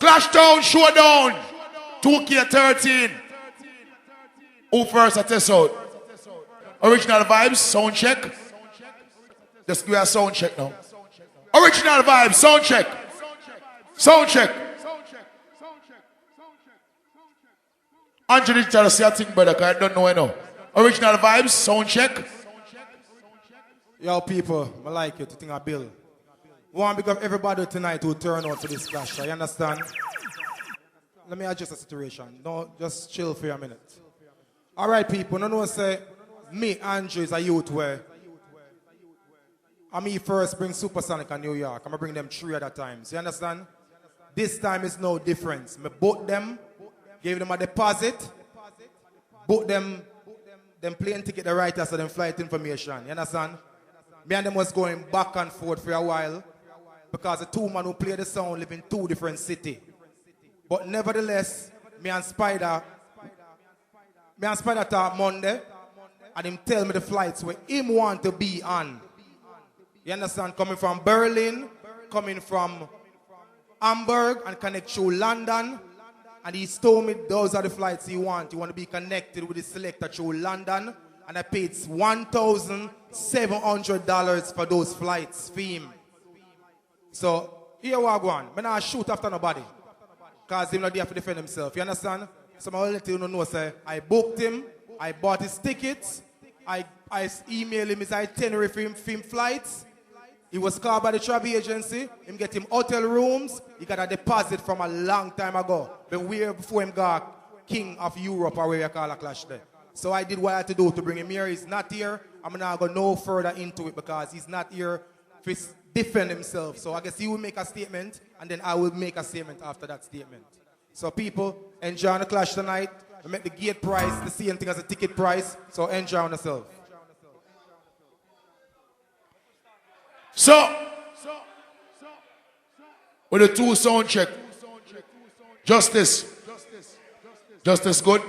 Clashdown, Showdown, 2K13. Who first at test out? Original Vibes, sound check. Just do a sound check now. Original Vibes, sound check. Sound check. Andrew Digital, say a thing, brother, because I don't know enough. Original Vibes, sound check. Yo, people, I like you to think of Bill. Want because everybody tonight who turn out to this clash, you understand? Let me adjust the situation. No, just chill for a minute. All right, people, no one say, me, Andrew, is a youth where I me first bring Supersonic in New York. I'm going to bring them 3 other times. You understand? This time is no difference. I bought them, gave them a deposit, bought them plane ticket, the writers, so them flight information. You understand? Me and them was going back and forth for a while because the 2 men who play the sound live in 2 different cities. But nevertheless, me and Spider talk Monday and him tell me the flights where him want to be on. You understand? Coming from Berlin, coming from Hamburg and connect through London. And he told me those are the flights he want. He want to be connected with the selector through London. And I paid $1,700 for those flights for him. So, here we go on. I'm not shoot after nobody. Because he's not there to defend himself. You understand? So I'll let you know, say, I booked him. I bought his tickets. I emailed him his itinerary for him flights. He was called by the travel agency. Him get him hotel rooms. He got a deposit from a long time ago. Before him got King of Europe or where you call a clash there. So I did what I had to do to bring him here. He's not here. I'm not going to go no further into it because he's not here to defend himself. So I guess he will make a statement and then I will make a statement after that statement. So people, enjoy the clash tonight. We make the gate price the same thing as the ticket price. So enjoy on yourself. So, with the 2 sound check, Justice good?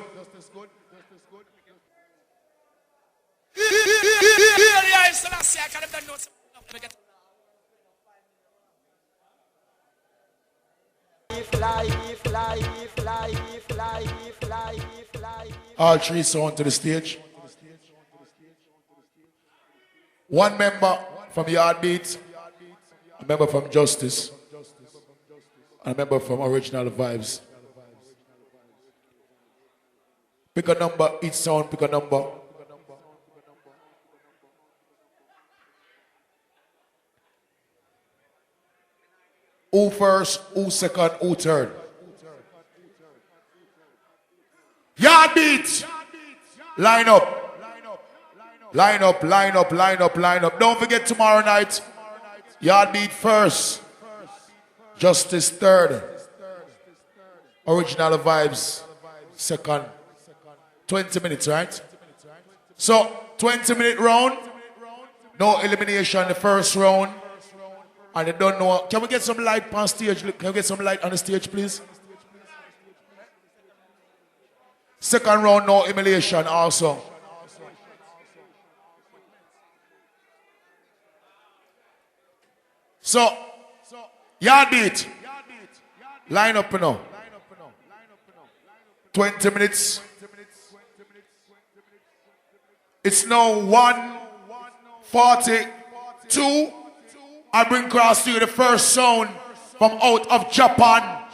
All 3 sound to the stage. 1 member from Yardbeat, a member from Justice, and a member from Original Vibes. Pick a number, each sound pick a number. Who first, who second, who third? Yardbeat! Line up. Line up. Don't forget tomorrow night, Yardbeat first, Justice third, Original Vibes second. 20 minutes, right? So, 20-minute round, no elimination the first round. And they don't know. Can we get some light on stage? Can we get some light on the stage, please? Second round, no elimination also. So, Yardbeat, line up now. 20 minutes. It's now 1:42. I bring across to you the first sound from out of Japan.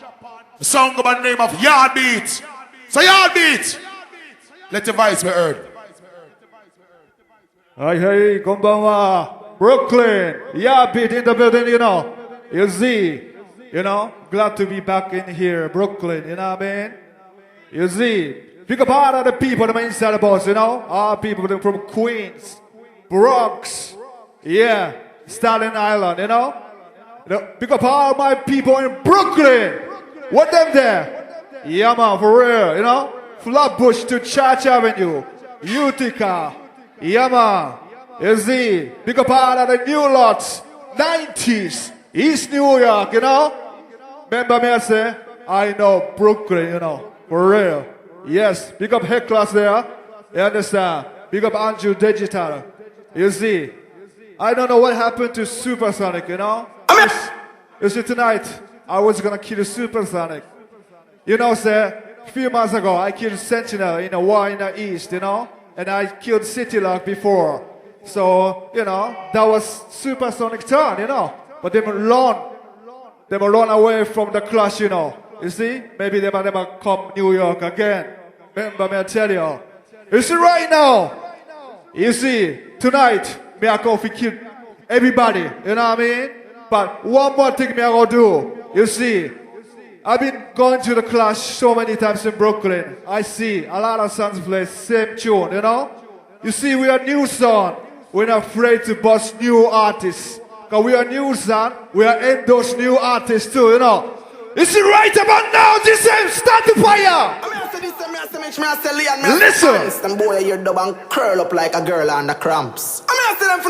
The song by the name of Yardbeat. So Yardbeat, let the voice be heard. Hey, konbanwa. Brooklyn, Yardbeat in the building, you know. You see, glad to be back in here, Brooklyn, you know what I mean? You see, pick up all of the people that are inside the bus, all people from Queens, Bronx, yeah, Staten Island, pick up all my people in Brooklyn. What them there? Yeah, man, for real, Flatbush to Church Avenue, Utica, yeah, man. You see, pick up all of the new lots, 90s, East New York, Remember me, I say, I know Brooklyn, for real. Yes, pick up head class there, you understand? Pick up Andrew Digital. You see, I don't know what happened to Supersonic, You see, tonight, I was gonna kill Supersonic. You know, sir, a few months ago, I killed Sentinel in a war in the East, you know, and I killed City Lock before. So, you know, that was Supersonic turn, you know. But they will run away from the clash, you know. You see? Maybe they might come New York again. Remember me, I tell you. You see, right now, you see, tonight, me I go to kill everybody, you know what I mean? But one more thing me I go do, you see, I've been going to the clash so many times in Brooklyn. I see a lot of sons play same tune, you know? You see, we are new son. We're not afraid to bust new artists. Because we are new son, we are endorse new artists too, you know? You see, right about now, this is start the fire! Listen! And boy, you're dub and curl up like a girl under cramps.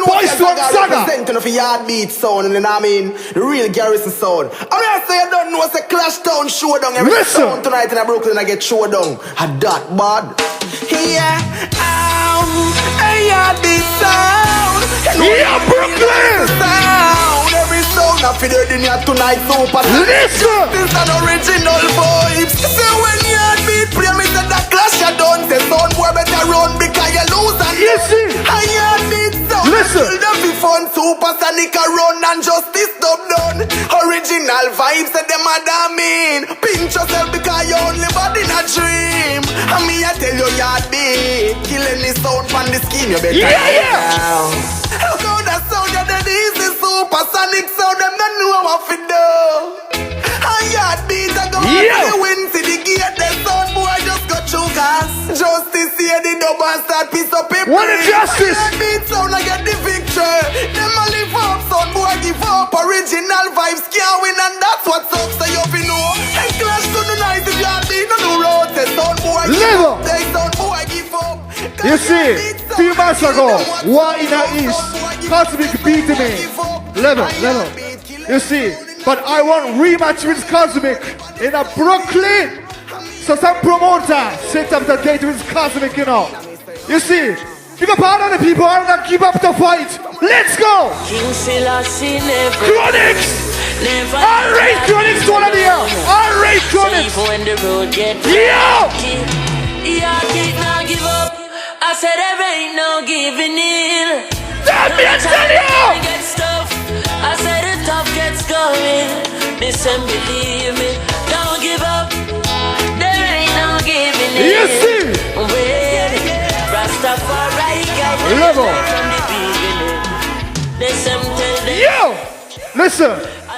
Boys from Saga! Representing of yard beat sound, you know what I mean? The real Garrison sound. I say you don't know it's a Clash Town showdown. Every sound tonight in Brooklyn I get showdown. A that bad. Yeah, a yard beat sound. Yeah, Brooklyn! Sound. Every sound I feel it in here tonight. Super. Listen! This is an original vibes. So when yard beat play me say that Clash you done. Say sound boy better run because you lose and you see? a yard beat sound. Listen! Be fun, Supersonic a run and justice dub done. Original vibes that them a mean. Pinch yourself because you only body in a dream. And me I tell you yard beat, kill any sound from the scheme you better down. Look how that sound you dead easy. Supersonic sound them don't know what to do. And yard beat I go to the win to the gate. The sound boy just got chokers. Justice here the dub and start piece up paper. What a justice! Yard beat sound I get the victory. Them a live up, son boy give up. Original vibes can't win and that's what's up. So you fi know. And Clash to the night if you beat on the road. Say son boy give up. Say son boy give up. You see, few months ago, war in the East, Cosmic beat me. Level. You see, but I want rematch with Cosmic in a Brooklyn. So some promoter set up the gate with Cosmic, you know. You see, give up all of the people and not give up the fight. Let's go! Chronics! Alright, Chronics to one of the air! Alright, Chronics! Yo! Not give up. I said there ain't no giving in. Tell me, I tell you! Get stuff. I said the tough gets going. Listen, believe me. Don't give up. There ain't no giving in. You see? Rastafari guide Level. from the beginning. Listen, tell them. Yo! Listen,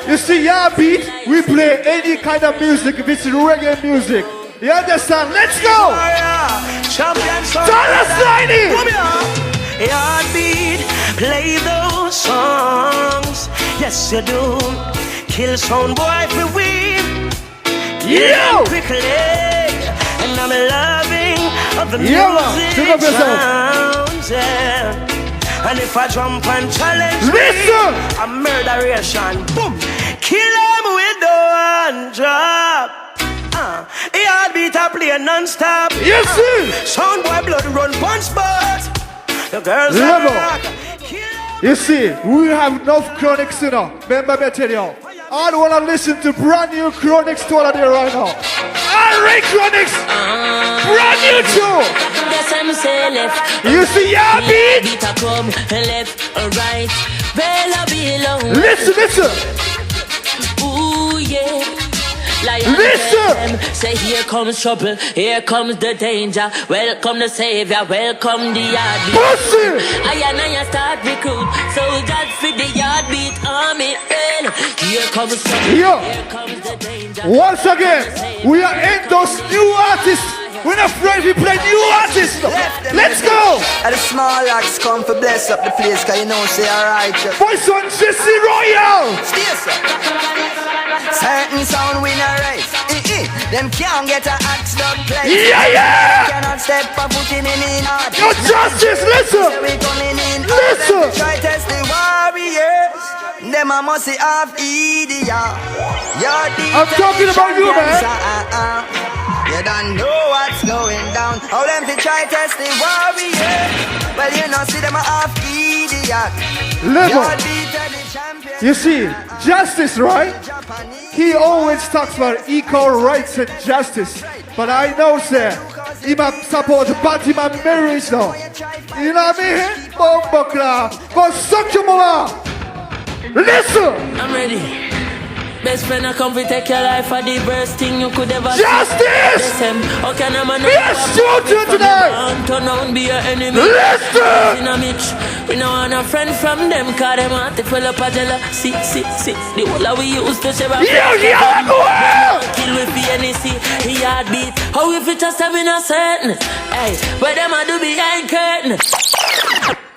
you see, y'all beat, we play any kind of music if it's reggae music. You understand? Let's go! Champion song. Dallas 90! Yard beat, play those songs. Yes, you do. Kill sound boy for win. Yo! Quickly. And I'm loving of the Yeah, pick up music yourself. sounds. Yeah. And if I jump and challenge Listen! me, a murderation. Boom. Kill him with the one drop. Yard beat a play non-stop. You see? Sound boy blood run one spot. The girls Level. are You see, we have enough Chronics, you know. Remember me tell you, I don't want to listen to brand new Chronics to all of there right now. Alright, Chronics! Brand new too! You see, y'all beat? beat a come left or right. Bella below. Listen! Ooh yeah. Lion Listen! them, say here comes trouble, here comes the danger. Welcome the savior, welcome the yard beat. Pussy! I start recruit soldiers for the yard beat army. And here comes trouble, Yo. here comes the danger. Once again, we are in those new artists. We're not afraid we play new artists. Let's go! And the small acts come for bless up the place. Cause you know say alright. Voice on Jesse Royal! Stay so. Certain sound win a race. Them can't get a axe dog place. Yeah! Cannot step a foot in hard. Yo, Justice, listen! We coming in. Listen! Try test the warriors. Them a must have idiot. I'm talking about you, man. You don't know what's going down. How them to try test the warrior? Well, you know, see them a half idiot. Level. You're the champion. You see, justice, right? He always talks about equal rights and justice. But I know, sir, he might support party my marriage, though. You know what I mean? Bombokla, go suck your mama. Listen! I'm ready. Best friend, I come to take your life for the worst thing you could ever Justice! see. How can a man be a shooter tonight? Turn on, be your enemy. Listen! We don't want a friend from them, cause them want to fill up a jealousy. The whole of we used to share a kill with the NEC, he heartbeat. How if it just having a certain? Hey, but them a do behind curtain.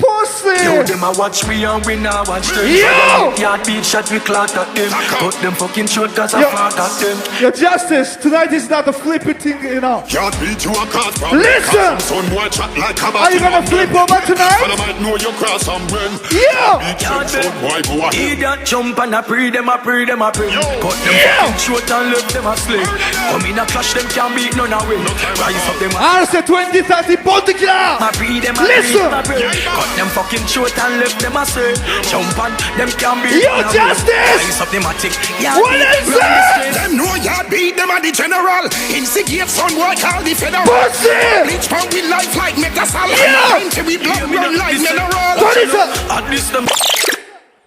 Pussy! Yo, them a watch me and we now watch them. Yo! Yard beat shot, we clock at them. Cut them fucking short cause I fought at them. Your justice, tonight is not a flipping thing, you know. Yard beat you a cause. Listen! Son boy chat like a Are you gonna flip over tonight? I might know you cross some when. Yeah! Son boy go ahead. Idiot jump and I pray them, I pray them, I pray. Cut them fucking short and left them a slave. Come in a clash, them can't beat none away. Rise up them. Arce 2030 Pontikia! I pray them, Listen! I pray. Cut them fucking short and left them a say. Jump and them can't beat Yo, justice! Rise up them a tick. What is that? Them know yard beat them at the general. Instigate son boy call the federal. Pussy! Bleach pump with life like metasol. Yeah! Until we blood run like mineral. What is that? At this them.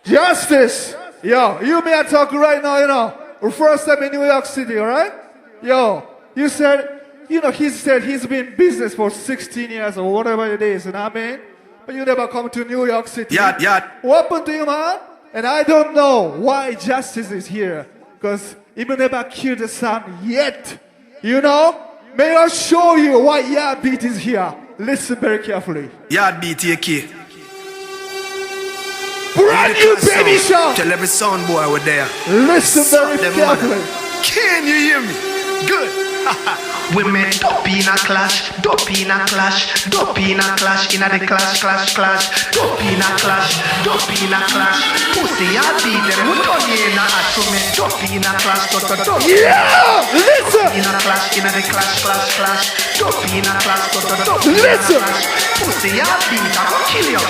Justice! Yo, you may talk right now, you know. Our first time in New York City, alright? Yo, you said, you know, he said he's been in business for 16 years or whatever it is, you know what I mean? But you never come to New York City. Yeah. What happened to you, man? And I don't know why Justice is here. Because he never killed the son yet. You know? May I show you why Yard Beat is here. Listen very carefully. Yard beat AK. Brand new baby show. Tell every sound boy we're there. Listen very carefully. Can you hear me? Good. We met dope in a clash, dope in a clash, dope in a clash, in a the clash, dope in a clash, dope in a clash. Pussy, I beat them, we don't hear in a instrument, dope in a clash, dope. Yeah, listen. In a clash, in a the clash, dope in a clash, dope. Listen. Pussy, I beat, I will kill you.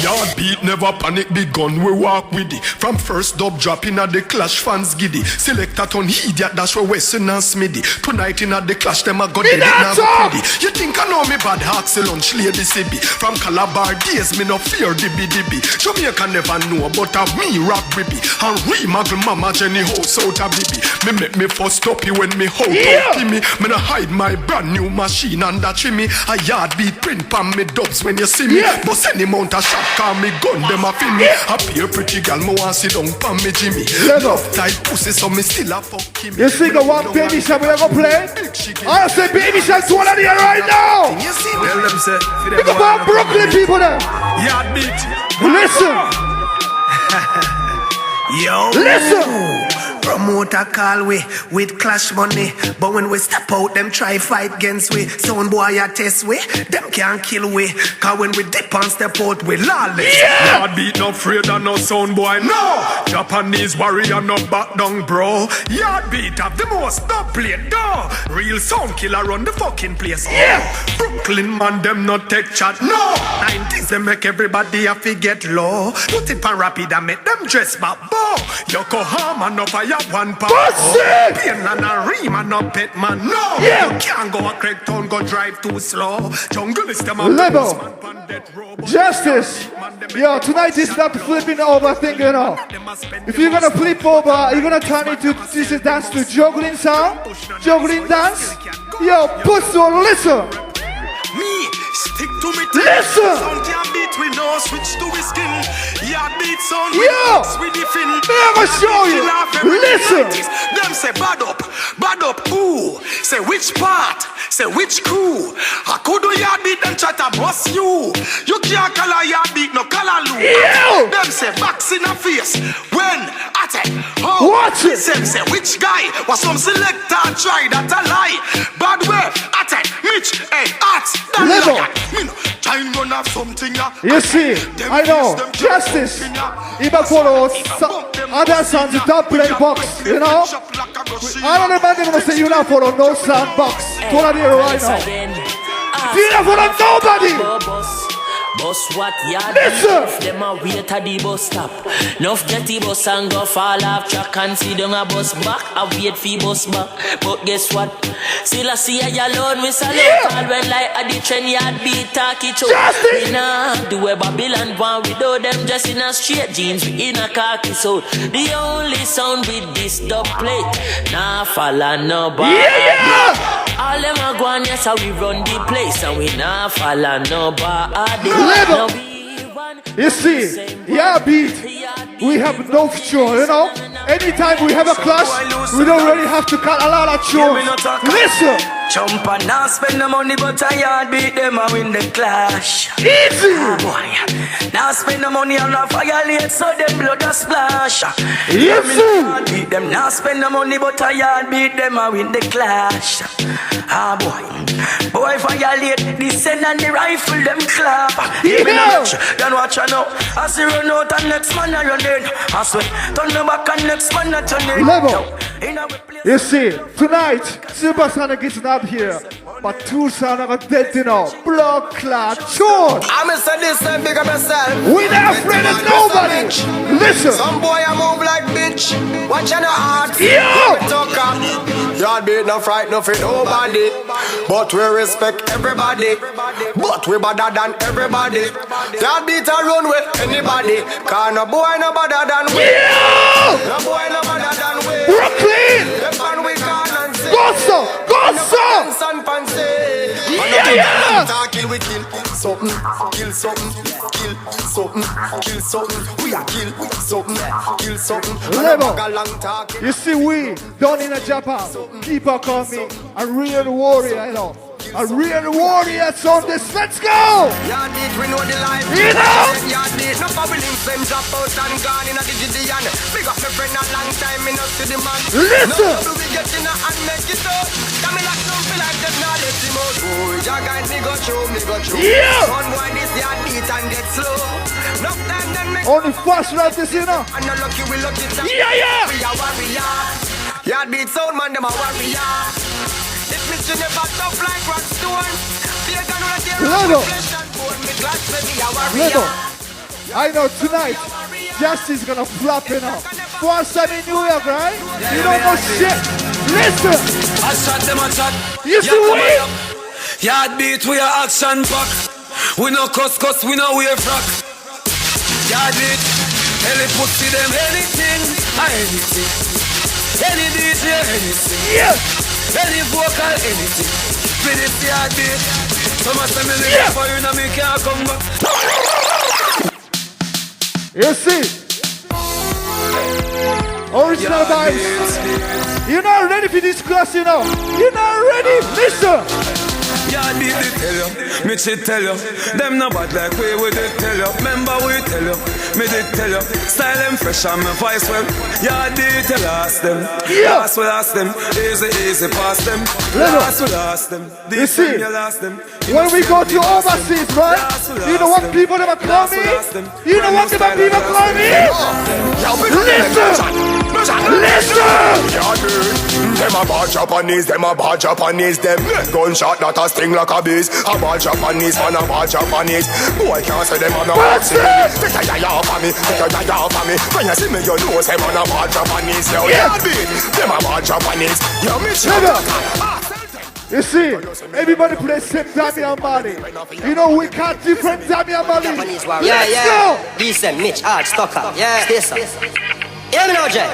Yard beat never panic, big gun we walk with it. From first dub drop in the clash fans giddy. Select a ton idiot dash for Western and Smithy. Tonight in the clash them a go dead it now pretty. You think I know me bad hawks lunch lady CB. From Calabar days me no fear dibby. Jamaica never know but of me rock ribby. And remuggle mama Jenny house out a bibi. Me make me first stop you when me hoe out me. Me no hide my brand new machine under chimney. A yard beat print pan me dubs when you see me. But any amount of shot call me gun them a feel me. A pure pretty girl me want sit down pan me Jimmy. Love tight pussy so me still a fuck him. You think of one baby shot we gonna play? I say baby shots one of here right now. Tell them say. Think about Brooklyn people there. Yard beat. Listen. Yo. Listen. Promoter call we with clash money, but when we step out, them try fight against we. Sound boy a test we, them can't kill we. Cause when we dip and step out, we lawless. Yard beat no afraid of no sound boy, no. Japanese warrior no back down, bro. Yard beat have the most dubplate, no. Real sound killer run the fucking place. Brooklyn man them not take chat, no. 90s they make everybody have to get low. Put it on rapid and make them dress back, bow. Yokohama no fire one power. Painland and Rima no pet man, no. You can't go a crack town, go drive too slow. Jungle is them Level. Justice. Yo, tonight is not flipping over thing, you know. If you're gonna flip over, you're gonna turn into this is dance to juggling sound, juggling dance. Yo, pussy, listen. Me, stick to me. Listen. Sound can beat we no switch to we skin. Yard beat sound Yo. with the fin. Never show you. Listen. Them say bad up, ooh. Say which part, say which crew. I could do yard beat them chat a boss you. You can't call a yard beat no call a loo. Them say box in a face. When I take watch it. Say which guy was some selector try that a lie. Bad way I take Mitch, hey, arts. Level. You see, I know, Justice, even follow other sons dubplate box, you know? I don't imagine gonna say you not follow no sound box. What are you right now? You not follow nobody! Bus what yard? Listen. Them a wait at the bus stop. Nuff get the bus and go fall off track and see down a bus back. I wait for bus back. But guess what? Still I see a alone. We salute all when like at the train yard beat talkie choke. We nah do a Babylon one without them just in a straight jeans. We in a khaki suit. The only sound with this dub plate. Nah follow nobody. All them a go on, yes, how we run the place. And we nah follow nobody. You see, yeah, beat. We have no show, you know. Anytime we have a clash, we don't really have to cut a lot of shows. Listen. Jump and now spend the money, but I yard beat them and win the clash. Easy. Boy. Now spend the money and not violate, so them blood a splash. Yes, beat them. Now spend the money, but I yard beat them and win the clash. Ah boy, boy violate the send and the rifle them clap. Then watch out now. As you run out and next man are running. I swear, turn the back and next man are turning. Level. You see, tonight, Supersonic is not here, but two sons are dead, you know. Blood clot, short. I'm a say this and big up myself. We not afraid of nobody. Listen. Some boy I move like bitch. Watch on your heart. Yard beat no fright, no for nobody. But we respect everybody. But we better than everybody. Yard beat a run with anybody. Cause no boy no better than we. No boy no better than we. Brooklyn! Go so! Kill we kill something, kill something, kill something, kill something. We are kill something, kill something. Level. You see, we down in a Japan. People call me a real warrior, you know. A real warrior on this. Let's go! Yard beat, we know the life. You know? Yard beat, no bubbling flames drop out and gone in a Gideon. Big up my friend a long time, me not see the man. Listen! No trouble we get in and make it out. Come in like something like that, now let him out. Oh, your guys, me go through. Yeah! One boy, this yard beat and get slow. No time, then make only fast like this, you know. and no lucky, we lucky. Yeah! We are warrior. Yard beat sound, man, them a warrior. If me see never tough like rock stone. Little. I know tonight, Justice gonna flop, you know. First time in New York, right? You don't know shit. Listen. I shot them a shot. You see we? Yard beat, we are action pack. We no cuss, we no wear frack. Yard beat, any pussy them anything, anything. Any DJ, anything. Yeah. Any vocal, anything. With this yard beat. Some of them live for you and me can't come back. You see? Original vibes. You're not ready for this class, you know. You're not ready. Listen. Yard beat they tell you, me shit tell you. Them no bad like we did tell you. Remember we tell you, me did tell you. Style them fresh and my voice well. Yard beat you lost them. Last we lost them. Easy pass them. Last we lost them. You see, you lost them. when we go to overseas, right? You know what people never call me? You know what people call me? Listen! Them a bad Japanese, them gunshot that a sting like a bees. A bad Japanese, man a bad Japanese. Boy can't say them on a bad thing. Take a yaya for me, When you see me, you know say man a bad Japanese. Yo, yeah, beat, them a bad Japanese. Yo, me you see, everybody plays same Damian Mali. You know we can't different Damian Mali. Let's go! Decent, Mitch, Art, Stocker. Yeah, Stacey. Hear me now, Jay.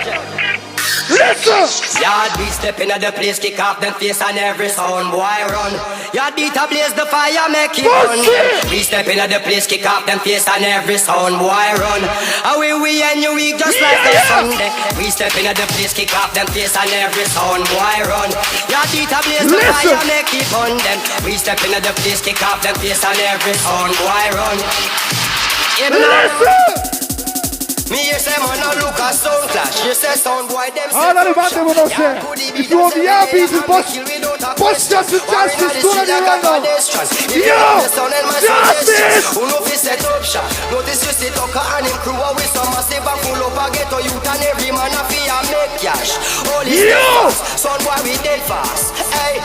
Listen! Yard beat step in the place, kick off them face and every sound boy run. Yard beat a blaze the fire, make it run. We step in the place, kick off them face and every sound boy run. Away we and you weak just like the Sunday. We step in the place, kick off them face and every sound boy run. Yard beat a blaze the fire, make it run them. We step in the place, kick off them face and every sound boy run. Me you say man no look a sound clash. You say sound boy them say. All of the band will say. If you want the air beat, bust justice sooner than right now. Yo! Justice! Who know fi set up shop? Notice you see Tucker and him crew with some massive and full up a ghetto youth and every man a fi a make cash. Holy sound boy we dead fast. Hey.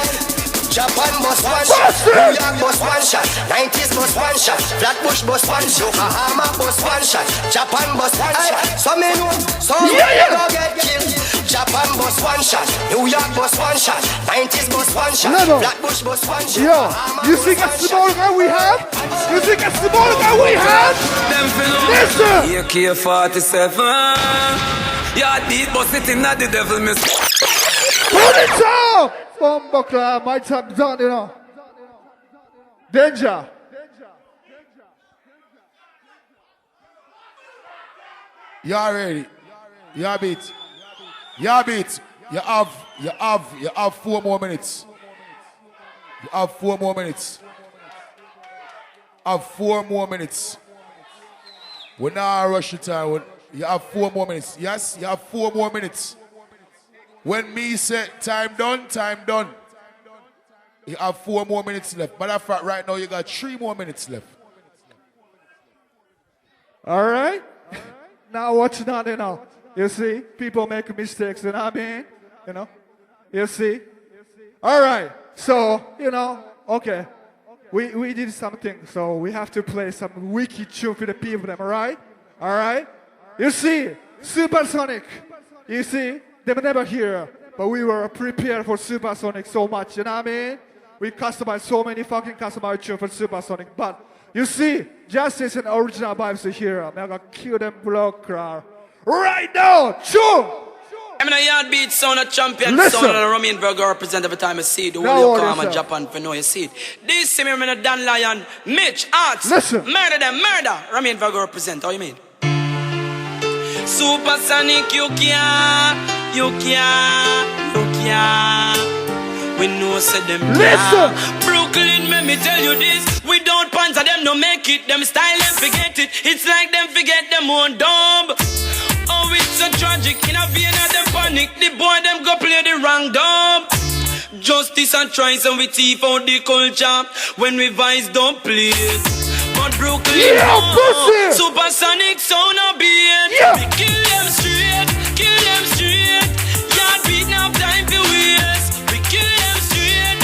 Japan bus one shot, New York bus one shot, 90s bus one shot, Flatbush bus one shot, Yokohama bus one shot, Japan bus one shot. So me know, so me go get killed. Japan bus one shot, New York bus one shot, 90s bus one shot, Flatbush bus one shot. Yo, you think that's the more guy we have? You think that's the more guy we have? Listen! AK-47. Yeah, deep but sitting at the devil miss. Put it up! Bumbuckler, my time done, you know. Danger. You are ready. You are beat. You are beat. You have 4 more minutes. You have 4 more minutes. Have 4 more minutes. We're not rushing time. You have 4 more minutes. Yes, you have 4 more minutes. When me say time done, time done. You have 4 more minutes left. Matter of fact, right now you got 3 more minutes left. All right? Now watch now, you know. You see, people make mistakes, you know what I mean? You know? You see? All right. So, you know, okay. We did something, so we have to play some wicked tune for the people, am I right? All right? You see, Supersonic. You see, they were never here, but we were prepared for Supersonic so much, you know what I mean? We customized so many fucking customized tunes for Supersonic, but you see, Justice and Original Vibes are here. I'm gonna kill them blocker. Right now, tune! I'm in a yard beat sound a champion sound and a Romain Virgo represent every time I see it. The Now whole you come and Japan for know you see it. This see me in a Dan Lion, Mitch, Arts, murder them, murder. Romain Virgo represent, how you mean? Supersonic, you can't. We know say them can't. Brooklyn, let me tell you this. We don't panzer them, no make it. Them style, them forget it. It's like them forget them own dumb. Oh, it's so tragic. In a Vienna, them panic. The boy, them go play the wrong dumb. Justice and tries and we thief out the culture. When we vice don't play it. But Brooklyn, Supersonic sound of being. We kill them straight. Yard beating up time for waste. We kill them straight.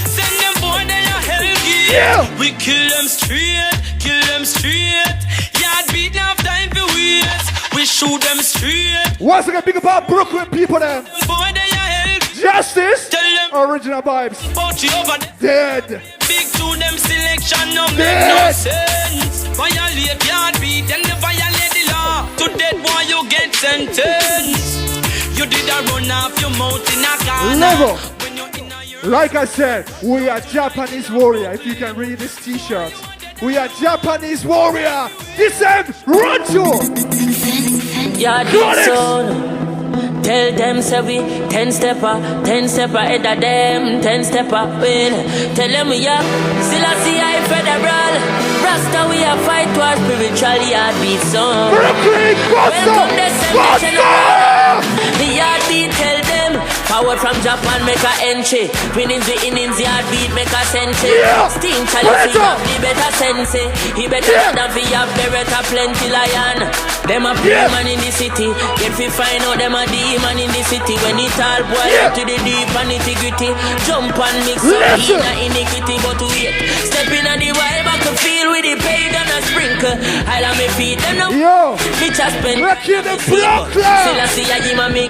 Send them boy, they are hell. We kill them straight. Yard beating up time for waste. We shoot them straight. Once again, big about Brooklyn people then. Boy, they are hell. Justice. Original Vibes. Dead. Big to them selection no make no sense. Violate yard beat and the violate the law. To dead boy you get sentenced. You did a run off your mouth in a car. Level. Like I said, we are Japanese warrior. If you can read this t-shirt. We are Japanese warrior. Descend, run to. Yeah, tell them say we 10-stepper head of them 10-stepper win. Tell them we are still a CI federal. Rasta we are fight to our spiritual yard beat song. Welcome the general. The yard beat tell them power from Japan make a entry. Winnings the innings yard beat make a century. Steam chalice up the better sense. He better than we have beretta plenty lion. Them a man in the city. If we find out them a demon in the city. When it all boil up to the deep and nitty-gritty. Jump and mix up in a iniquity. But wait, step in a the vibe I can feel with the paid and a sprinkle. I love me feet them now. Bitch I spend still I see I give my mix.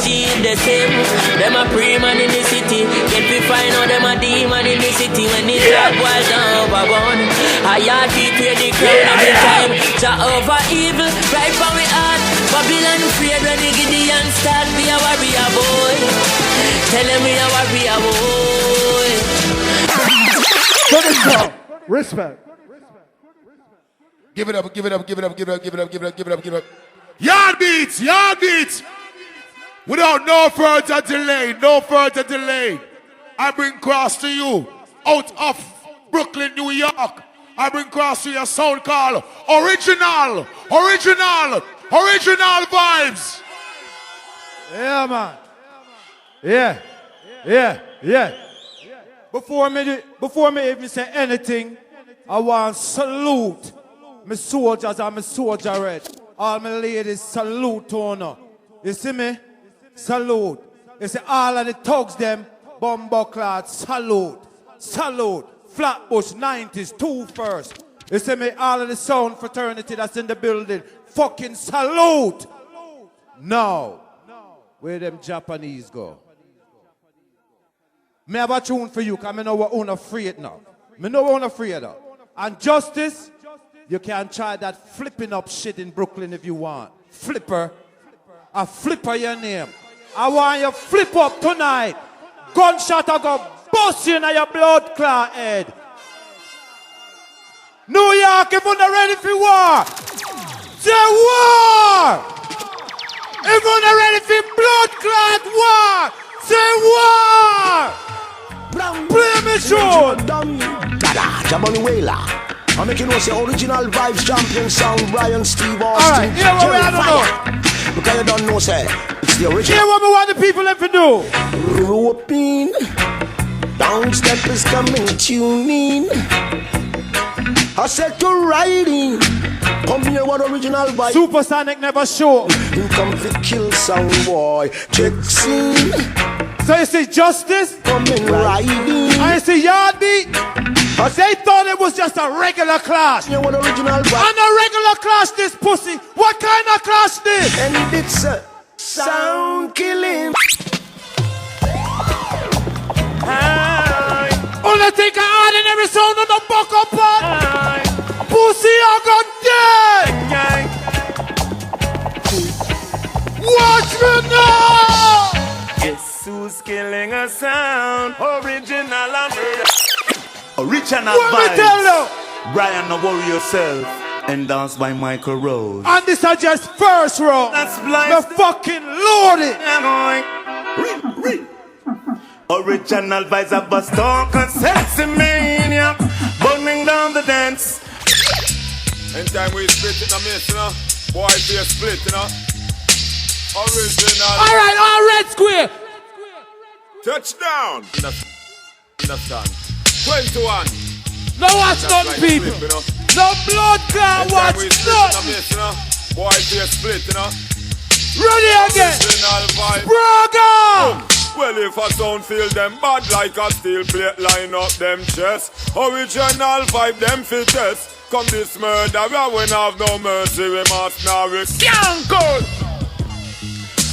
She the same. Them a pre-man in the city. If we find out them a demon in the city. When it all boil down overboard. I yard beat where the crowd every time. Jah over evil. Right from we heart. Babylon afraid when the Gideon start. We a warrior boy. Tell them we a warrior boy. Respect. Give it up. Yard beats. Without no further delay. I bring cross to you out of Brooklyn, New York. I bring cross to your sound called Original Vibes. Yeah, man. Yeah. Before me even say anything, I want to salute my soldiers and my soldierette. All my ladies, salute to honor. You see me? Salute. You see all of the thugs them, Bumbleclad, salute. Salute. Flatbush 90s, 2 first. You see me, all of the sound fraternity that's in the building. Fucking salute. Now, where them Japanese go? Me have a tune for you, because I know we're unafraid now. Me know we're unafraid now. And Justice, you can try that flipping up shit in Brooklyn if you want. Flipper. A flipper your name. I want you flip up tonight. Gunshot I go bust you in your blood clot head. New York, if you're not ready for war, say war! If you're not ready for blood clot war, say war! Play me short! Jaboni Wailer. I'm making us the original vibes champion sound, Brian Steve Austin. Alright, here what we have to know. Because you don't know, say, it's the original. Here what we want the people to do. Roping, down steppers coming tuning. I said to riding. Come here, what original vibe. Supersonic never show. You come to kill sound boy. Check scene. So you see Justice? Coming riding. And you see Yardbeat? They thought it was just a regular clash. You want original vibe. And a regular clash this pussy. What kind of clash this? And it's a sound killing. Only think I ordinary sound on the buck up on. Pussy I got dead. Watch me now. Guess who's killing a sound? Original and original What me tell you? Brian, now worry yourself. And dance by Michael Rose. And this are just first row. That's blind. The fucking loaded. Original vibes of a stalk and sexy maniac. Burning down the dance. Anytime we split in a mess, you know. Boy, be a split, you know. Original. Alright, all red square. Touchdown. Understand. 21. No watch nothing, people. Slip, you know? No blood clot, watch nothing. You know? Boy, be a split, you know. Ready again. Original vibe. Braga. Well, if I don't feel them bad like a steel plate, line up them chest. Original vibe, them fittest. Come this murder, we won't have no mercy. We must now risk. Young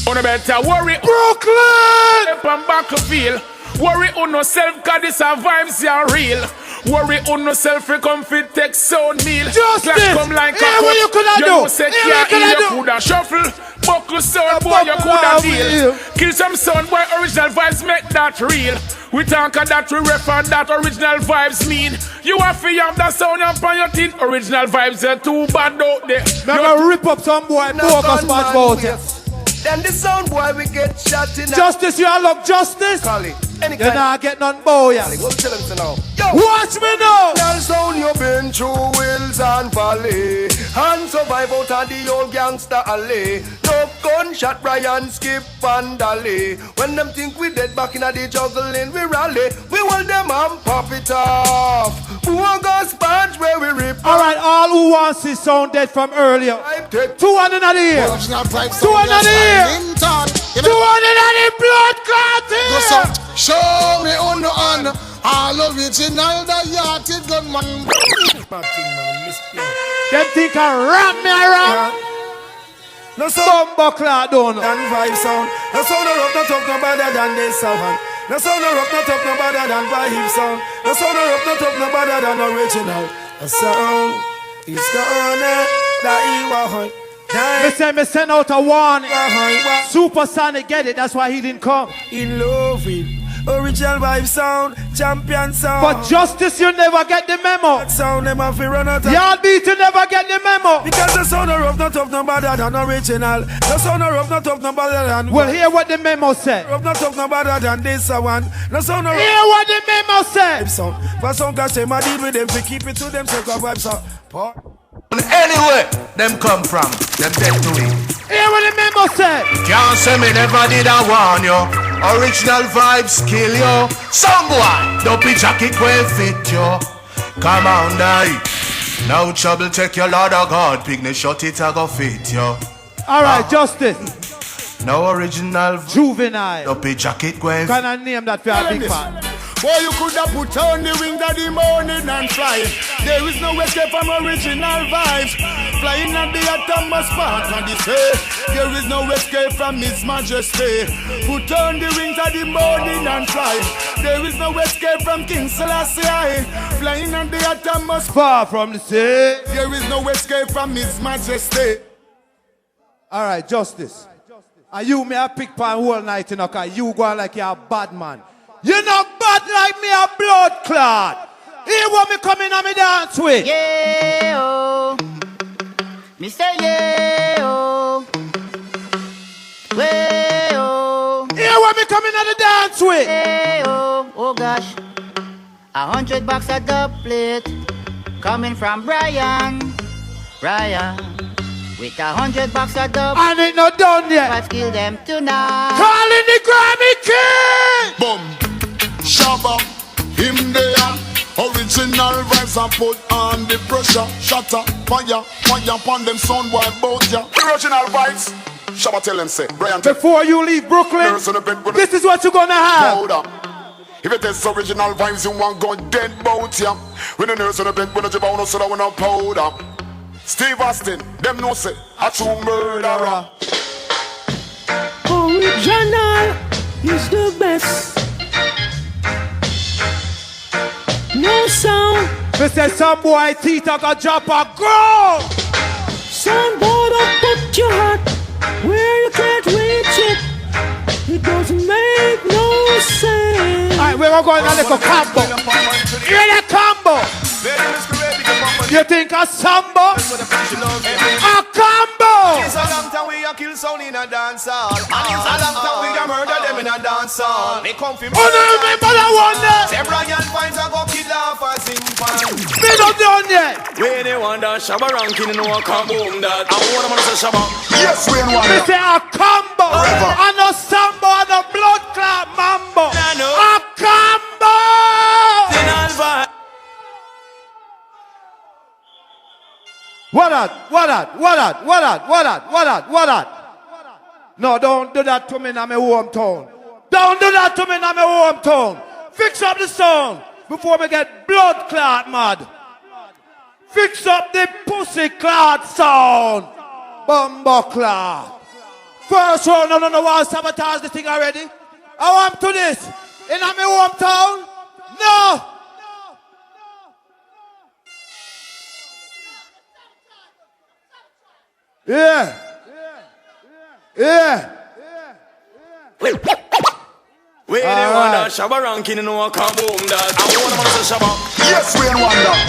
on a better worry Brooklyn. From battlefield. Worry on yourself, cause this are vibes are real. Worry on yourself, you come fit take sound meal. Justice. Come like Here what you coulda do? Know say you coulda shuffle. Buckle sound boy, you coulda deal. Kill some sound boy, original vibes make that real. We talk of that, we refer that original vibes mean. You have to have that sound up on your teeth. Original vibes are too bad out there. I'm gonna rip up some boy, bogus match about it. Then the sound boy we get shot in. Justice, you all love justice? Call it. You not get none boy. Go tell him to now. Watch me now. Tell sound you been through hills and valley and survive out of the old gangster alley. No gunshot, Brian, skip and dally. When them think we dead back in the juggling, we rally. We hold them and pop it off. Who want go sponge where we rip? Alright, all who wants to sound dead from earlier. 200 in the ear. 200 in the ear. 200 in the blood clot here. Show me on the hand. All original, the yachted gunman. Them think I ram me around. No sound buckler don't know. And vibe sound. No sound no rough, no tough, no better than this sound. No sound no rough, no tough, no better than vibe sound. No sound no rough, no tough, no better than original. A sound is gonna die. Me send out a warning. Supersonic get it, that's why he didn't come. In love with original vibe sound, champion sound. But Justice, you never get the memo. That sound them have to run out of. Yardbeat, you never get the memo. Because the sound rough, not tough, no better than original. The sound rough, not tough, no better than. Well, hear what the memo said. Rough, not tough, no better than this one. The sound rough. Hear what the memo said. For some guys, they might deal with them to keep it to themselves. Vibe sound. Anyway, them come from, them dead to it. Hear what the memo said. Can't say me never did I warn you. Original vibes kill you. Some boy, don't be jacket will fit you. Come on, die. No trouble, check your Lord of God. Picnic shot it, I go fit you. Alright, Justice. No original Juvenile. Dopey jacket going. Can I name that for a big fan? Boy, you could have put on the wings of the morning and fly. There is no escape from original vibes. Flying at the utmost part of the sea. There is no escape from His Majesty. Put on the wings of the morning and fly. There is no escape from King Selassie. Flying at the utmost far from the sea. There is no escape from His Majesty. All right, Justice. And you may have pick pan whole night, you know, cause you go like you're a bad man. You're not bad like me, a blood clot. Here what me coming on me dance with. Yeah, oh. Me say yeah, oh. Way, oh. Here what me coming on the dance with. Yeah, oh. Oh gosh. $100 a dubplate. Coming from Brian. With $100 a dub. And it not done yet. I've killed them tonight. Calling the Grammy King. Boom. Shabba, him there. Original vibes and put on the pressure. Shatter, fire upon them sound boy both ya. Original vibes. Shabba tell them say, Brian. Before you leave Brooklyn, this is what you're gonna have. Hold up. If it is original vibes, you want go dead bout ya. When the nurse on the bed, when the jibba on so that when I powder. Steve Austin, them no say a true murderer. Original is the best. No sound. Me say some boy teeth got drop a girl. Sound boy don't put your heart where you can't reach it. It doesn't make no sense. Alright, we're gonna go in a little combo. Hear that combo? You think a sambo? A combo! It's a long time we a kill sound in a dancehall. And it's a long time we a murder them in a dancehall. They come from. Oh, no, remember that one there? Say Brian finds a go kill off a sing fan. Me not done yet. When they want that Shabba ranking in one combo that. I want to say Shabba. Yes, we want me say a combo. And a sambo and a blood clot mambo. A combo! What that? No, don't do that to me in my hometown. Don't do that to me in my hometown. Fix up the sound before we get blood clot mad. Fix up the pussy clot sound. Bumbo clot. First round, no, want to sabotage the thing already. I want to this. In my hometown? No. Yeah. When they want that Shabba ranking in one combo that. I want to say Shabba. Yes, we want that.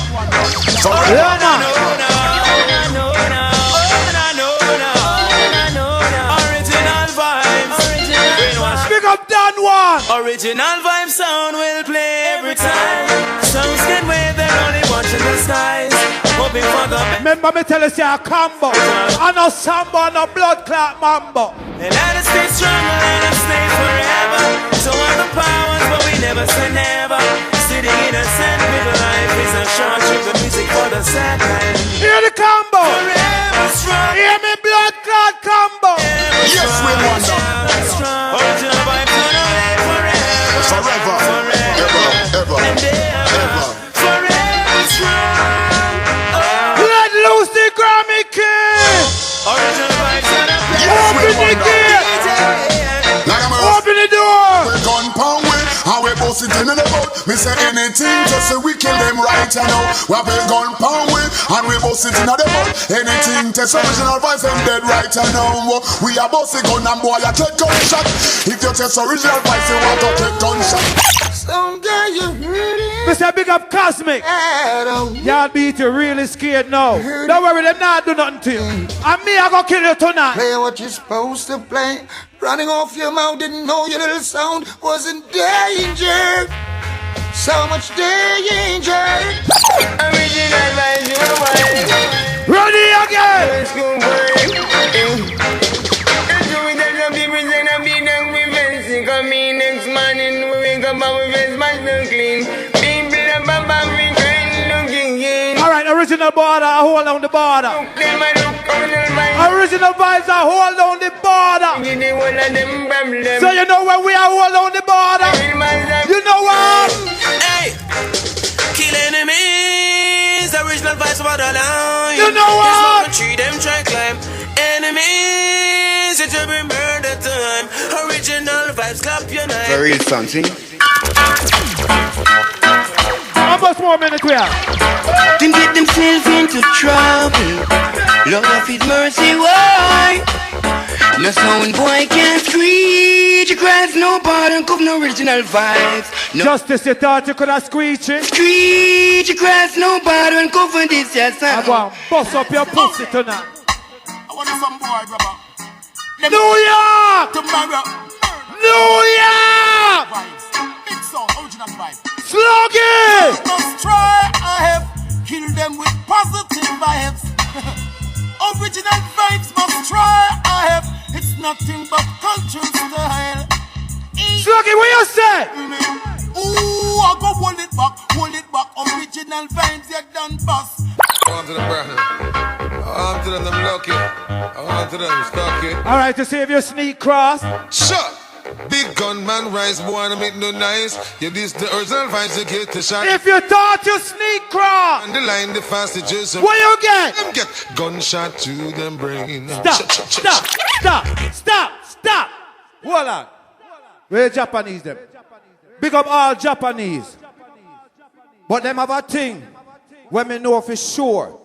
Original vibes. Big up Dan One. Original vibe sound will play every time. Sounds get wave, they're only watching the skies. Hoping for the best. Remember me tell us a combo. And a sambo and a blood clot mambo. And let us stay strong and let us stay forever. So are the powers, but we never say never. Sitting innocent with life is a short trip. The music for the sad man. Hear the combo. Forever strong. Hear me blood clot combo. Yes, we want that. Original vibe gonna live forever. Ever. And ever. Forever strong. Let loose the Grammy King. Original vibes gonna play. Open the gate. Open the door. We're gun pound way, and we both sitting in the boat. Me say anything, just say we kill them right now. We have a gun pound way, and we both sitting in the boat. Anything, test original vibes, them dead right now. We are both a gun and boy, I take gunshot. If you test original vibes, you want to take gunshot. Someday you heard it. Mr. Big Up Cosmic. Y'all beat you really scared now. Don't worry, them not do nothing to you. And me, I gonna kill you tonight. Play what you're supposed to play. Running off your mouth, didn't know your little sound was in danger. So much danger. Original vibes, you know why. Ready again. Let's go, boy. Come in next morning, we wake up and we face my clean. Alright, Original border, I hold on the border. Original vibes, I hold on the border. So you know when we are hold on the border? You know what? Hey, kill enemies. Original vibes about the line. You know what? Treat them try climb. Enemies, it will be murder time. Original vibes, clap your knife. For real something. How much more minutes we have? Them get themselves into trouble. Lord of His mercy, why? No sound boy can't screech. You cries no pardon, cause no original vibes. No. Justice, you thought you could have screeched it? Screech, you cries no pardon, cover this, yes, sir. I'm going to bust up your pussy tonight. I want some boy, brother. New York! Tomorrow. New York! Vibes. Big song, original vibe. Sluggy! Must try, I have killed them with positive vibes. Original vibes must try, I have. It's nothing but culture style. Sluggy, what you say? Ooh, I go hold it back. Original vibes, you done bust. On to the brother. On to them lucky. On to them stocky. All right, to see if you sneak cross. Shut. Big gunman rise, boy, to make no nice. You this the original vibes you get to shot. If you thought you sneak cross. On the line, the fastest. What you get? Them get gunshot to them brain. Stop. Hold on. Where Japanese them? Big up all Japanese. But them have a thing when me know for sure.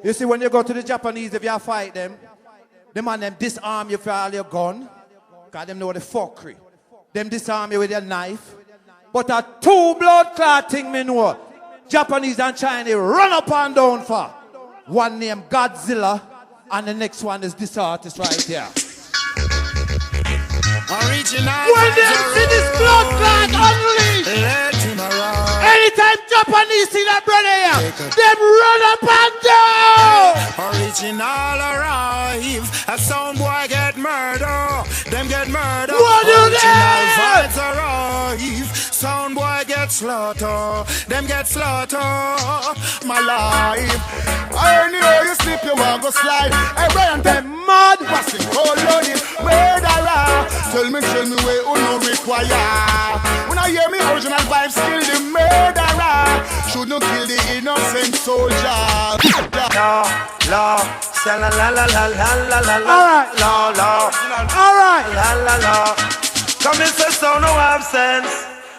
You see, when you go to the Japanese, if you fight them man them disarm you for all your gun. Because them know the fuckery. Them disarm you with your knife. But a two blood clot thing me know. Japanese and Chinese run up and down for. One named Godzilla and the next one is this artist right here. Original. When they see this blood clot unleashed, anytime Japanese see that brother here, them run up and down. Original arrive, a sound boy get murder, them get murder. What do Original vibes arrive, sound boy get slaughter, them get slaughter. My life, I know you slip, you want go slide. Hey Brian, them mad, passing cold loaded, murderer. Tell me where you no require. When I hear me original vibes, kill the murderer. Should not kill the innocent soldier. La, la, la, la, la, la, la, la, la. Alright. Alright. La, la, la. Come in, say so no absence.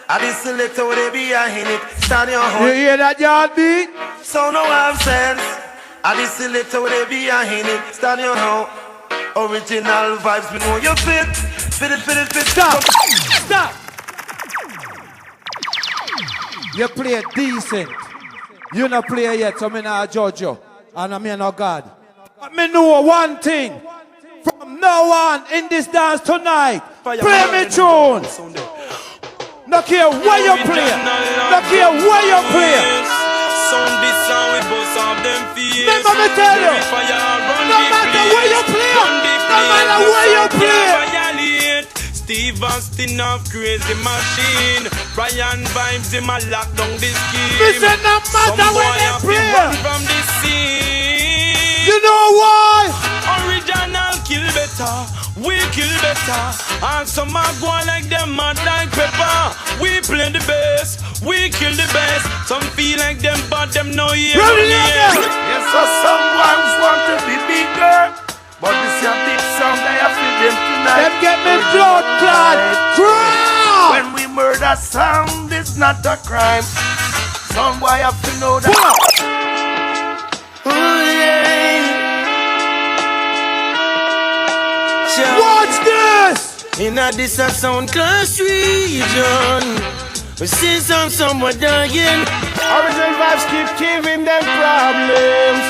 I be selected with a be a hit. Stand your home. You hear that yard beat? So no absence. I be selected with a be a hit. Stand your home. Original vibes, we know you fit. Fit. Stop. You play decent. You not play yet, so me not judge you. And I mean no God. But me know one thing. From now on in this dance tonight, play me tune. No care where you play. No care where you play. Remember me tell you. No matter where you play. No matter where you play. Steve Austin of Crazy Machine. Brian Vibes in my lock down this scheme. Listen, no matter where they play. From the scene. You know why? Original kill better. We kill better. And some are going like them mad like pepper. We play the best. We kill the best. Some feel like them but them no here. Yes, so some ones want to be bigger. But this is a big sound I have for them tonight. Them get me blood clot. Crowd. When we murder sound, it's not a crime. Some boy have to know that. Oh yeah. Watch this. In a this a sound class region. We see somewhere dying. Original vibes keep giving them problems.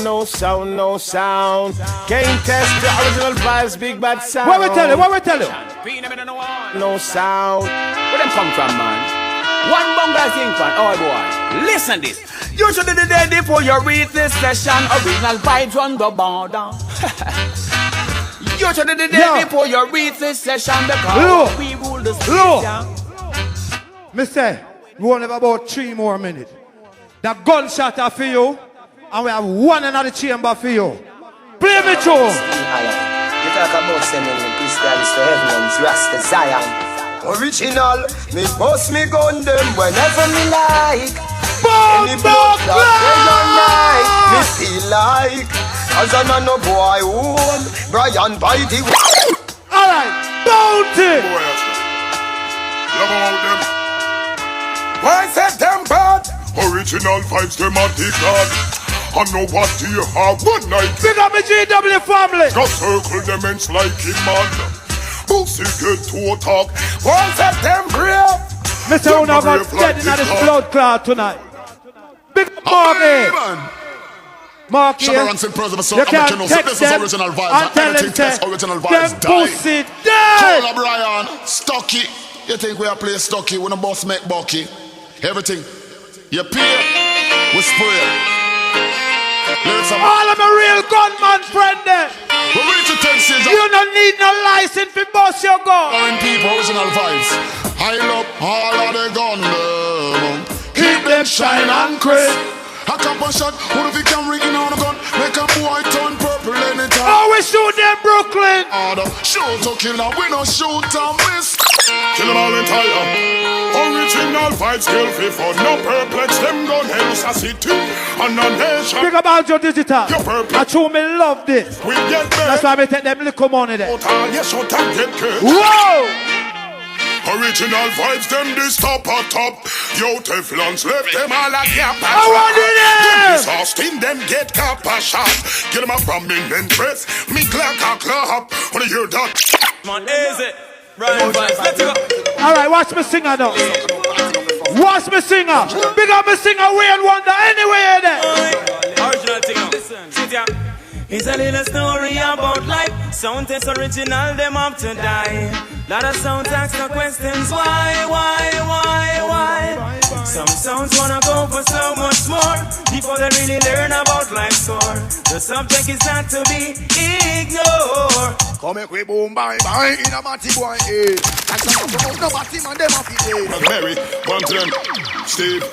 No sound. Can't test the original vibes, big bad sound. What we tell you? No sound. Where them come from, man? One bunga thing fan. Oh boy, listen this. You should be there before you read this session. Original vibes on the border. You should be there before you read this session because we rule the street. Mister, We only have about 3 more minutes. The gunshot are for you, and we have one another chamber for you. Play me too. You talk about sending Christians to heaven, Rasta Zion. Original, me post me gun them whenever me like. Any blood that day or night, me feel like. Cause I'm no boy home, Brian by the way. Alright, bounty! Love all them. Why say them bad? Original vibes, them are the god. I know what you have one night. Big up the GW family. Go circle them ends like him man. Pussy get to talk. Why say them brave? Mr. Una got dead in this blood clot tonight. Big Marky. Marky, you can text them and tell them them pussy dead. Hold Brian, Stocky. You think we are play Stocky when the boss make Bucky? Everything. You pay, we spray. All of my real gunman friend there. We reach the 10 stage. You don't need no license for bust your gun. R&P original vibes. I love all of the gun them. Keep them shine and crisp. A couple shot, what if you can ring in on a gun? Make a boy turn purple anytime. Oh, we shoot them Brooklyn. Order, shoot to kill now, we no shoot and miss. Kill them all entire. Original vibes kill for no perplex. Them gun hells a city and a nation. Think about your digital. I truly me love this. We get there. That's why we take them little money there. Yes, shut and get killed. Whoa! Original vibes, them this top or top. Yo, Teflons left them all a gap. I want it! This Austin, them get cap a shot. Get them a prominent press. Me clap a clap. Wanna hear that? Man, easy. Right, let's go. Alright, watch me singer now. Watch me singer. Big up me singer, Way and Wonder anywhere there. Original thing now. Listen, sit down. It's a little story about life. Sound test original, them up to die. Lot of sound asks no questions. Why? Some sounds wanna go for so much more before they really learn about life's core. The subject is not to be ignored. Come make we boom bye bye in a matty boy head. No matty man them off it. Mary, one to them. Steve,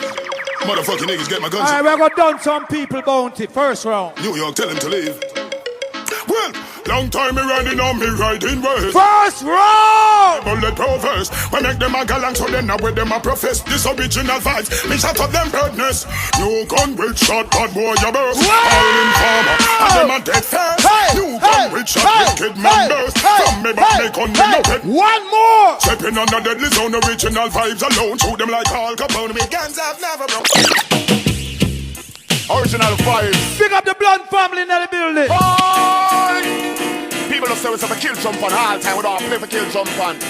motherfucking niggas get my guns. Alright, we're gonna done some people bounty. First round. New York, tell him to leave. Well, long time me riding on me riding west. First round! Bullet proverse. We make them a galang so then now with them a profess. This original vibes, me shut up them birdness. New gun with shot, bad boy you burst. All in farmer, and them a dead first. New gun with shot, wicked man burst. From me back me gun, me no pet. One more! Stepping on the deadly zone, original vibes alone. Shoot them like Al Capone, me guns have never broke. Original vibes. Pick up the Blunt family in the building. People don't say we have a kill jump on all time. We don't play for kill jump on.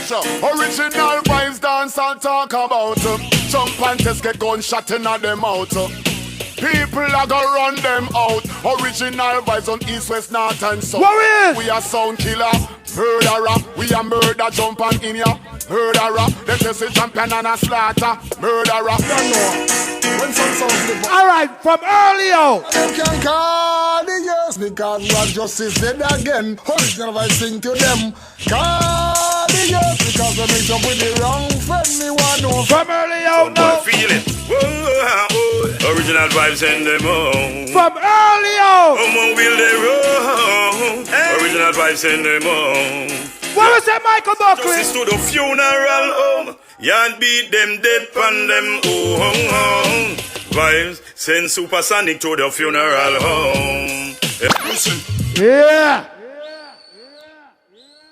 So, original vibes dance and talk about jump and just get gunshot in them out. People are gonna run them out. Original vibes on east, west, north and south. We are sound killer, murderer. We are murder jump on in ya. Murderer, them just a champion and a slaughter. Murderer, don't know. Alright, from early out. Them can call the years because what justice did again. Original vibes sing to them. Call the years because they mix up with the wrong friend. Me want no. From early out now. Feel it. Whoa, original vibes in the moon. From early out. Come on, will they roll? Original vibes in the moon. What was that, Michael Buckley? Just to the funeral home. Yard beat them dead pan them. Oh. Vibes send Supersonic to the funeral home. Listen. Yeah.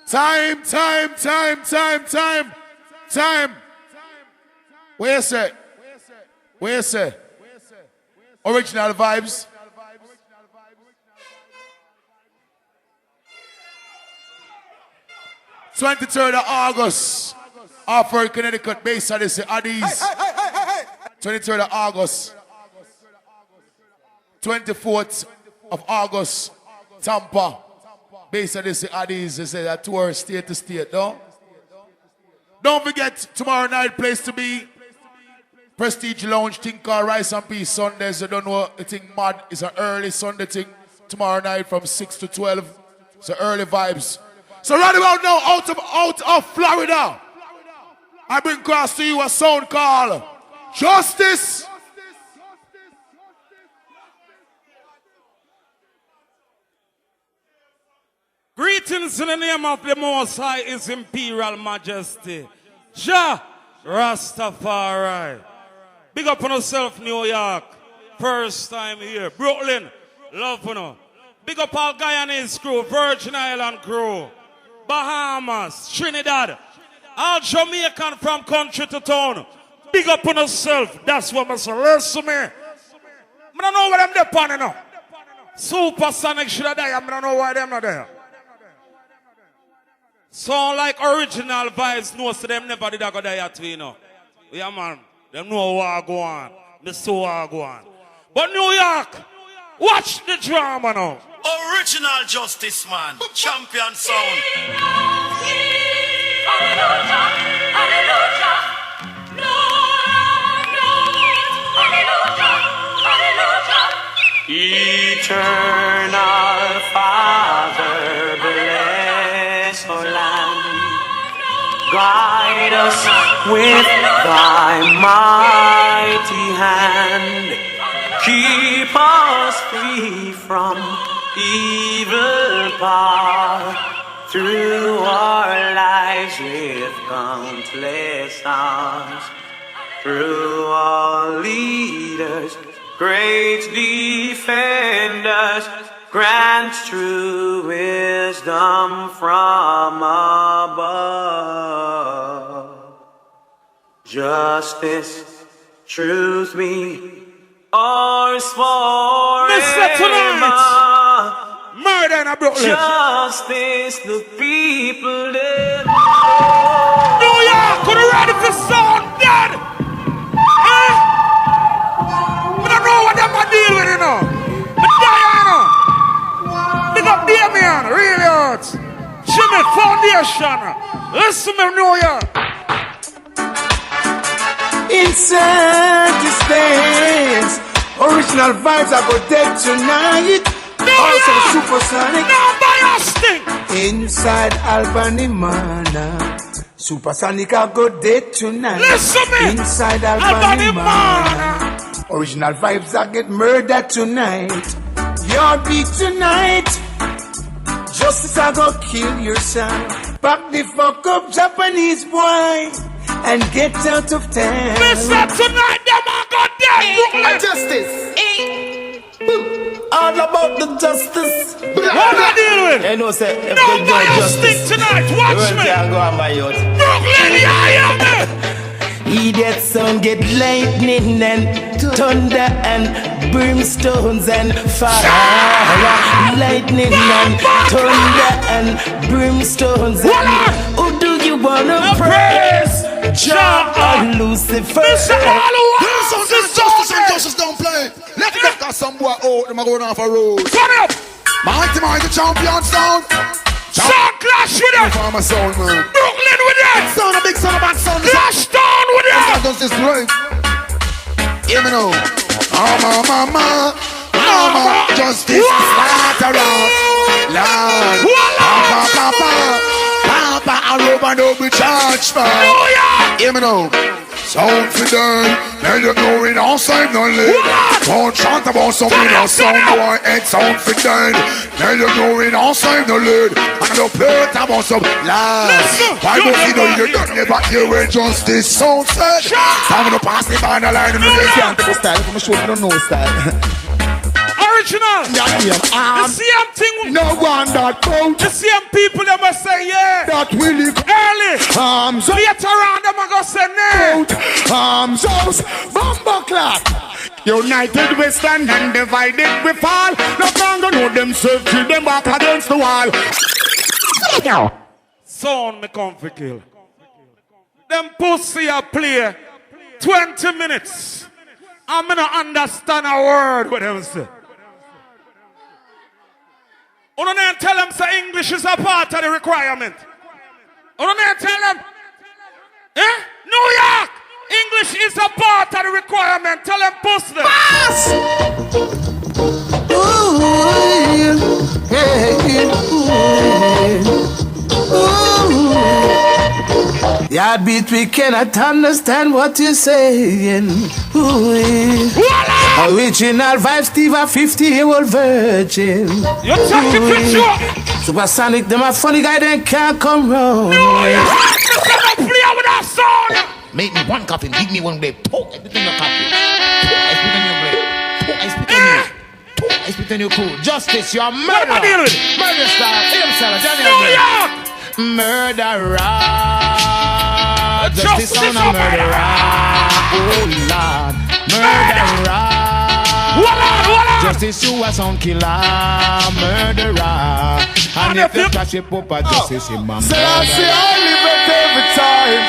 Time. Where say? Original vibes. "23rd of August, Hartford, Connecticut, based on this ADDIES. 23rd of August, 24th of August, Tampa, based on this ADDIES. They say that tour state to state, no? Don't forget, tomorrow night, place to be, Prestige Lounge, thing called Rice and Peace Sundays. You don't know, the thing mad. It's an early Sunday thing. Tomorrow night from 6 to 12. It's early vibes. So right about now, out of Florida, I bring across to you a sound called Justice. Greetings in the name of the Most High, His Imperial Majesty, Jah Rastafari. Big up on yourself, New York. First time here. Brooklyn, love you. Big up all Guyanese crew, Virgin Island crew, Bahamas, Trinidad, all Jamaican from country to town. Big up on yourself. That's what I say. Listen to me. I don't know where them there on now. Supersonic should have died. I don't know why them not there. Sound like original vibes. No, so them never did I go there at me, you know. Yeah, man. Them know what I go on. They saw what I go on. But New York, watch the drama now. Original Justice, man. Champion sound. Eternal Father, bless our land. Guide us with thy mighty hand. Keep us free from evil power through our lives with countless hours. Through all leaders, great defenders, grant true wisdom from above. Justice, truth be ours forever. Murder in a Brooklyn. Justice, the people live. New York, could you ready for sound dead? Eh? I don't know what them are deal with, you know. But Diana, big up Damien, really hurt. Jimmy Foundation. Listen to me, New York. Inside the space, original vibes are go dead tonight. Also Supersonic. Inside Albany Manor, Supersonic are go dead tonight. Listen me. Inside Albany Manor, original vibes are get murdered tonight. Your beat tonight. Justice are go kill your son. Back the fuck up Japanese boy and get out of town. Listen tonight, them are go dead. Justice. All about the justice. What are you dealing with? You know, say, if no, they buy do your justice, stick tonight. Watch me. Go on by youth. Brooklyn, yeah, Idiot son get lightning and thunder and brimstones and fire. Lightning and thunder and brimstones and who do you wanna praise? Jah or Lucifer? Justice don't play. Let me get some boy out. Them are going off a road. Turn up. Mighty champion sound. Sound clash with them. Farmer sound, man. Brooklyn with them. Sound a big sound, a bad sound. Clash down with them. Does this right? Hear me now. Mama. Justice slaughter out. Lord. Papa, I rope and don't be charged, man. Hear me now. Sound for them, let you know it all same no live. Don't chant about something else, sound boy, it's sound for them. Let you know it all same no live. And don't play about some lies. Why don't you know you don't never hear where justice sound said? Time to pass the band line in the day. Can't take a style, I'm sure you don't know style. Original. The same thing. No one that boat. The same people that must say yeah. That will early. Arms up. Later on them are gonna say no. Arms out. Bomber clock. United we stand and divided we fall. No longer know themselves, kill them back against the wall. Sound me come for kill. Them pussy a play 20 minutes. I'm gonna understand a word what them say. You don't tell them say English is a part of the requirement. You don't tell them, New York, English is a part of the requirement. Tell them puss them. Heartbeat, we cannot understand what you're saying. Original vibes, Steve, a 50-year-old virgin. You're talking picture. Supersonic, them a funny guy, they can't come wrong. No, you can't play with that song. Make me one coffin, give me one grape. Pour I spit on your coffin. Pour I spit on your grape. Pour I spit on you. Pour I spit on your cool. Justice, you're a murderer. Murder star, film seller, Daniel Gray. Murderer. Justice on a murderer. Oh Lord. Murderer. Justice, you a some killer. Murderer. And if you catch it, Papa, justice, him a murderer. Say I live it every time.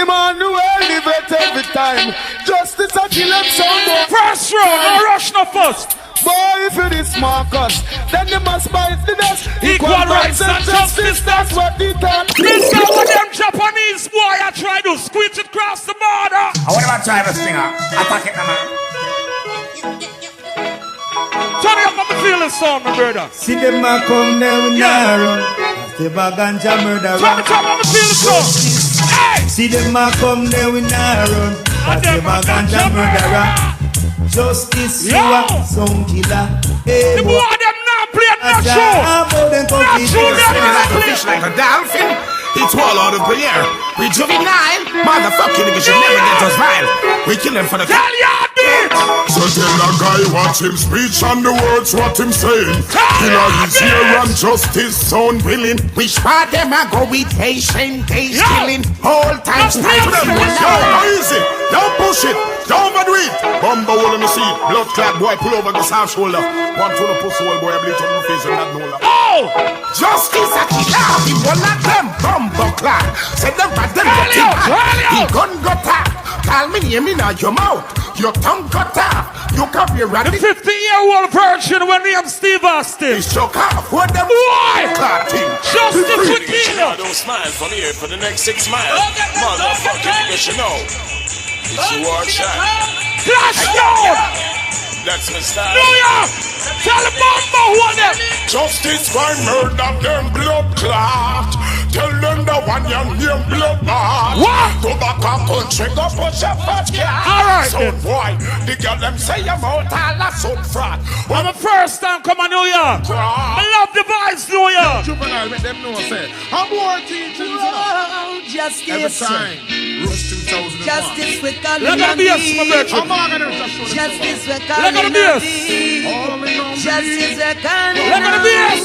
Emmanuel live it every time. Justice a kill him someone. First round, no rush, no first. Boy, if it is Marcus, then they must bite the dust. Equal rights and justice, that's what they done. This is what them Japanese boy I try to squeeze it across the border. I want to try this thing out. Attack it, man. Turn it up, I'm feeling sound, my brother. See them a come down narrow. The baganja murderer. Turn it up, I'm feeling sound. Hey! See them a come down narrow. The baganja murderer. Justice, you a sound killer. Hey, the boy them not playing no show. Not show them not playing. Fish like a dolphin. It's all out of the air. We juvenile. Motherfucking niggas should never get us vile. We kill them for the... Tell ya, bitch! So tell a guy watch him speech and the words what him saying. Killer is here and justice sound willing. Which part them a go with Haitian case killing? Whole time Yo, easy. Don't push it. Don't overdo it. Bumbo hole in the seat. Blood clot boy pull over the half shoulder. One to the pussy hole boy bleed on the face and not no love. Oh! Justice a killer. People like them. Bumbo clot. Say them bad them getting hot. He gun got up. Call me name in your mouth. Your tongue got up. You copyright. The 50-year-old virgin when we have Steve Austin. He shook off. What them boy? Clotting. Justice with Gina. Don't smile from here for the next 6 miles. Motherfucker, you should know. It's your war shot. Flash down! That's my style. New York! Tell the Bumbo who are them! Justice for murder, them blood clot. Tell them the one young name blood clot. What? Go back up country, go push a fat cat. Alright. So boy, the girl them say I'm out all a son frat. I'm the first time come on New York. I love the vibes, New York. Juvenile, let them know, say. I'm more teaching, justice. Every time. Rush 2001. Justice with calling Look at the bass, my virgin. Justice with Look at the bass. Justice with calling Look at the bass.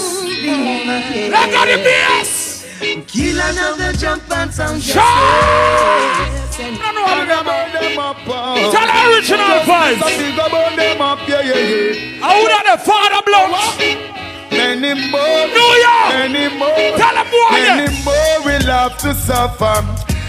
Look at the bass. Kill another jump and sound justice. Tell the original vibes. I would have the father blocks. Many more, New York. Many more, tell them more. Many more will have to suffer,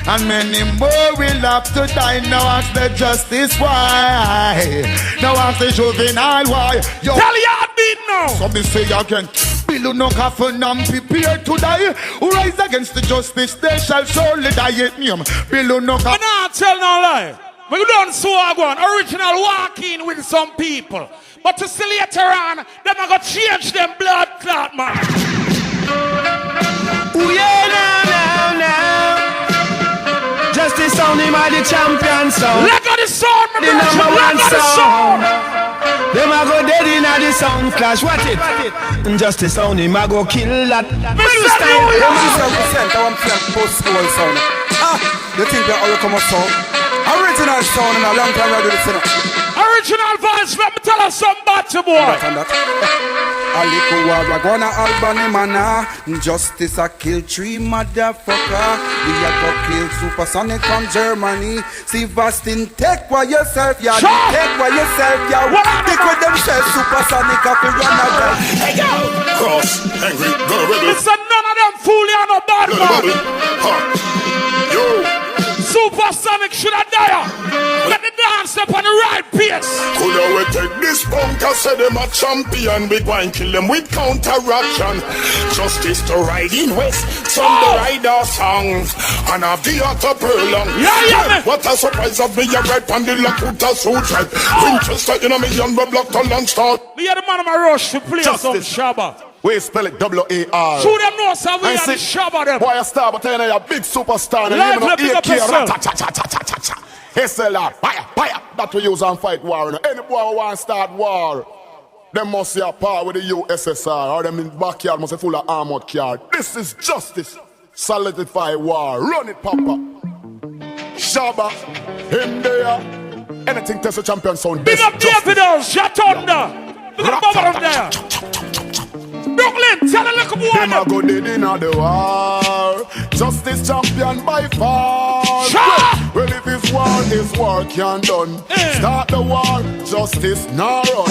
and many more will have to die. Now ask the justice why. Now ask the juvenile why. Yo, tell your beat now. So me say again. Bill no coffin and prepare to die. Who rise against the justice, they shall surely die. Bill no coffin. I tell no lie. We don't so one original walking with some people. But to see later on, them are going to change them blood clot, man. Ooh, yeah, now. Justice on him are the champion sound. Look at the sound, my the number one sound. Them a go dead in the sound clash. What it? Justice on him I go kill that. Mr. I want to post-school sound. You think that all come up sound? Original sound in a long time I do this. Original voice, let me tell us some battle boy. A little war, we're gonna Albany manor. Justice a kill 3 motherfucker. We a go kill Supersonic from Germany. See Vastin, take by yourself, yeah. Take by yourself, yeah. Take with themselves, Supersonic up and run away. Hey yo! Cross, angry, go rebel. It's none of them fool you on a bad man. Yo! Supersonic should have died. Let the dance up on the right pace. Could we take this punk and say them a champion? We go and kill them with counteraction. Justice to ride in west, some the rider songs, and have the other prolong. Yeah. What a surprise of me, a red and the Lakuta suit red. Winchester in a million, we blocked on lunch start. Me and the man of my rush to play some Shabba. We spell it W-A-R. Show them know, sir, we are the shabba them. Boy, a star, but I know a big superstar. Live, let me up yourself. SLR, fire. That we use and fight war. Any boy who want to start war, them must see a power with the USSR, or them in backyard must be full of armored car. This is justice. Solidify war. Run it, Papa. Shabba, him there. Anything test the champion sound. Big up Davidos, shut under. Big up Bubba there. Brooklyn, tell the little boy. Them a go dead in the war. Justice champion by far. Well, if it's war can done. Start the war, justice now run.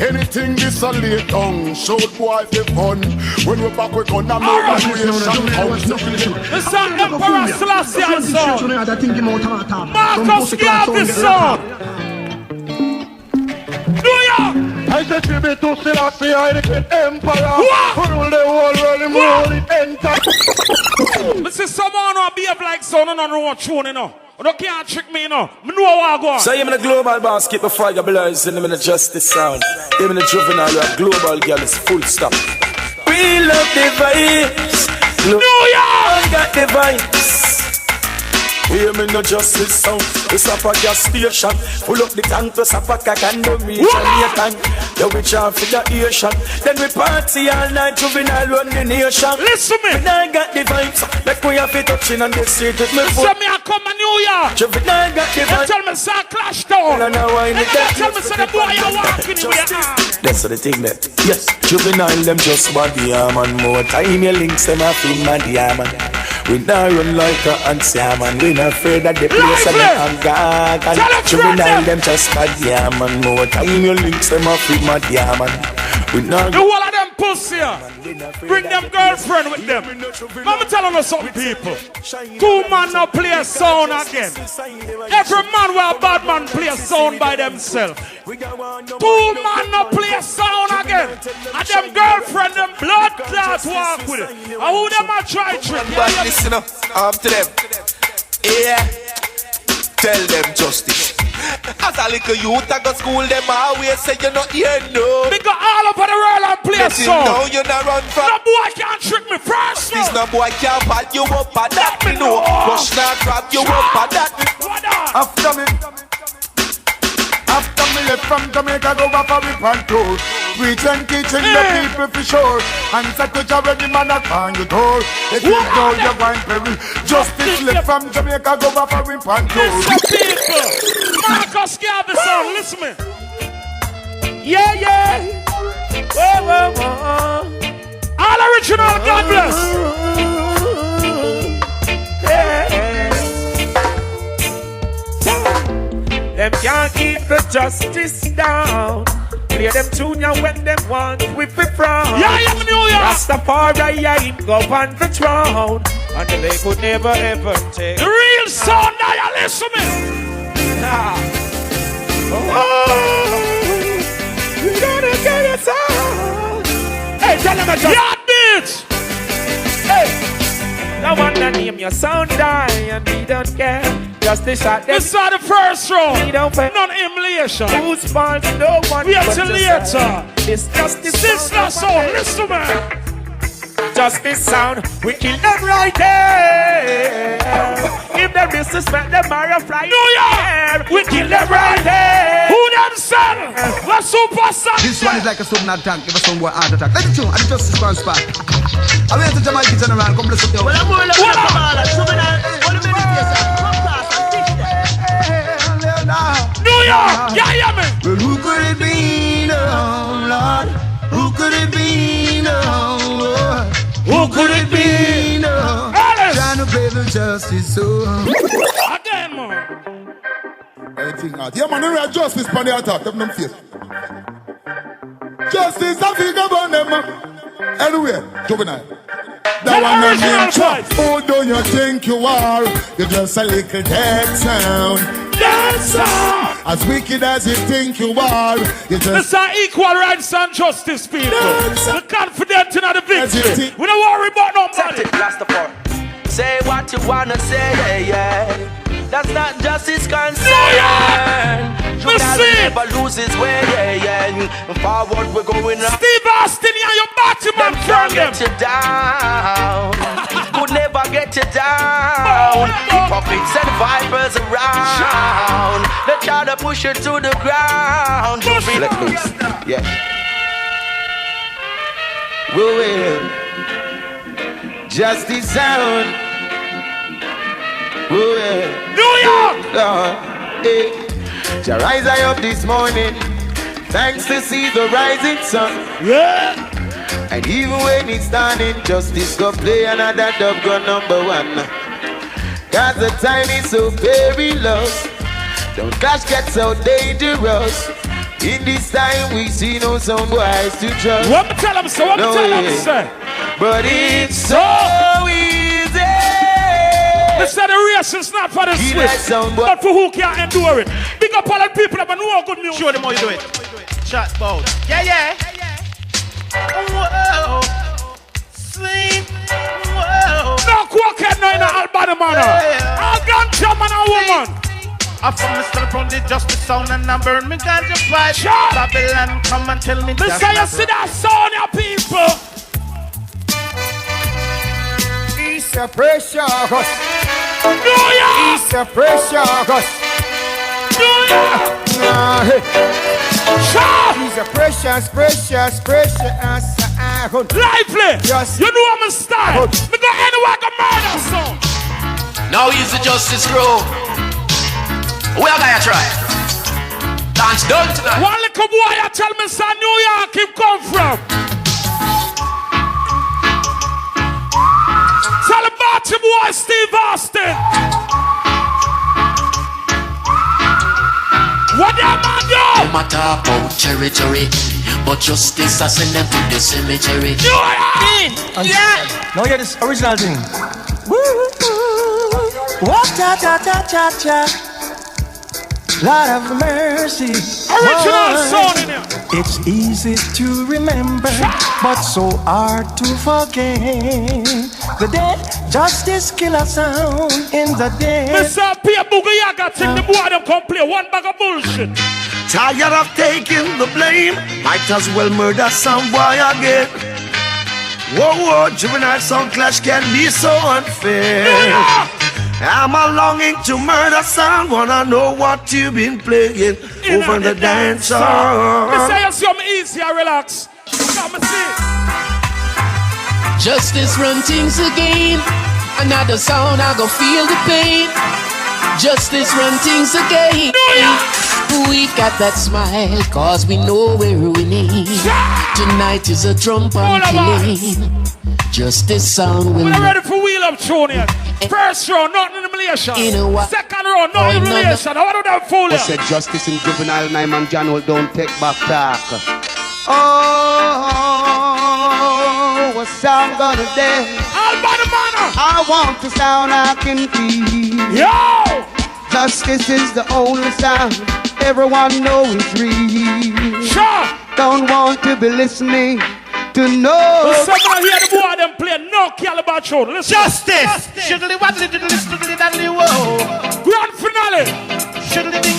Anything this a late down, show boy the fun. When we're back, we're gonna make a creation count. It's an Emperor Selassie song. Marcus Garvey's song. Do ya? I said tribute to Selassie, I the Emperor. Who rule the whole world, him rule it entire. This is someone who behave like son and no one tune, you know. You can't trick me, you know. I know what I go on. So even the global boss keep a fire belows in the justice sound. Even the juvenile global girl is full stop. We love the vibes. New York got the vibes. Hear me no justice sound. It's up a gas station. Pull up the tank to Sapaka and do me Jamaican. Yeah, we chant for the Asian. Then we party all night, juvenile run the nation. Listen me. When I got the vibes, like we have it touching on the street with me foot. Tell me I come to New York. Juvenile got the vibes. Tell me say clash down. And tell me say the boy you walking in your arm. That's the thing that. Yes, juvenile them just want the arm and more time your links them off in my diamond. We not run like a ants, yeah, man. We not afraid that the place and them gag. And juvenile them just bad, yeah, man. More time your links them off with my diamond. We not. The whole of them pussy, bring them girlfriend with them. Let me tell you something, people. Two man now play a sound again. Every man with a bad man play a sound by themselves. Two man now play a sound again. And them girlfriend, them blood clots walk with it. And who them a try trick? But listen up to them. Yeah. Tell them justice. As a little youth, I go school, them always say you're not here, no. We go all over the world and play a song. No, you're not run from. No boy can't trick me first. This no boy can't pad you up, and that me know. Rush not grab you up, and that me After me left from Jamaica, go back for me control. Preach and teaching the people for sure. And set to job ready man that find you door. If you know you're going peril. Justice left from Jamaica, go back for me control. Listen people, Marcus Garvey's song, listen me. Yeah. Whoa. All original, God bless. Them can't keep the justice down. Play them tune when them want with the frown. Yeah, New York. Rastafari ain't go on the throne. And they could never ever take the real sound now, you listen to me. You gotta get it out. Hey, tell them a joke. Yeah, bitch. Hey, no one that name your sound die and we don't care. Just the shot. This is the first round. We don't pay. Non-emulation. Who's fault? No one. We are till later. It's justice. This is the song. Listen to me. Justice sound. We kill them right there. If them disrespect them, are a fly. New York. We kill them right there. Who them son? The Supersonic. This one is like a sudden tank. Give us some more heart attack. Let it show. And just this one spot. I went to Jamaica general. Come bless up your. Well, I'm more like a New York, yeah, man. Well, who could it be, no, Lord? Who could it be, no, Lord? Who could it be, no? Trying to play the justice song. Again, man. Anything out. Yeah, man, there is justice on the attack. Have them face. Justice, I think about them. Anyway, juvenile. That one on name chop. Who do you think you are? You're just a little dead sound. Dancehall. As wicked as you think you are, you just. Mr. Equal Rights and Justice, people. We're confident in the victory. We don't worry about nobody. Say what you wanna say, yeah. That's not justice concern. Mr. original never loses way, Forward we're going up. Steve Austin, yeah, your Batman can't get you down. Could never get you down. Puppets and vipers around. They try to push you to the ground. Let loose, yeah. We will. Justice sound. We will. New York. Jah rise I up this morning. Thanks to see the rising sun. Yeah. And even when it's dawning, justice go play another dub gun number one. Cause the time is so very low. Don't clash get so dangerous. In this time we see no some boys to trust. What me tell them, sir? What me tell them, sir? But it's so easy. This is the race is not for the Swiss, but for who can endure it. Big up all the people that know good music. Show them how you do it. Shut bow. Yeah. Whoa. Sing. Whoa. No quartet no in the Albany manor. All ganja man and woman. I'm from the step on the justice sound and I burn me ganja pipe. Babylon come and tell me this how you see that sound, your people. It's a precious. New York. It's a precious. New York. He's a precious. Lively. Yes. You know I'm a style. Me go anywhere I can murder song. Now he's the justice crew. We are gonna try. Dance done tonight. One little boy you tell me son New York him come from. Tell about your boy Steve Austin. What that man do? No matter about territory, but justice I send them to the cemetery. Yeah. Now hear this original thing. What cha. Lord of mercy. Original song in here. It's easy to remember, but so hard to forget. The day justice kill a sound in the day. Mr. Pierre Bugayaga take the boy them come play one bag of bullshit. Tired of taking the blame, might as well murder some boy again. Whoa, juvenile sound clash can be so unfair. I'm a longing to murder someone. I know what you've been playing over the dance hall. Me say you some easy, relax. Come and see. Justice run things again. Another sound I go feel the pain. Justice run things again. We got that smile cause we know we're winning. Tonight is a drum on killing. Justice sound will. We're ready for wheel up tune here. First round, not in humiliation. Second round, no humiliation. How do that fool you? Said justice in juvenile, Nyman Janwell don't take back talk. Oh, what sound gonna dance? Albany manor. I want the sound I can feel. Yo! Justice is the only sound everyone knows it's real. Sure. Don't want to be listening to know. Someone hear the boy them play no caliber tune. Listen. Justice. Shiddly waddly diddly stiddly daddly whoa. Grand finale. Shiddly ding.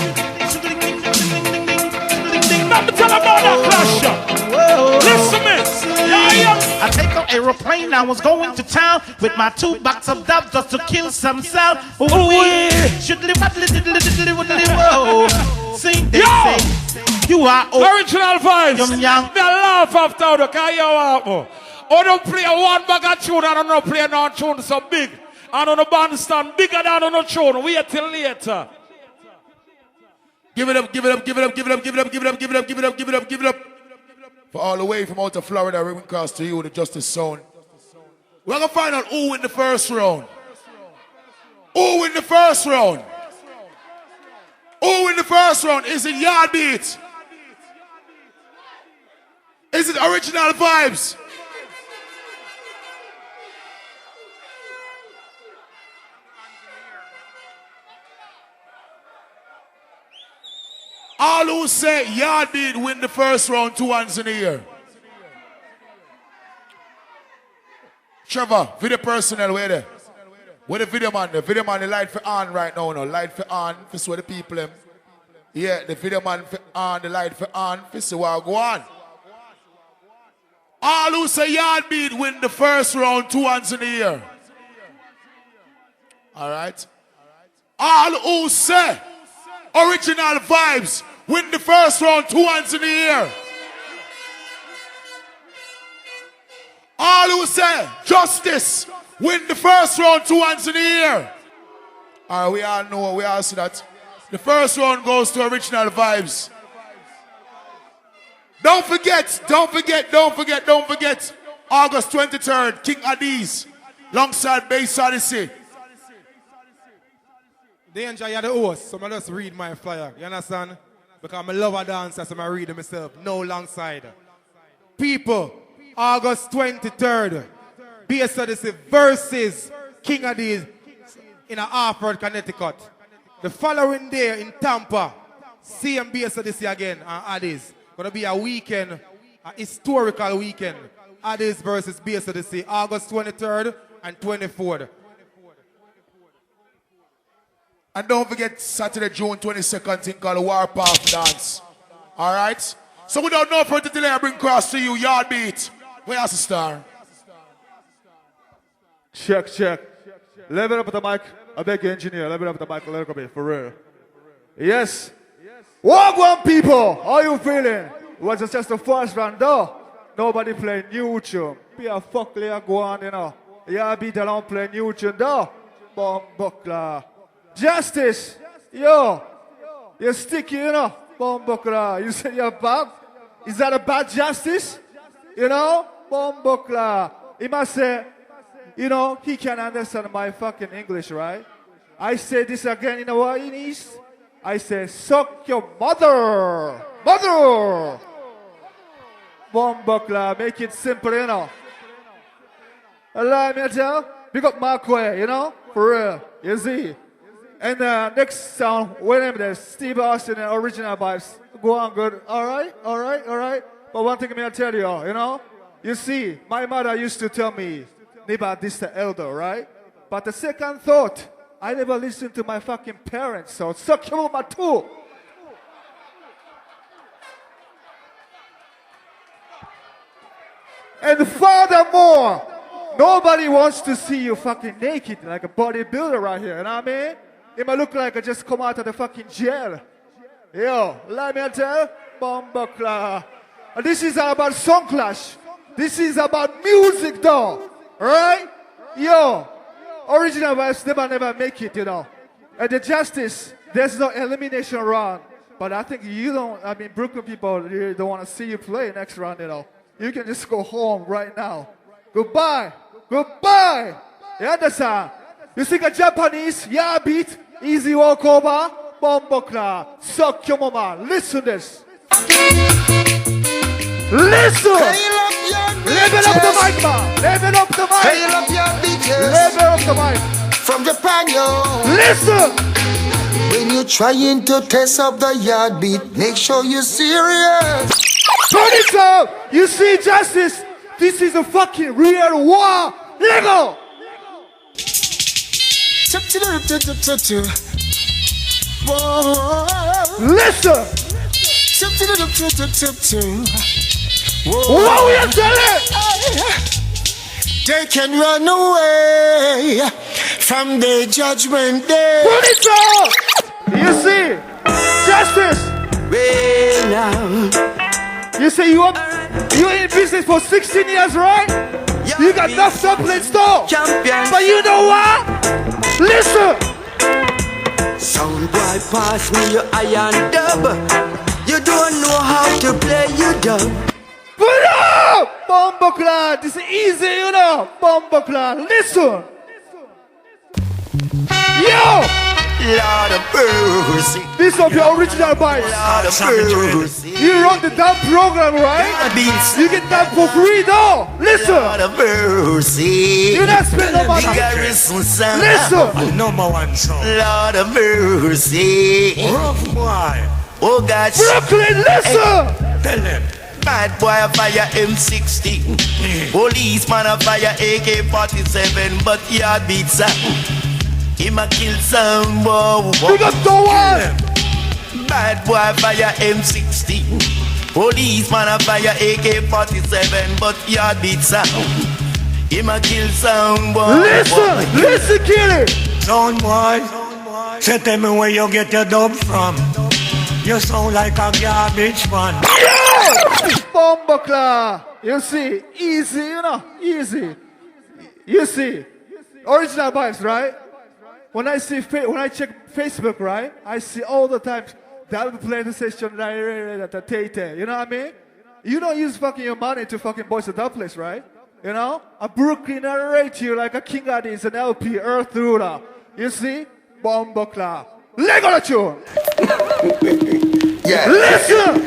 Let me tell about that clash. Listen to me. I take an aeroplane, I was going to town with my 2 box of dubs just to kill some sound. Shiddly waddly diddly diddly waddly whoa. Sing they say. You are original vibes. Young. Me laugh after the car you are. I don't play one bag of tune and I don't play no tune so big. And on the bandstand bigger than on the tune. Wait till later. Give it up, give it up, give it up, give it up, give it up, give it up, give it up, give it up, give it up, give it up. For all the way from out of Florida, we across to you, the Justice Sound. We're gonna find out who win the first round. Who win the first round? Who win the first round? Is it Yard Beat? Is it Original Vibes? All who say Yard Beat win the first round, 2 hands in the air. Trevor, video personnel, where there? Where the video man? The video man, the light for on right now, no. Light for on, this is where the people them. Yeah, the video man for on, the light for on, for see what go on. All who say yard beat win the first round, 2 hands in the air. Alright? All who say original vibes win the first round, 2 hands in the air. All who say justice win the first round, 2 hands in the air. Alright, we all know, we all see that. The first round goes to original vibes. Don't forget. August 23rd, King ADDIES, alongside Bass Odyssey. Danger, you're the host, so I just read my flyer. You understand? Because I love a dancer, so I read it myself. No alongside. People, August 23rd, Bass Odyssey versus King ADDIES in Hartford, Connecticut. The following day in Tampa, same Bass Odyssey again on ADDIES. Gonna be a weekend, a historical weekend. ADDIES versus Bass Odyssey, August 23rd and 24th. And don't forget Saturday, June 22nd, thing called the Warpath Dance. Alright? So without no further delay, I bring cross to you, Yard Beat. Where's the star? Check. Level up the mic. I beg you, engineer, level up the mic a little bit, for real. Yes. Wagwan people, how you feeling? Was it just the first round though? Nobody play new tune. Be a fuck later go on, you know. Yeah, be the don't play new tune though. Bomb buckler. Justice, yo. You're sticky, you know. Bomb buckler. You say you're bad? Is that a bad justice? You know? Bomb buckler. He must say, you know, he can understand my fucking English, right? I say this again, you know what it is? I say, suck your mother! Mother! Bomb buckler, make it simple, you know. Allow me to tell, big up Markway, you know? For real, you see. And next sound, whenever there's Steve Austin and Original Vibes, go on good. Alright. But one thing I'm gonna tell you, you know? You see, my mother used to tell me, Niba, this the elder, right? But the second thought, I never listened to my fucking parents, so suck your mama too. And furthermore, nobody wants to see you fucking naked like a bodybuilder right here, you know what I mean? It might look like I just come out of the fucking jail. Yo, let me tell you, Bombacla. And this is about song clash. This is about music though, right? Yo. Original Vibes never make it, you know. At the Justice, there's no elimination round. But I think Brooklyn people don't want to see you play next round, you know. You can just go home right now. Goodbye. You understand? You sing a Japanese, yeah beat, easy walk over, bombokla, suck your mama. Listen this. Listen! Level up the mic, man! Level up the mic! Level up the mic! From Japan, yo! Listen! When you're trying to test up the yard beat, make sure you're serious! Turn it up! You see, Justice? This is a fucking real war! Lego! Listen! What we are telling? They can run away from the judgment day. Put it up! You see, Justice. Well, now. You say you in business for 16 years, right? You got enough dubplate store. But you know what? Listen. Sound boy, pass me your iron dub. You don't know how to play your dub. Put up! Bomboclat, this is easy, you know. Bomboclat, listen. Yo! Lord of mercy. This of your original vibes. Lord of mercy. You run the dub program, right? You get dub for free, though. Listen. Lord of mercy. You not spend no money. Listen. Number one song. Lord of mercy. Rough boy. Oh gosh. Brooklyn, listen. Tell them. Bad boy a fire M16. Policeman a fire AK-47. But yard beats up. Him a kill some. Whoa. You got the one. Bad boy fire M16. Policeman a fire AK-47, but yard beat sound. Him a kill sound boy. Listen, kill it. Sound boy, say tell me where you get your dub from. You sound like a garbage man. Bombocla. You see, easy, you know, easy. You see, original vibes, right? When I check Facebook, right, I see all the time they'll be playing the session at the Tate. You know what I mean? You don't use fucking your money to fucking boys the dubplates, right? You know? A Brooklyn narrate you like a King ADDIES, an LP, Earth Ruler. You see? Bombocla. Lego the tune. Yeah. Listen.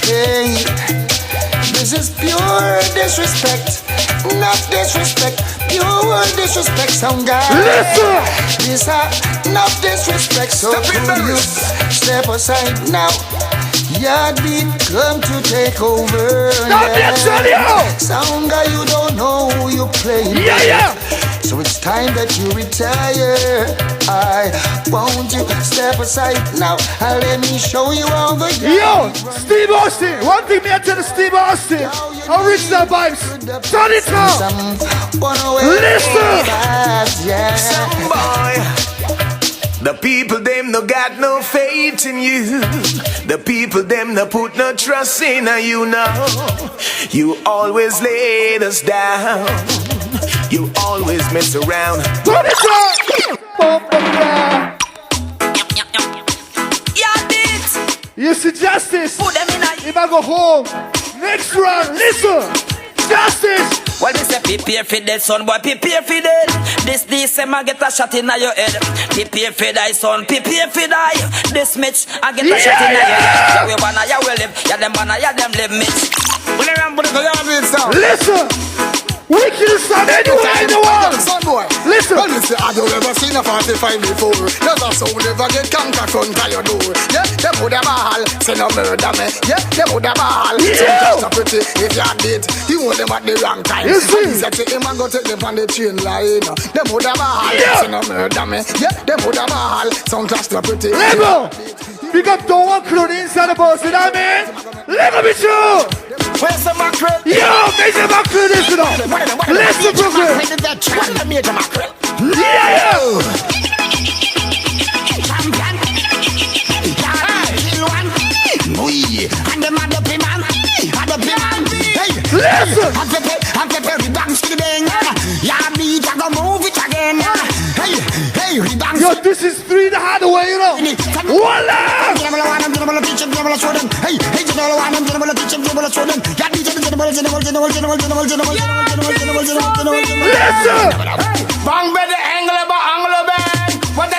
Hey, this is pure disrespect, not disrespect, pure disrespect, some guy. Listen. This not disrespect, so could you step aside now? Yard beat come to take over. Sound guy, you don't know who you play. Yeah. So it's time that you retire. I want you step aside now. Let me show you all the game. Yo, Steve Austin. One thing me I tell Steve Austin. Original vibes. Turn it on. Listen. Some boy. The people them no got no faith in you. The people them no put no trust in you now. You always laid us down. You always mess around. Turn it on. You see justice. If I go home, next round, listen. Justice. Well, me say prepare for that, son boy, prepare for that. This December get a shot in your head. Prepare for die, son, prepare for die. This Mitch, I get a shot in your head. Yeah, we wanna, yeah, we live. Yeah, them wanna, yeah, them live, Mitch. Listen. We kill some anywhere in the world. Son boy, listen. Well, listen, have you ever seen a 45 before? Never soul ever get conquered front by your door. Yeah, them would have a hall, say no murder me. Yeah, them would have a hall. Yeah. So pretty, if you did, you want them at the wrong time. You see? He said to him and go take them on the train line. Them would have a hall, say no murder me. Yeah, them would have a hall, some class to pretty. Lego! Big up don't want crew inside the bus, you know what I mean? Lego be true! Where's the mackerel? Yo, make the mackerel this, you know. Listen, Brooklyn. Yeah. Champion. Kill one. And the man up man. Hey. Listen. I'm the dance to the bang. Yeah, me I go move it again. Hey, dance. Yo, this is 3 the hard way, you know. Voila. Listen. Bang by the angle bang. Bang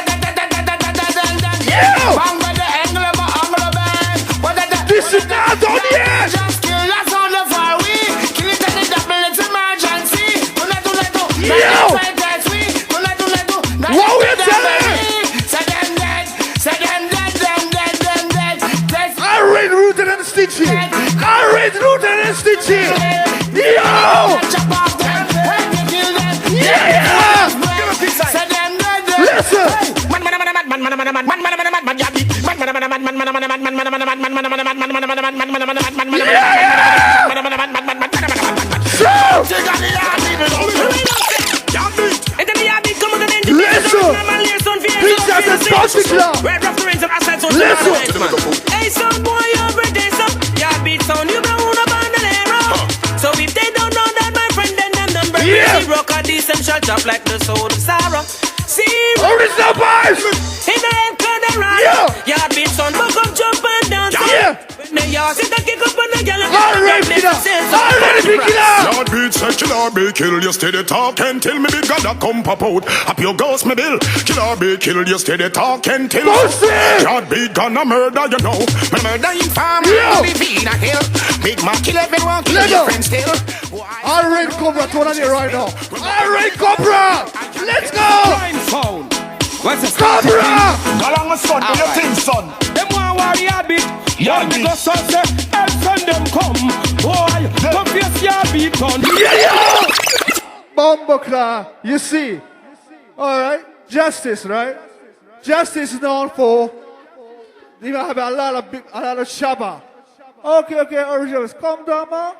by the angle bang. This is not on yet. Just kill us on the far way. Kill it and the double, it's emergency. Yo. What we telling? I read rooted and stitching. Yo. Yeah. Listen. Hey, son boy, every day, son. Yeah, beat sound, you don't want to bandolero. So if they don't know that, my friend, then them number. Yeah. See, rock a decent shall drop like the soul of sorrow. See, original vibes. In the head, the right. Yeah, beat sound, but come jump and dance. Yeah. Sit and kick up on the girl. Already pick it up. Lord beat said killer be kill. You steady talking till me big God come pop out. Up your ghost me bill. Killer be kill. You steady talking till God be gonna murder you know. Me murder in farm. Me be in a hill. Big man kill everyone. Kill your friends still. Alright, Cobra, turn on it right now. Alright, Cobra. Let's go. Blindfold. What's this? Cobra. Go along with son. Do your thing, son. Them want warrior beat. Yeah, because son say, help send them come. Boy, come face your beat on. Yeah. Bombocla, you see. Alright, justice, right? Justice is known for, you know, have a lot of shabba. Okay, originals, calm down, man.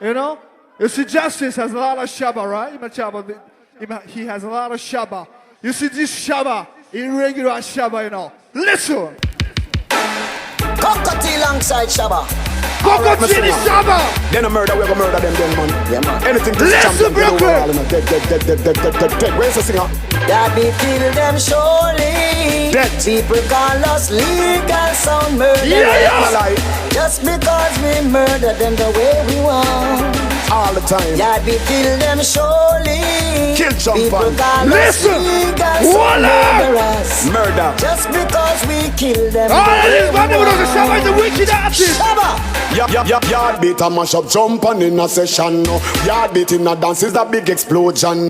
You know? You see, Justice has a lot of shabba, right? He has a lot of shabba. You see this shabba, irregular shabba, you know. Listen! Cockatoo alongside Shabba. Cockatoo is Shabba! Then a murder, we go murder them, man. Yeah, man. Anything to listen, Brooklyn! Where's the singer? That we kill them surely. People call us legal sound murder. Yeah. Just because we murder them the way we want. All the time. Yeah, we kill them surely. Kill People call us legal sound murderers. Murder. Just because we kill them. Shabba is a wicked artist. Yard beat and mash up, jump on in a session. No. Yard beat in a dance is a big explosion.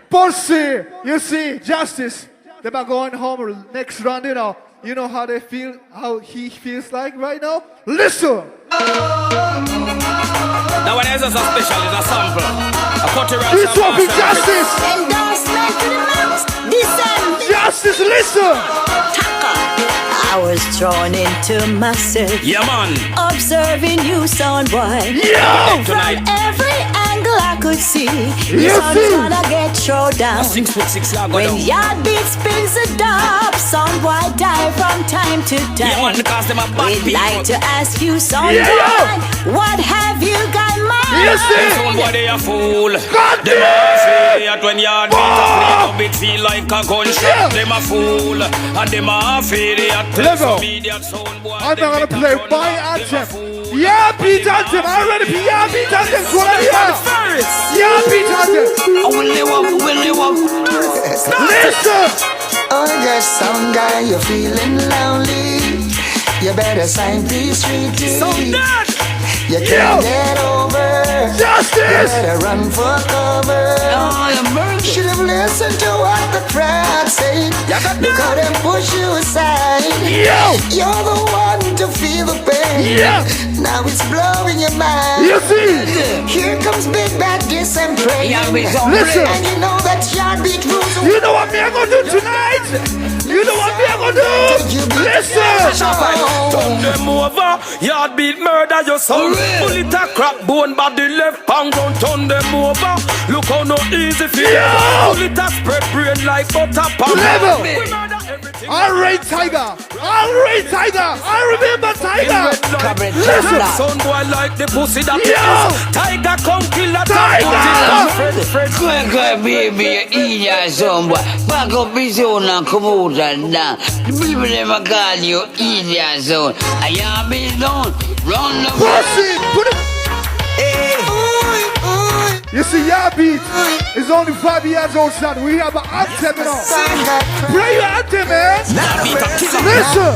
Pussy, you see, Justice. They are going home next round, you know. You know how they feel, how he feels like right now? Listen! Now when there's a special, it's a sample. A cultural this one for Justice! Endorsement to the max. Descend. Justice, listen! I was thrown into myself. Yeah, man. Observing you, sound boy. Yeah! From every angle I could see. You Sun's gonna get showdown. 6'6" When yard beat spins a dub, sound boy die from time to time. Yeah, man, because them a bad We'd people. like to ask you, sound boy, what have you got in mind? You see? Sound boy, they a fool. God Them a afraid when yard beat a play up, it feel like a gunshot. Them a fool. And them a afraid Level. I'm not gonna play my anthem. Yeah, beat anthem. I'm ready for yeah, beat anthem. Yeah, beat anthem. Listen. Oh, yes, some guy, you're feeling lonely. You better sign these treaties. So that you can't get over. Justice. You better run for cover. Should have listened to what the crowd said. Look how them push you aside. You're the one to feel the pain. Now it's blowing your mind. You see? Here comes Big Bad Diss and Pray. Listen. And you know that yard beat rules. You know what me I'm gonna do tonight? You know what me I'm gonna do? Listen. turn them over. Yard beat murder your son. Bullet a crack bone body left pound down. Turn them over. Look how no easy for you. Bullet a spread brain like butter palm. Level. Alright, Tiger. Alright, Tiger. I remember Tiger. Listen. Son boy like the pussy that Tiger come kill a Tiger. Go baby, eat your son boy. Back up his own and come out and down. The people never call you eat your son. I am been down. Run the pussy. Put it. You see, Yabeat is only 5 years old, son. We have an anthem, you know. Play your anthem, man. Listen.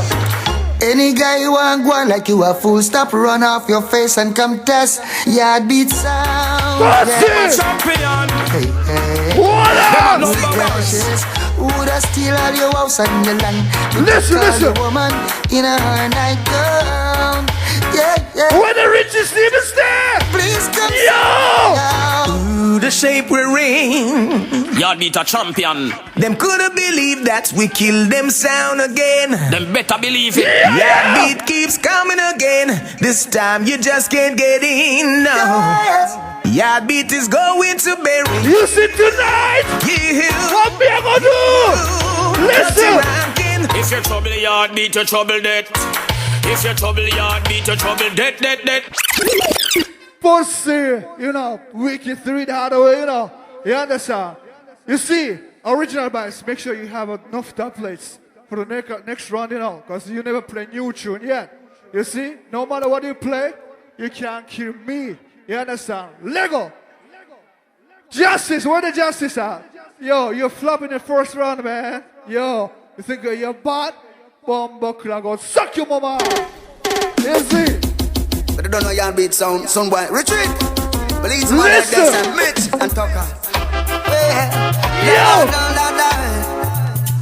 Any guy you want go on like you a fool, stop, run off your face and come test. Yard beat sound. Champion. What up? Woulda steal all your house and your land. Listen. Woman in a nightgown. Yeah. When the richest Stevens there. Please come. Ooh, the shape we're in. Yard beat a champion. Them couldn't believe that we killed them sound again. Them better believe it. Yard beat keeps coming again. This time you just can't get in. No. Yard beat is going to bury. You see tonight. What me I gonna do? Listen. If you trouble yard beat, you trouble death. If you trouble yard beat, you trouble death. Pussy, you know, wicked 3 the other way, you know. You understand? You see, original bias, make sure you have enough dubplates for the next round, you know, because you never play new tune yet. You see, no matter what you play, you can't kill me. You understand? Lego! Justice, where the justice at? Yo, you're flopping the first round, man. Yo, you think you're bad? Bomba clock, go suck your mama. You see? But you don't know Yard beat sound boy. Retreat. Please, man, and Mitch and Tucker. Yo!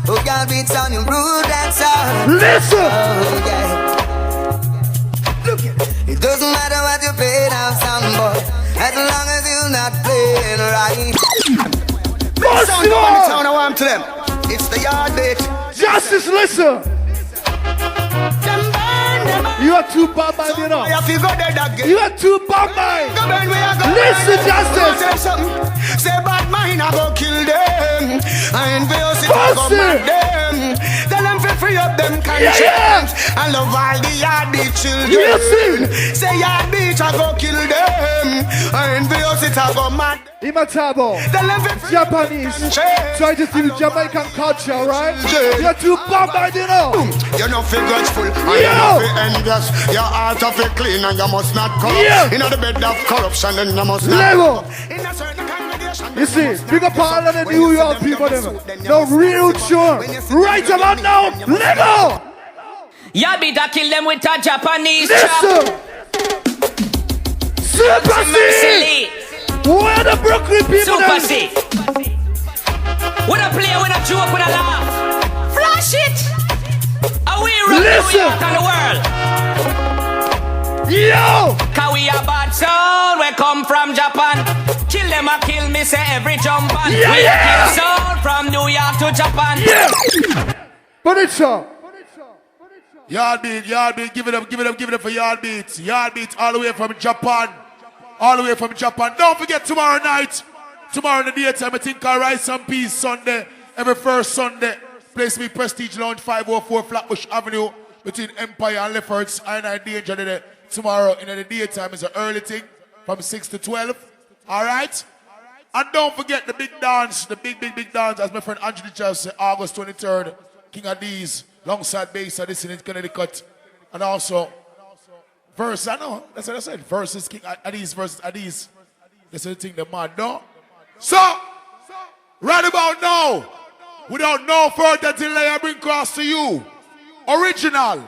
Oh, Yard beat sound, you rude and sound. Listen! Oh, yeah. Look it. It doesn't matter what you pay now, sound boy, as long as you're not playing right. Sound on the town, I want to them. It's the yard beat. Justice, listen. You are too bad man, you know. You are too bad man. Listen, Justice. Say bad mind, I go kill them. I envious it, I go mad them. Tell them to free up them conscience. I love all the yard beat children. Say yard beat, I go kill them. I envious it, I go mad. Imatabo, Japanese, try to steal Jamaican culture, right? You're too bad, you know. You're not feel grudgeful, and you're not feel envious. Your heart of it clean, and you must not corrupt. In the bed of corruption, and you must not level. You see, big up all of the New York people, them. No real tune. Right about now, level. Yabita kill them with a Japanese listen. Supersonic. Where the Brooklyn people? Supersonic. With a play, with a joke, with a laugh. Flash it. Are we run New York and the world? Yo! Cause we a bad sound, we come from Japan. Kill them or kill me, say every jump on. We a kill sound from New York to Japan. But it's up. Yard beat, give it up for yard beats. Yard beats all the way from Japan. All the way from Japan. Don't forget tomorrow night. Tomorrow in the daytime, I think I'll Rise and Peace Sunday. Every first Sunday. Place me Prestige Lounge 504 Flatbush Avenue between Empire and Lefferts. I danger today. Tomorrow in the daytime is an early thing from 6 to 12. Alright? And don't forget the big dance, the big dance, as my friend Angela just said, August 23rd, King ADDIES, alongside bass, this in Connecticut. And also, verse, I know, that's what I said, versus King ADDIES versus ADDIES. That's the thing, the man, no? So, right about now, without no further delay, I bring across to you, original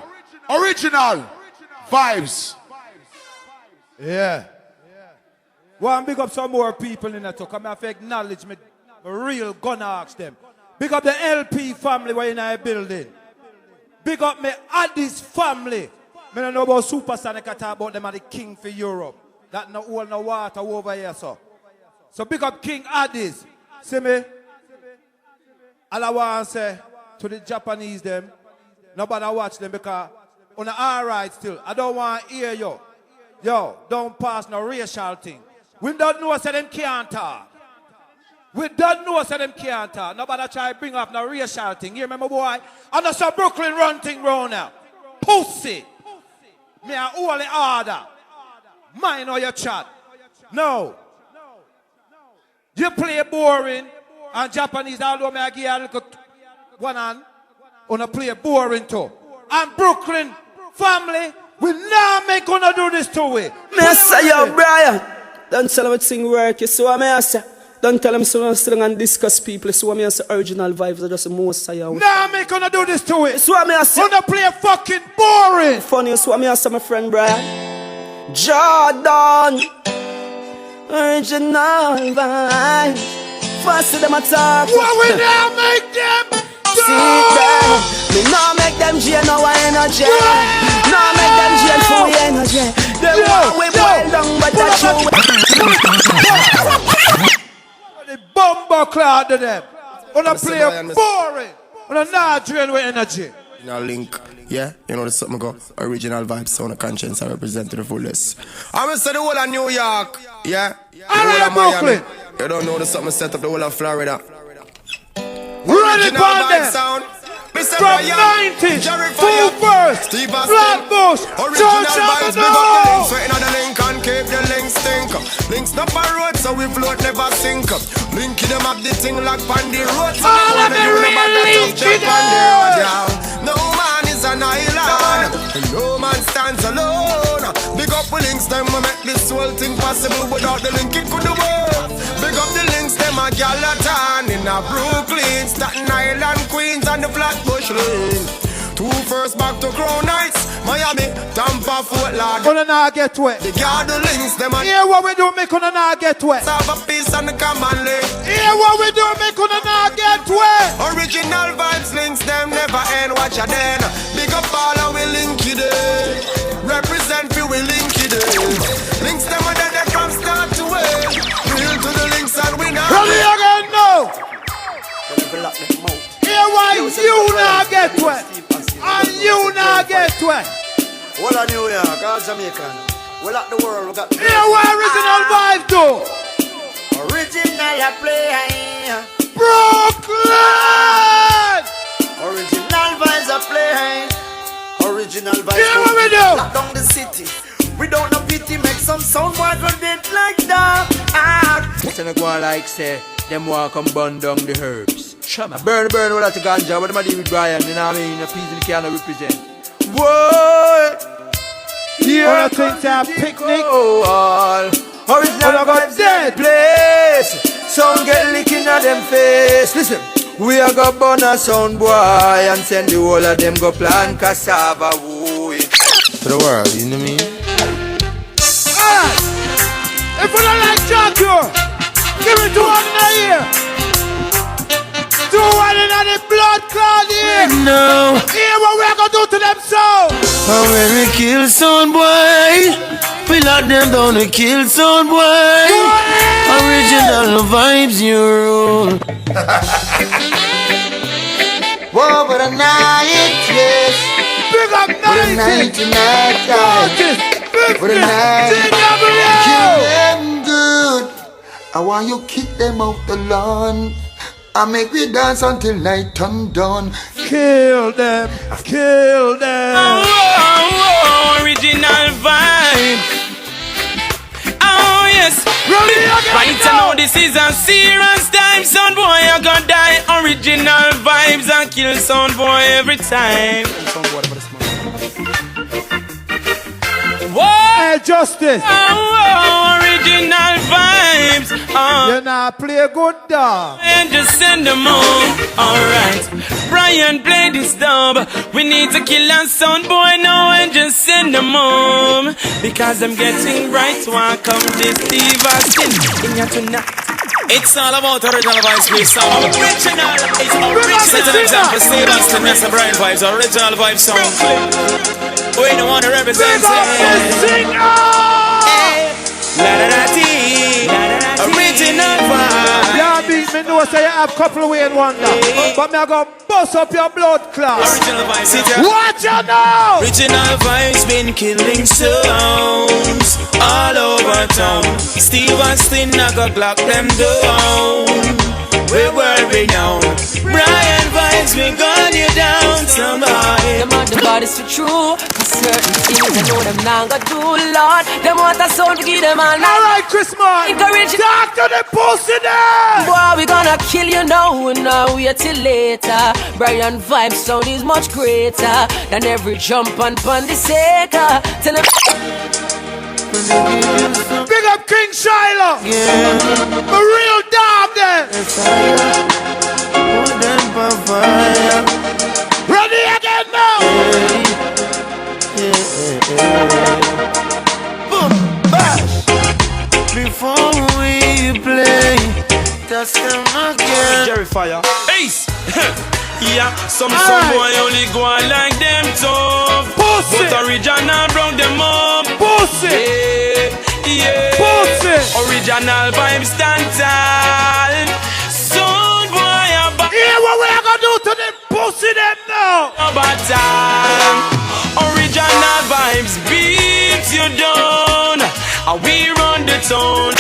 vibes. Yeah. Well, big up some more people in that talk. I have to acknowledge me real gonna ask them. Big up the LP family where in our building. Big up me ADDIES family. I don't know about Supersonic, I talk about them as the king for Europe. That no oil, no water over here, so. So big up King ADDIES. See me? All I want to say to the Japanese them, nobody watch them because on the alright still. I don't want to hear you. Yo, don't pass no racial thing. We don't know say them can't talk. We don't know say them can't talk. Nobody try to bring up no racial thing. You remember boy? I know some Brooklyn run thing round now. Pussy. Me a holy order. Mine or your chat. No. You play boring and Japanese, although me I give you a little one hand, on a play boring too. And Brooklyn family, we now make gonna do this to we. Me say yo Brian, don't tell him what sing work, you see what me say. Don't tell him so strong and discuss people, so what me say original vibes are just the most say. Now make gonna do this to we. So what me say. Gonna play fucking boring. Funny, so what me say my friend Brian. Jordan, original vibes. First of them attack. What we now make them do? See them. Me now make them jail no energy. Now make them jail for energy. They want we boil down but that's you. The bumper cloud to them. Wanna play boring. Wanna not drain with energy. Now link. Yeah, you know, there's something go original vibes, sound of conscience, I represent to the fullest. I'm gonna say the whole of New York, yeah? The whole of Miami. You don't know there's something set up the whole of Florida. Run it on them! From 90s, Full Burst, Flatbush, original vibes, live up the links, waiting on the link and keep the links stink. Links up a road so we float never sink. Linky them up the thing like Pandy Road. So all of the real linky them! No man is an island, and no man stands alone. Big up the links, them we make this whole thing possible. Without the link it couldn't work. Big up the links, them a Gallatin in a Brooklyn, Staten Island, Queens and the Flatbush Lane. 2 first back to Crown Heights, Miami, Tampa, Fort Lauderdale. Gonna not get wet. The guard the links, them a hear what we do, make gonna not get wet. Have a piece on the common lake. Hear what we do, make gonna not get wet. Original vibes links, them never end. Watch a then. Big up all and we link it there. Represent you, we link it there. Links them are dead, they from start to end. Real to the links and we now. Ready again now. Hear get wet. And you not get wet. All of New York, all Jamaican. All of the world, we got. Here where original vibe do. Original a play. Brooklyn. Original vibes a play. Original vibes. Hear what we do. Lock down the city. We don't know pity, make some sound boy go dead like that. So they go on like say, them walk and burn down the herbs. Burn all that ganja, what am I doing with Brian? You know what I mean? The people cannot represent. Whoa! Here I think they have picnic. Original vibes dead place. Some get licking at them face. Listen, we are go burn a sound boy and send the whole of them go plant cassava. Woo. To the world, you know what I mean? Alright! If we don't like Jackie, give it to one in the ear. Do one in the blood clot here. No. Hear what we're gonna do to them so. When we kill some boy, we lock them down to kill some boy. Original vibes you rule. Whoa, but a night, yes. Big up night tonight. For the night, kill them good. I want you kick them out the lawn. I make we dance until night turn dawn. Kill them, kill them. Oh, original vibe. Oh yes, right now this is a serious time. Son boy, I gonna die. Original vibes and kill son boy every time. Hey, Justice. Oh, original vibes. You not play a good dog. And just send them home. Alright. Brian, play this dub. We need to kill a sound boy now and just send them home. Because I'm getting right. Welcome this Steve Austin. In here tonight. It's all about original vibes, we sound original. It's original. Set an example, Steve Austin, that's a Brian vibes, original vibes sound. We don't want to represent it. Original vibe. Yeah, beat me know say you have couple of way in wonder. But me I go bust up your blood clot. Original vibes. What you know? Original vibes been killing sounds all over town. Steve Austin I go block them down. We were we now. Brian vibes we gun you down somebody. Them on the bodies for true. Certain things I know them now gonna do, Lord. Them want a soul to give them all night. Alright, Chris man. Talk to the pussy there. Boy, we gonna kill you now and now wait till later. Brian vibe sound is much greater than every jump on Pandiseka. Tell him. Big up King Shiloh. Yeah. A real dog there. Ready again now. Boom, bash. Before we play, test them again. Jerry Fire. Ace. Yeah, some boy only go on like them tough. Pussy. But original brown them up. Pussy. Yeah. Pussy. Original vibes stand tall. Sound boy about. Hear what we are gonna do to them pussy them now. About time. Original vibes beat you down. And we run the town.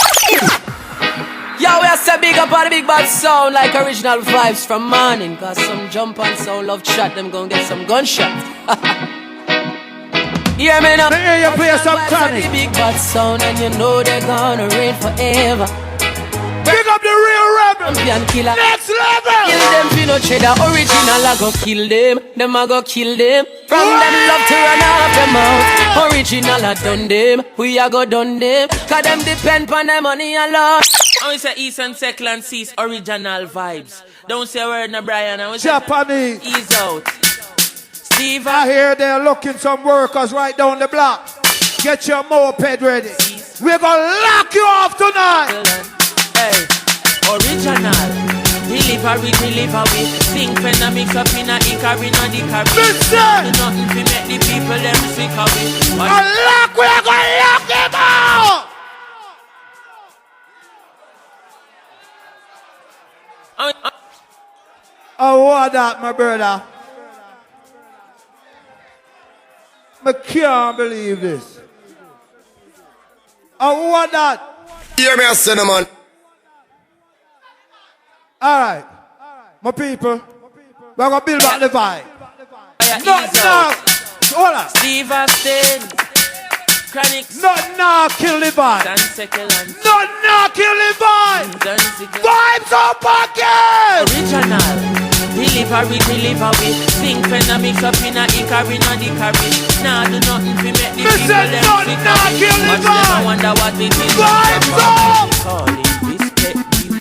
Yo, we are say big up on the big bad sound like original vibes from morning. Cause some jump and sound love chat, them gon' get some gunshot. Hear me now. They hear you play some tonic. The big bad sound and you know they're gonna reign forever. Pick up the real rebel. Champion killer. Next level. Kill them for no cheddar. Original I go kill them. Them I go kill them. From them love to run off them out. Original I done them. We I go done them. Cause them depend on their money and love. I will say East and Second Seas original vibes. Don't say a word no Brian. I will say Japanese. Ease out. Steve, I hear they're looking some workers right down the block. Get your moped ready. We're gonna lock you off tonight. Hey, original. Delivery. Think when I mix up in a hickory, no dickory. Listen. Nothing to make the people them sick of it. We're gonna lock them out. Oh, what that, my brother? I can't believe this. I want that. Hear me a cinnamon. Alright. My people, we're going to build back the vibe. No. Hold on. Steve Austin. Chronic. No, kill the vibe. No, kill the vibe. Vibes up again. Original. Deliver with. Think pen a mix up in a hickory, not the carry. Nah, do nothing to make the people them kill the vibe. I wonder what it is. Vibes up. Calling, respect you.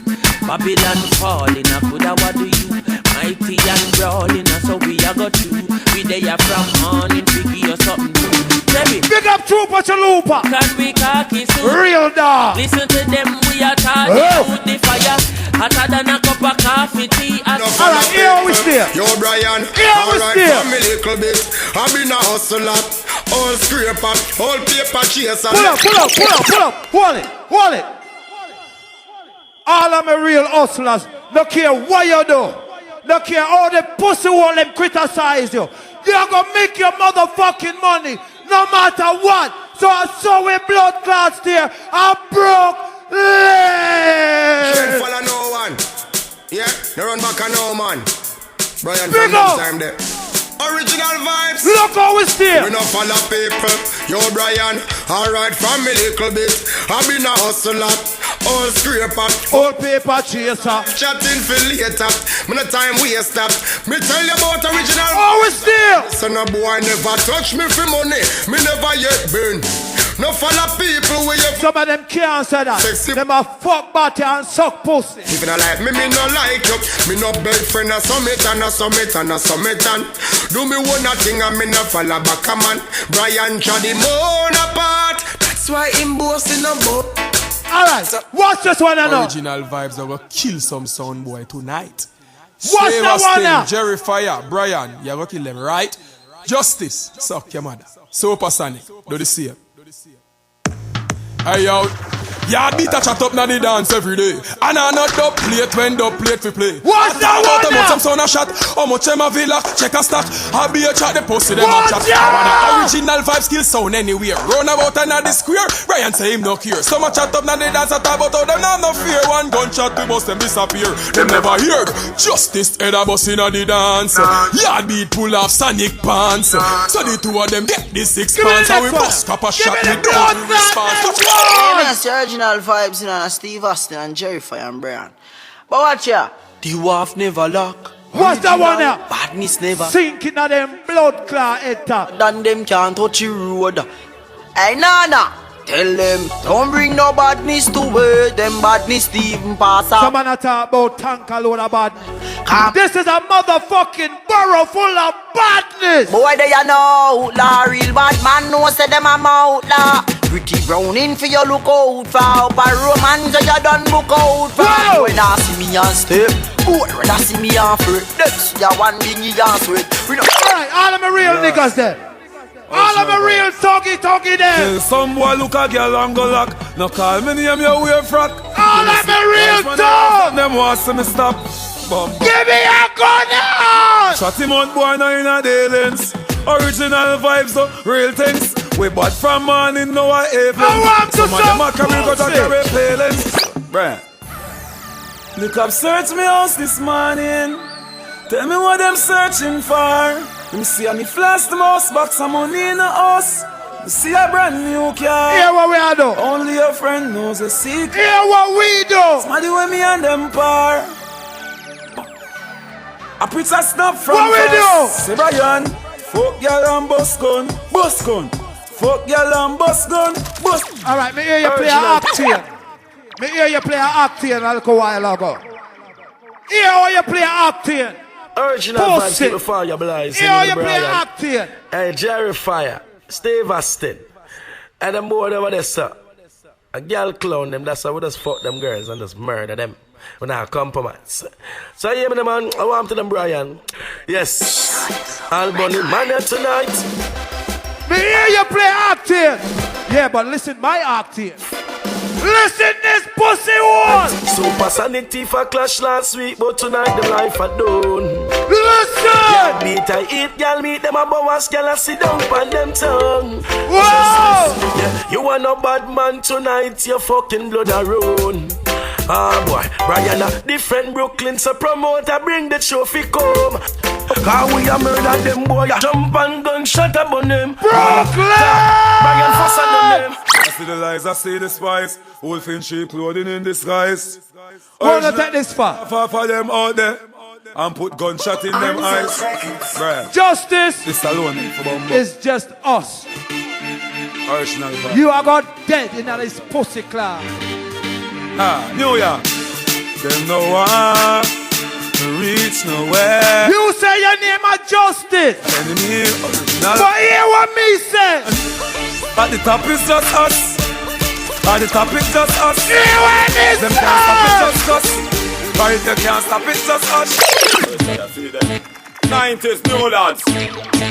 Babylon falling, I coulda what do you? Mighty and brawling, so we a go through. We there from morning, figure or something new. Big up Trooper Chalupa. Can we cocky soon? Real dog. Listen to them, we are talking with the fire. Hotter than a cup of coffee, tea and alright, here we stay. Yo, Brian. Here we stay. From me little bit. I've been a hustler. All scraper, all paper chaser. Pull up. Hold it. All of my real hustlers, no care what you do. No care all the pussy will them criticize you. You're gonna make your motherfucking money no matter what. So I saw with blood clots there. I broke legs. Can't follow no one. Yeah, they run back on no man. Brian, big up. Time there. Original vibes. Look how we stay. We no follow people. Yo, Brian. Alright, from me little bit. I've been a hustler. All scraper. All paper chaser. Chatting for later. Me no time waste up. Me tell you about original. Oh, we still. So no boy never touch me for money. Me never yet burn. No follow people where you. Some of them can't say that. Sexy. Them a fuck body and suck pussy. If you don't like me, me no like you. Me no beg friend a summit and a summit and a summit and do me one thing and me no follow back a man. Brian Chaddy moan apart. That's why him boasting a boat. Alright, watch this one now. Original vibes are gonna kill some sound boy tonight. Watch that one now. Jerry Fire, Brian, you're gonna kill them, right? Justice, suck your mother. Supersonic, do the same. Hey yo, yeah, beat a chat up na the dance every day. And I not dubplate when dubplate we play. What's that one now? How much sound a shot? How much em a villa? Check a stack. I be a chat the pussy them a chat. Original vibe skill sound anywhere. Run about and the square. Brian say him no care. So much chat up na the dance at about how them not no fear. One gunshot we bust them disappear. Them never heard. Justice head a bust inna the dance. Yard beat pull off Sonic pants. So the two of them get the 6 pants. And we bust up a shot. We don't response. That's the original vibes in Steve Austin and Jerry Fire and Brian. But watch ya, the wharf never lock. What's that one now? Badness never sink in a them blood clot head top. Then them can't touch the road. Hey Nana, tell them don't bring no badness to where them badness even pass up. Some man talk about tank a load of badness. This is a motherfucking borough full of badness. Boy, they you know, la real bad man know say them a mouth la. Pretty brown in for you look out for. But romance you done book out for. When I see me on step, boy, when I see me on foot, that's ya one bingy on sweat. Alright, all of my real niggas there. All of my real talky there. Tell some boy look a girl and go lock. No call me name your wear frock. All of my real talk. Them want see me stop. Give me a gun now. Shot him on boy now in a dealings. Original vibes though, real things. We bought from morning now a evening. I want to some of them a carry got a carry playlist. Bruh, look up search me house this morning. Tell me what them searching for. Let me see me flash the mouse box of money in the house. Me see a brand new car. Hear what we are do. Only your friend knows the secret. Hear what we do. Somebody with me and them par. I put a snap from what we do. Say Brian, fuck y'all and bus gun. Fuck y'all and bus gun. Alright, me hear you play an octane. Me hear you play an octane a little while ago. Hear how you play an octane. Original vibes before you blind. Hear how you play an octane. Hey, Jerry Fire, Steve Austin. And them boy over there, sir. A girl clown them, that's how we just fuck them girls and just murder them. We not compromise. So yeah, man, I want to them Brian. Yes. Albany MANOR tonight. Me hear you play octane. Yeah, but listen my octane. Listen this pussy one. Supersonic Tifa clash last week, but tonight the life I done. Listen! Meat I eat, girl, meet them a boss, girl, I sit down on them tongue. Wow! Yeah, you are no bad man tonight, your fucking blood a run. Ah boy, Brian a different Brooklyn, so promoter bring the trophy come. Cause we a murder them boy, jump and gunshot upon them. Brooklyn! Brian fuss on them. I see the lies, I see the spice. Wolf in sheep clothing in disguise. Wanna take this far? For them out there. And put gunshot in them eyes. Right. Justice this alone is just us. Original vibe. You are got dead in this pussy class. New York. Them no one reach nowhere. You say your name is Justice. Enemy original. But hear what me say. At the top is just us. At the top is just us. Hear what me them say. can't stop it, just us. Right, they can't stop it, just us. 90s, new lads.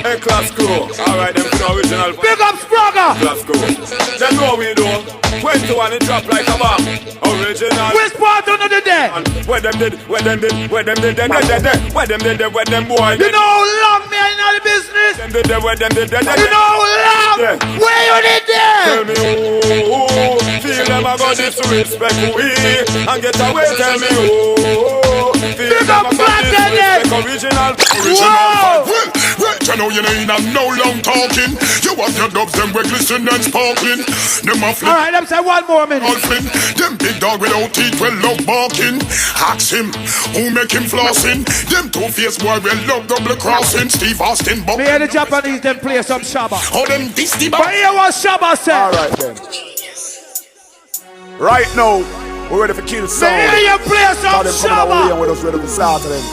A-class crew. Alright, them from original. Big up Spragger. Class crew. Them know we do. 21 it drop like a bomb. Original. Which part under the day? Where them did, where them boy. You know how long me in the business? Them did, where them did, You know how long? Yeah. Where you did there? Tell me who, feel them I got disrespect we and get away, tell me who. Feel them I got disrespect original. Well, you know you ain't have no long talking. You want your dubs, them we glisten and sparkling. Them a flip. Alright, let's say one more minute. Them big dog without teeth will love barking. Ask him, who make him flossing? Them two-faced boy will love double crossing. Steve Austin, Bob. Me and the Japanese them play some Shabba. Oh, them this the But here what Shabba said. Alright then. Right now, we're ready for kill sound. Me hear you play some Shabba. And we're just ready for slaughter them.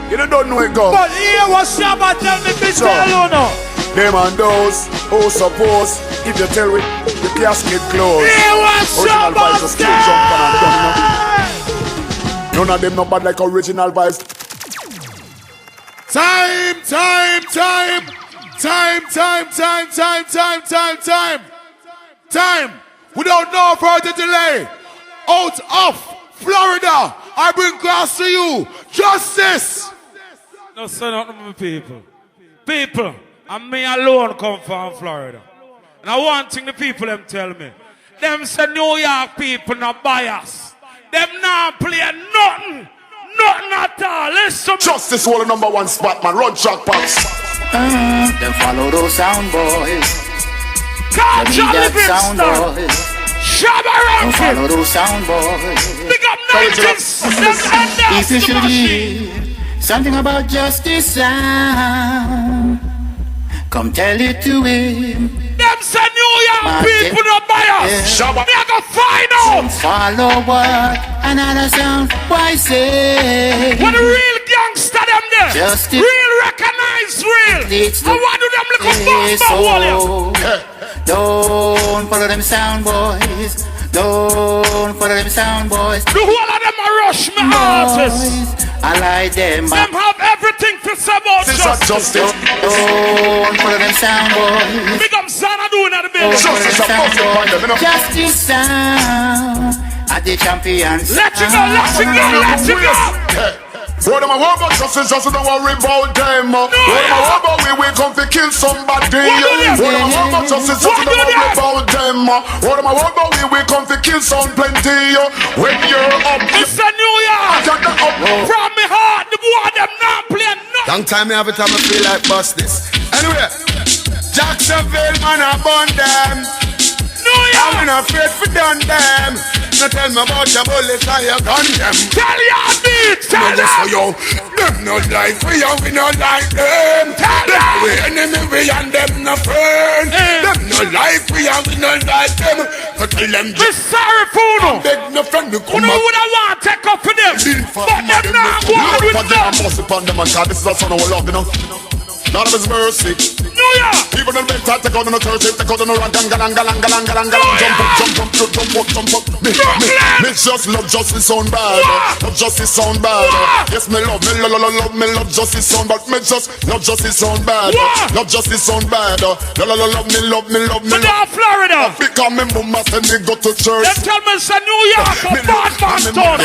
You don't know it go. But here what Shabba tell me to tell you now. Them and those who suppose if you tell with the casket closed. Here what Shabba said. None of them not bad like original vibes. Time. Without no further delay, out of Florida, I bring class to you, Justice. No, say nothing to my people. People, and me alone come from Florida. And I one thing the people them tell me. Them say New York people not bias. Them not play nothing. Nothing at all. Listen. Justice hold the number one spot, man. Run track packs. Them follow those sound boys. Can't you live in sound boys. Shabba Them follow those sound boys. Big up 90s. If you should hear something about Justice sound, come tell it to him. Them say New York people not bias. Shabba. Me I go find out. Follow what another sound boy say. What a real gangster them there. Justice. Real recognize real. So why do them look up Don't follow them sound boys. Don't follow them sound boys. The whole of them are rush me artists. I like them. Them have everything to say about justice. Don't follow them sound boys. Big up Sana doing at the building. Justice sound. At the champions. Let you go. What am I worried about justice? Just don't worry about them. What am I worried about we come to kill somebody? What am I worried about justice? Just don't worry about them. What am I worried about we come to kill some plenty? When you're up, it's a New York. From me heart, the boy them not playing nothing. Long time me have it, I feel like bust this. Anyway, Jacksonville man I burn them. New York. I'm not afraid for done them. Now tell me about your bullets and your gun them. Tell your beat, tell them. Them no like we and we no like them. Tell them. We enemy we and them no friend. Them no like we and we no like them. So tell them. We sorry for no. Beg no friend to come up. Would I want to take up for them? But them not go on with them. I'm bossy upon them and God, this is a son of a love, you know. None of his mercy. New York. Even the big time, take out on the Thursday, take out on the rodigan, jump up. Me just love justice sound bad. Love justice sound bad. Yes, me love justice sound bad. Me just love justice sound bad. Love justice sound bad. Love me. Florida. Because me mama send me go to church. Them tell me say New York a bad man town.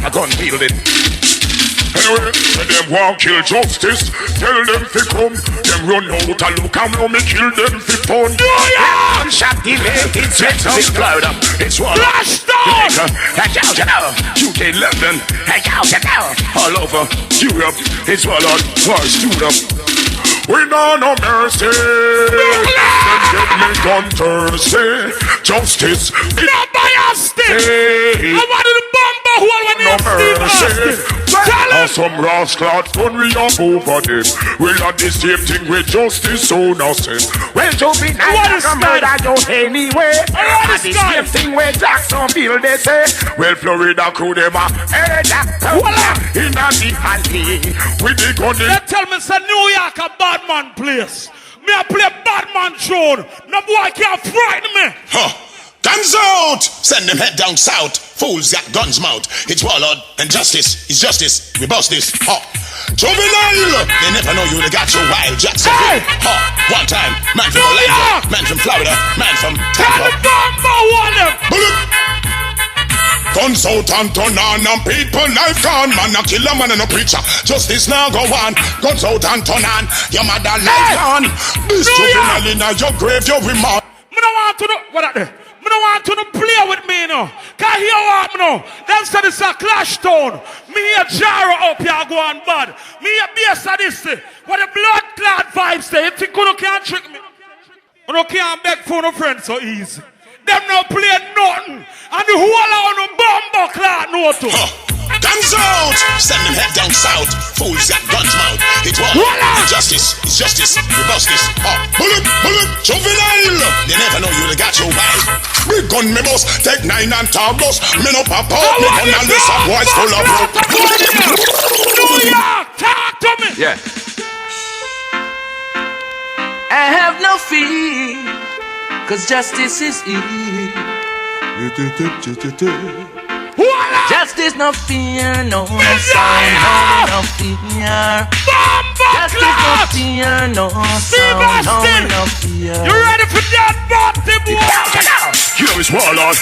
A gun wielding. Anyway, when them want kill justice, tell them to come. Them run out and look and now me kill them for fun. Yeah! Shot the naked sex of Florida. It's one. Jamaica, UK, London, all over Europe. It's all on war student. We know no mercy. Them get me gun thirsty. Justice. No bias. I wanted to bomb the whole when no mercy. And some rascal fun we up over them. We'll have the same thing with justice, so nothing. Well, juvenile like a murder you anyway. And the same thing with Jacksonville, they say. Well, Florida crew them a in a the alley. With the gun. They tell me it's a New York a bad man place. Me a play bad man tune. No boy can't frighten me. Guns out! Send them head down south. Fools got guns mouth. It's warlord and justice is justice. We bust this. Juvenile! They never know you, they got you wild. Jackson. One time, man from Orlando, man from Florida, man from Tampa. Bullet! Guns out and turn on and people life gone. Man a killer, man and a preacher. Justice now go on. Guns out and turn on. Your mother life gone. This juvenile in your grave, you remind. Me don't want to know what that there. Me don't want to play with me, no. Can't hear what me no. Them said it's a clash tone. Me hear Jaro up here go on bad. Me hear bass of this. What the blood clot vibes say. You think you can't trick me? You can't beg for no friends so easy. Them no play nothing. And the whole of them bomber clot no too. Guns out! Send them head down south. Fools got guns mouth. It's war. Injustice. It's justice. We bust this. Bullet, bullet, juvenile. They never know you, they got your wife. We gun me boss. Take 9 and tar boss. Me no pop out. Me gun and list of boys full of rope. New York, talk to me. Yeah. I have no fear, cause justice is here. Justice no fear, no sound, no fear. Justice no fear, no sound, no fear. You ready for that, Boston boy? You know it's warlord.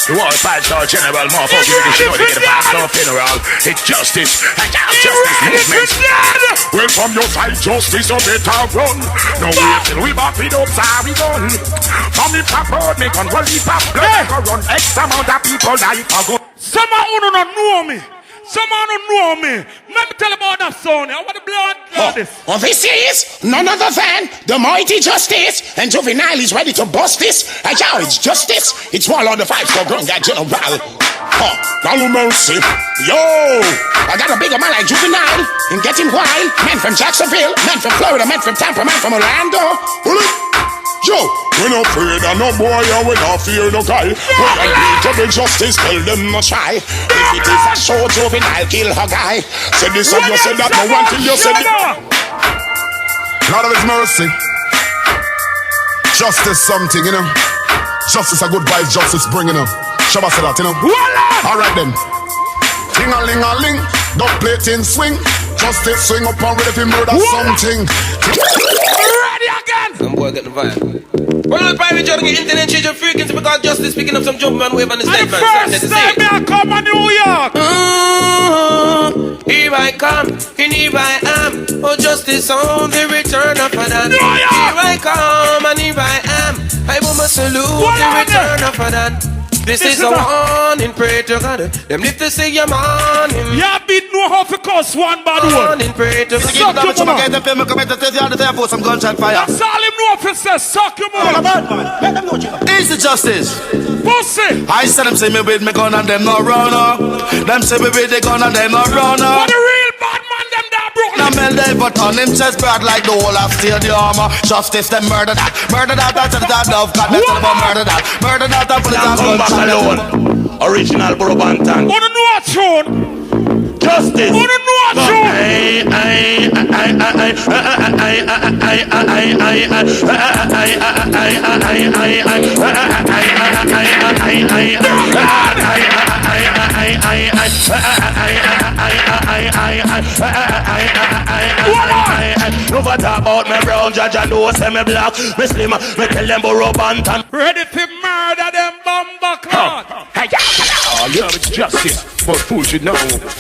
The war 5-star general, motherfucker. You know they get a pass, no funeral. It's justice. Justice movement. Well, from your side, justice, you better run. No wait till we back it up, sorry gun. From the top road, make on well, we pop blood. Run X amount of people like a gun. Someone who don't know me. Someone who know me. Let me tell you about that song. I want to blow this. This is none other than the mighty justice. And Juvenile is ready to bust this. It's justice. It's one on the 5-star grown guy general. No mercy. Yo, I got a bigger man like Juvenile. And get him wild. Man from Jacksonville. Man from Florida. Man from Tampa. Man from Orlando. Yo, we no afraid of no boy and we not fear no guy. We agree to the justice, tell them no try. If it is a show, Juvenile kill her guy. Said this and you said that, no one till you said it. Lord of his mercy. Justice something, you know. Justice a good vibe, justice bringing up. Shabba said that, you know. Alright then. Ting-a-ling-a-ling, dubplate in swing. Justice swing up and ready to murder something. Ready again! Some boy get the vibe. Well, the private journey get internet change your frequency because justice picking up some jump man wave on the stage man. First time I come to New York. Here I come, and here I am. Oh, justice on the return of an. Here I come, and here I am. I will salute the return of an. This is a warning, pray to God. Them live to say your morning. Yeah, beat no how to cuss one bad word. Warning, pray to God. Suck your mother. Get the film, come to tell you the for some gunshot fire. That's all him know if he says, suck your mother. Is the justice? Pussy. I said them say me with me gun and them no run up. Them say me with the gun and them no run up. What the real bad man them that broke. Now Mel but on him chest bad like the whole of stadium. Justice them murder that. Murder that, that's that love. God, that's all about murder that. Murder that, put it on alone. Original Brobantan. Wanna know a tune? Justice. Wanna know a tune? Never talk about me brown, judge and know say me black. Me slim, me tell them borrow bantan. Ready to murder them bumper clot. Oh, yeah, it's justice. But fools should know.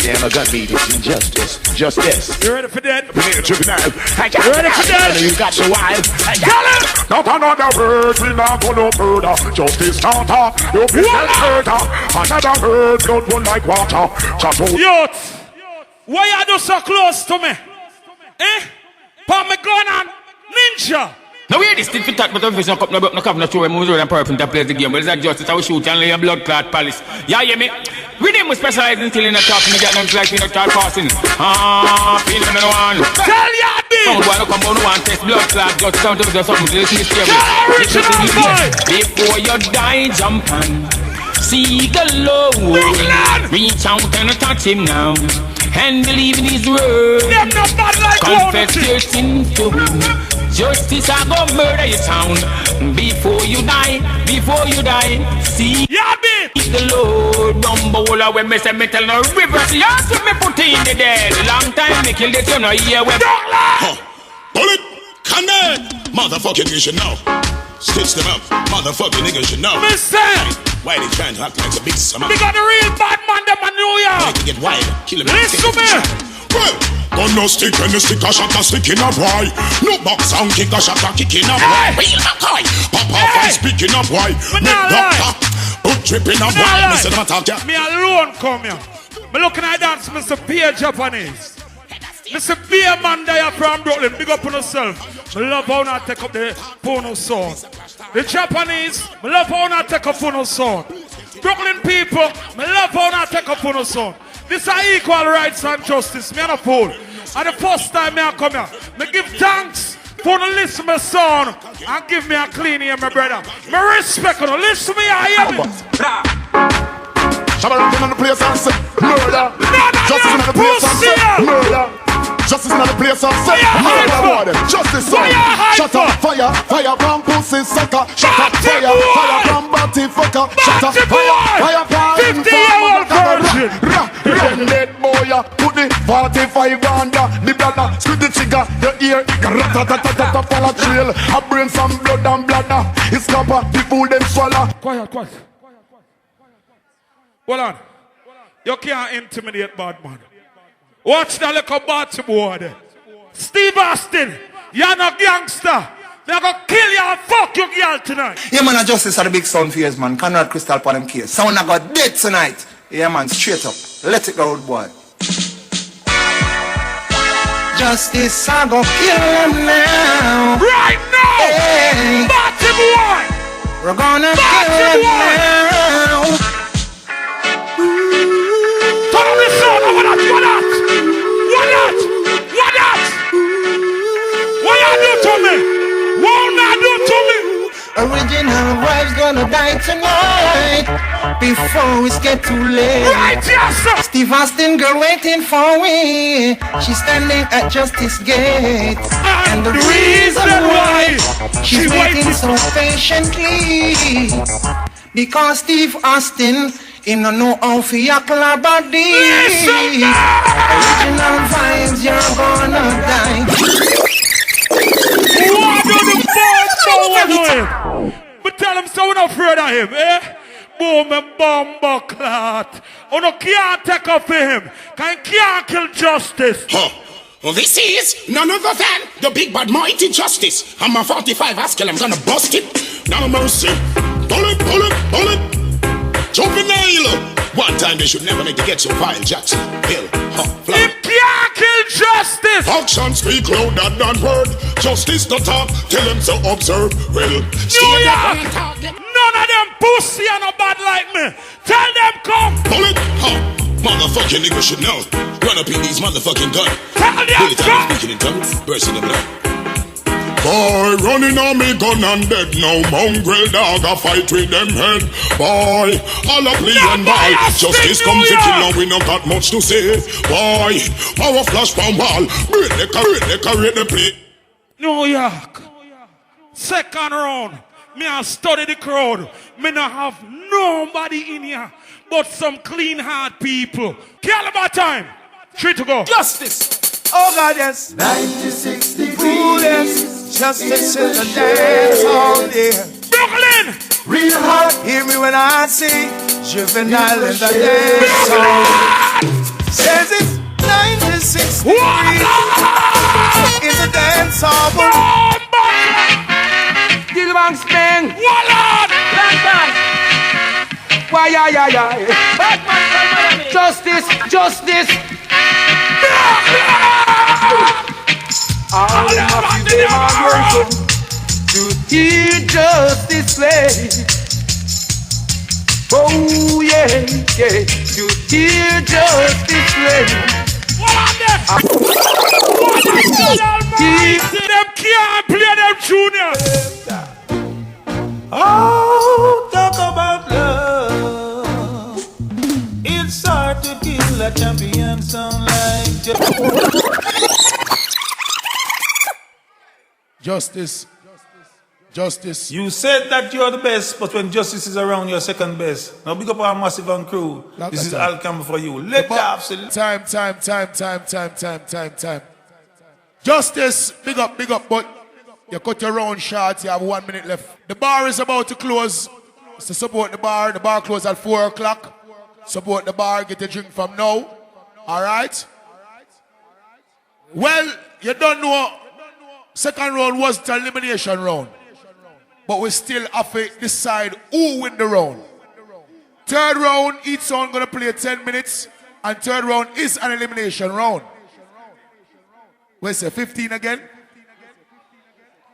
Yeah, my God made it injustice. Justice. You ready for that? You ready for that? You got so wild. Not another word, we not gonna murder. Justice starter, you business murder. Another word, blood run like water. Youth, why you do so close to me? Eh? Put me gun on ninja. Now hear this, fit that, but if it's not cup, no cup, no show, we move and purple to play the game. But it's like justice, I will shoot and lay a blood clot palace. Yeah, hear me? We didn't specialize in killing the top, and get them like we don't start passing. Feeling no one. Tell ya, bitch! Come on, come on, one test blood clot, just down to the something, this is scary. Before you die, jump on. See the Lord. Reach out and touch him now. And believe in his word. Like confess your sins to him. Justice I go murder your town. Before you die, see the Lord. Dumbo when me say me tell no reverse. You have to me put in the dead. Long time me kill this, you know, here we Bullet, connect. Motherfucking niggas should know. Stitch them up. Motherfucking niggas should know. Me say. Why they trying to act like a big summer? We got the real bad man, them in New York. They get wild, kill him. Listen to me. Well, gun no stick and the stick a shot a stick in a boy. No box sound kick a shot a kick in a boy. Real McCoy, pop off and speak in a boy. Make doctor, put trip in a boy. Me say them attack ya. Me alone come here. Me looking at dance, Mr. Pierre Japanese. Mr. Beer man there from Brooklyn. Big up on yourself. Me love how I take up the Puno song. The Japanese, me love how I take up Puno song. Brooklyn people, me love how I take up Puno song. This is equal rights and justice. Me and a fool. And the first time me I come here, me give thanks for the listen my son and give me a clean ear, my brother. Me respect you. Listen to me, I hear me. Shabba in the place and say murder. Justice in the place and say murder. Justice in the place and say murder. Justice son. Shut up, fire from pussy sucker. Shut up, fire from body fucker. Shut up, fire from 50-year-old virgin. Run that boy, put the 45 under the bladder. Squid the trigger, your ear, rat-a-tat-a-tat-a, follow trail. I bring some blood and bladder. It's copper, the fool them swallow. Quiet. Hold on. You can't intimidate bad man. Watch that little batty boy there. Steve Austin, you're not gangster. They're gonna kill you and fuck your girl tonight. Yeah, man, justice are the big sound for years, man. Conrad Crystal for them case. Sound I got dead tonight. Yeah, man, straight up. Let it go, old boy. Justice, I go kill him now. Right now! Hey. Batty boy! We're gonna kill him now. Turn on the sound, what that? What you do to me? What you do to me? Original wife's gonna die tonight before it's get too late. Right, yes, sir. Steve Austin girl waiting for me. She's standing at Justice Gate. And the reason why she's waiting so patiently, because Steve Austin him no know how for your club body. Original vibes, you're gonna die. What do the boys do him? But tell him so we're not afraid of him, eh? Boom and bomb clot. Oh no, can't take up for him. Can't kill justice. Well, this is none other than the big bad mighty justice. I'm a 45 Haskell, I'm gonna bust it. No mercy. Bullet. Juvenile. One time they should never make the get so vile. Jackson, Hill, Him can't kill justice. Action speak louder than word. Justice the talk, tell them to observe. Well, New York, none of them pussy and no bad like me. Tell them come. Bullet, motherfucking niggas should know. Run up in these motherfucking guns. Tell them come. Speaking in tongues, bursting them out. Boy, running on me gun and dead now. Mongrel dog, I fight with them head. Boy, all up play and ball. Justice come to kill and we not got much to say. Boy, power flash from wall. Break the play. New York, second round. Me I study the crowd. Me not have nobody in here. but some clean heart people. Caliber time. 3 to go. Justice. Oh God, yes. 96 degrees. Yes. Justice in the dance all year. Brooklyn. Real hot. Hear me when I sing. Juvenile in the dance hall. Says it's 96 degrees in the dance hall. Gilbang Spring. Wallard. London. Why, Justice, justice. All of them are grateful to hear justice play. Oh yeah, yeah, to hear justice play. Them can't play them junior. Oh, talk about love. It's hard to kill a champion sound like Justice. Justice. You said that you're the best, but when justice is around, you're second best. Now big up our massive and crew. This is all come for you. Let off. Time. Justice, big up, but you cut your round short, you have 1 minute left. The bar is about to close. So support the bar. The bar closes at 4 o'clock. Support the bar, get a drink from now. Alright? Well, you don't know. Second round was the elimination round. But we still have to decide who win the round. Third round, each song gonna play 10 minutes. And third round is an elimination round. Where's the 15 again?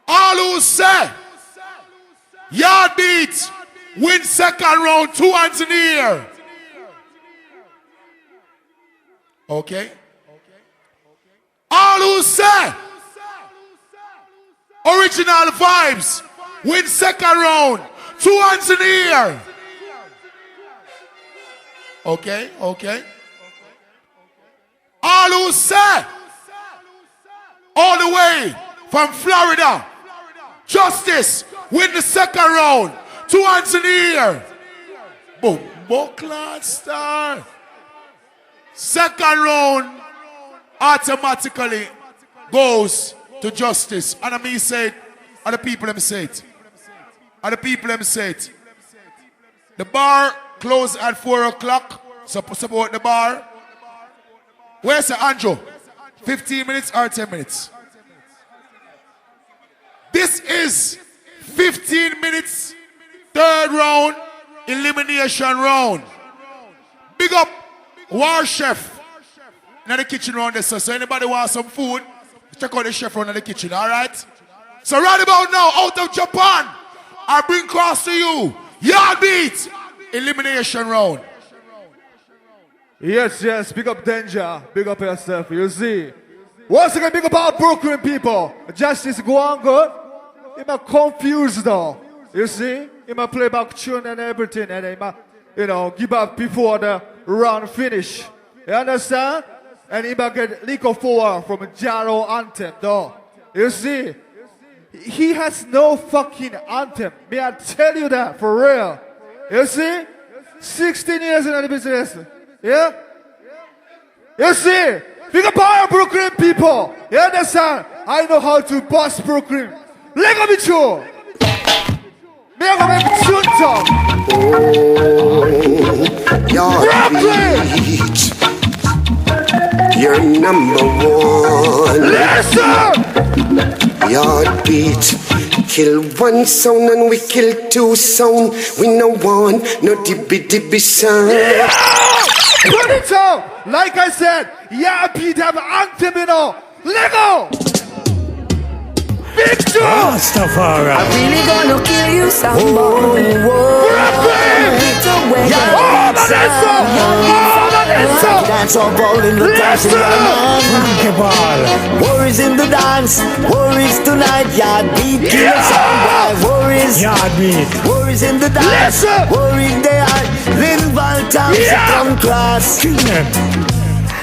All who say yard beat win second round, 2 hands in the air. Okay. All who say original vibes win second round, 2 hands in the air. Okay. All who say all the way from Florida, Justice win the second round, 2 hands in the air. Boom, Buckland Star. Second round automatically goes to Justice. And I mean say it, and the people them say it. The bar closed at 4 o'clock. Support the bar. Where's the Andrew? 15 minutes or 10 minutes? This is 15 minutes, third round, elimination round. Big up War Chef in the kitchen round this. So anybody want some food, check out the chef round in the kitchen, all right? So right about now, out of Japan, I bring across to you, Yard Beat, elimination round. Yes, big up Danger, big up yourself, you see. Once again, big up all Brooklyn people. Justice go on good. He might confused though, you see. He might play back tune and everything, and he might, give up before the round finish. You understand? And he might get liquor forward from a Jaro anthem though. You see. He has no fucking anthem. May I tell you that, for real. You see? 16 years in the business. Yeah? You see? Big up all Brooklyn people. You understand? I know how to boss Brooklyn. Let go be true. Me I go make tune talk. Brooklyn! You're number one. Listen! Yard beat. Kill one sound and we kill 2 sound. We no one, no dibby sound. Yeah! Put it out! Like I said, Yard beat have an anthem, Let go! Big Joe! Rastafari. I'm really gonna kill you someone. Dance all ball in the dance. Worries in the dance. Worries tonight. Yard beat. Kill someone. Worries. Yard beat. Worries in the dance. Worries there. Little Valtam. Come class.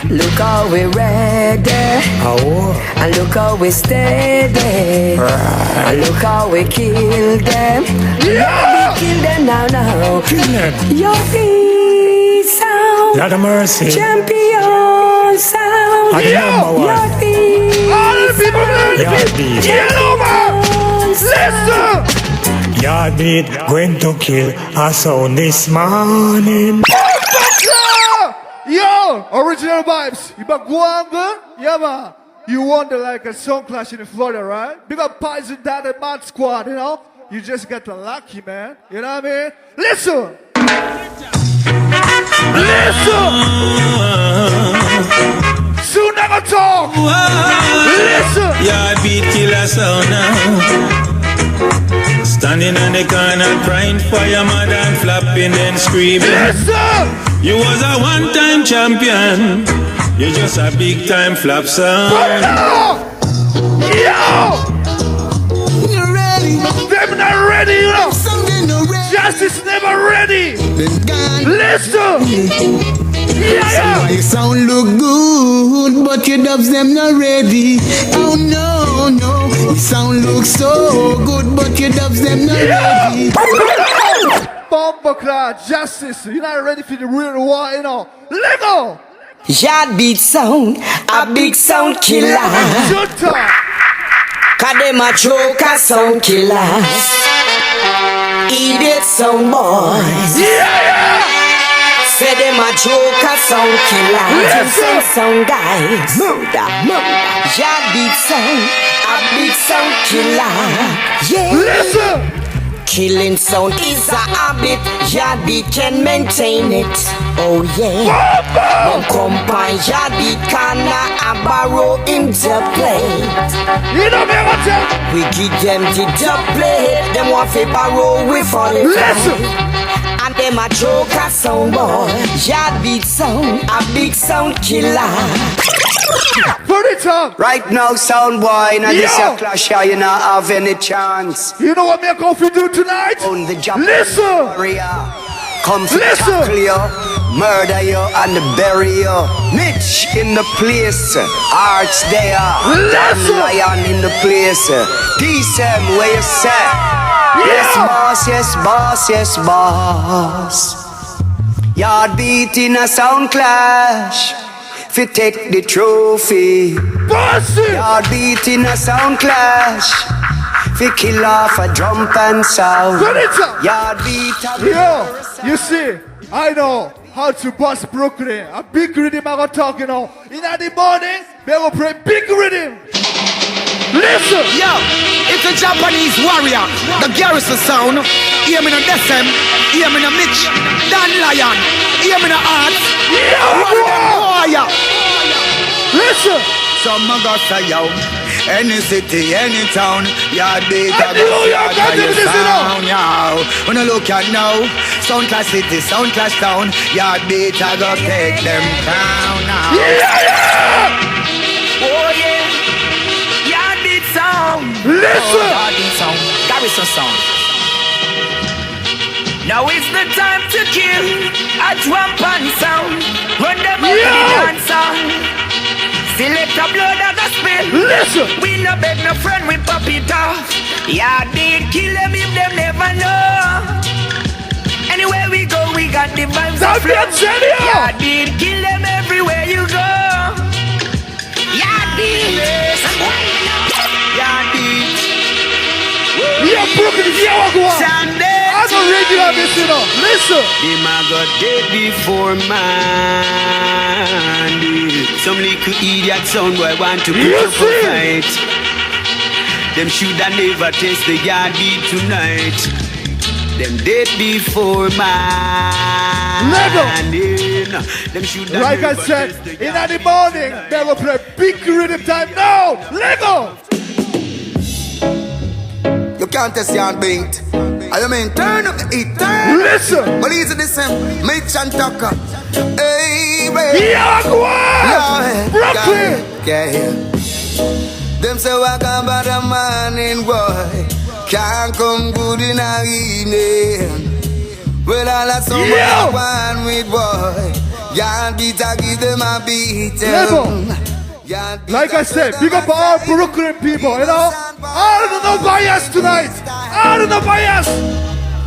Look how we ready, and look how we steady, and look how we kill them. Yeah, we kill them now. Kill them. Your feet. sound. Lord of mercy. Champion sound. I the number one. Yardbeat. All the people Yardbeat. get over. Listen. Yardbeat going to kill a sound this morning. Yo, original vibes. You back Guanga? Yeah, man. You wonder like a song clash in Florida, right? Big up Pies and Dad and Mad Squad, you know? You just got the lucky, man. You know what I mean? Listen! Listen! Soon never talk! Listen! Yardbeat killer sound now. Standing on the corner crying for your mother and flapping and screaming. Listen! You was a one-time champion. You're just a big-time flop sound. Yo! You're ready. Them not ready, you know. Justice never ready. Listen. Yeah. You sound look good, but your dubs them not ready. Oh no, no. You sound look so good, but your dubs them not ready. Bumbleclad, Justice, you're not ready for the real war, you know. Lego. Yardbeat sound, a big sound killer. Cause them a choker sound killers. Idiot sound boys. Say them a joker sound killers. Sound guys. Murder. Yardbeat sound, a big sound killer. Yeah. Listen. Killing sound is a habit, Yardbeat can maintain it. Oh yeah. When combine Yardbeat can a borrow him to play. You know me what you? We give them the dubplate, them want to borrow we for it. Listen. And them a joker sound boy, Yardbeat sound, a big sound killer. Put it up. Right now, sound boy, now this your clash here, you not have any chance. You know what me going to do tonight? Listen. Come to tackle you, murder you, and bury you. Mitch in the place, Arch there, Dan Lion in the place. DSM, where you say? Yes, boss, yes, boss, yes, boss. Yardbeat in a sound clash. Fi take the trophy. Yardbeat in a sound clash. Fi kill off a drum and sound. Yardbeat. Yo, you see, I know how to bust Brooklyn. A big rhythm I got talking on. In the morning, they will play big rhythm. Listen! Yo, it's a Japanese warrior, the garrison sound. Hear me no Desem, hear me no Mitch, Dan Lion, hear me no Art. Listen! Some go say yo, any city, any town, Yardbeat a sound, yo. When I look at now, Sound Clash City, Sound Clash Town, Yardbeat a go take them down now. Oh yeah. Sound. Listen. Yardbeat sound, garrison sound. Now it's the time to kill. A drum and sound. Run them up in the dance sound. Select a blood of the spill. Listen. We no beg no friend, we pop it off. Yardbeat kill them if them never know. Anywhere we go, we got the vibes of flow. Yardbeat kill them everywhere you go. Yardbeat. Yeah, Brooklyn, yeah, what go on? I'm a regular, this, you know. Listen. Them a got dead before man. Some little idiot sound boy want to put up a fight. Them shoulda never taste the Yardbeat tonight. Them dead before man. Them shoulda like I said, in the morning, they will play big rhythm time now. Lego. You can't test Yardbeat. I mean, turn up the heat, turn. Listen. But easy the same, Mitch and Tucker. Hey, baby. Yeah, go on. Brooklyn. Yeah. Them say walk about the morning, boy. Can't come good in the evening. Well, all of someone one with boy. Yardbeat, I give them a beating. Like I said, big up all Brooklyn people, you know? All of the bias tonight. All of the bias.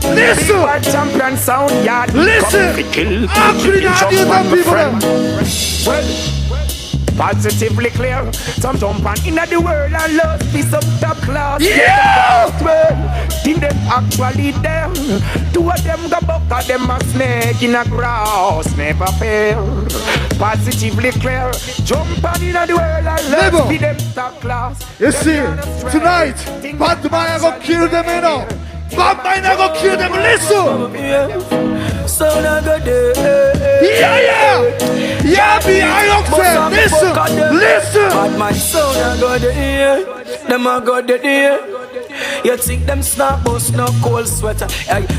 Listen. Big bad champion sound, yeah. Listen. Kill, I'm pretty ideas on people. Well, positively clear. Some jump on in the world and love piece up top class. Yeah! Well, think them actually them. Two of them go buck at them a snake in a grass. Never fail. Positively clear. Jump on in the world and love piece them top class. You see, tonight, bad man go kill them, you know. Bad man go kill them, listen. So now go there. Yeah. Yeah, be I listen. Bad man, so now go there. Them a go there. You think them snap bust no cold sweater.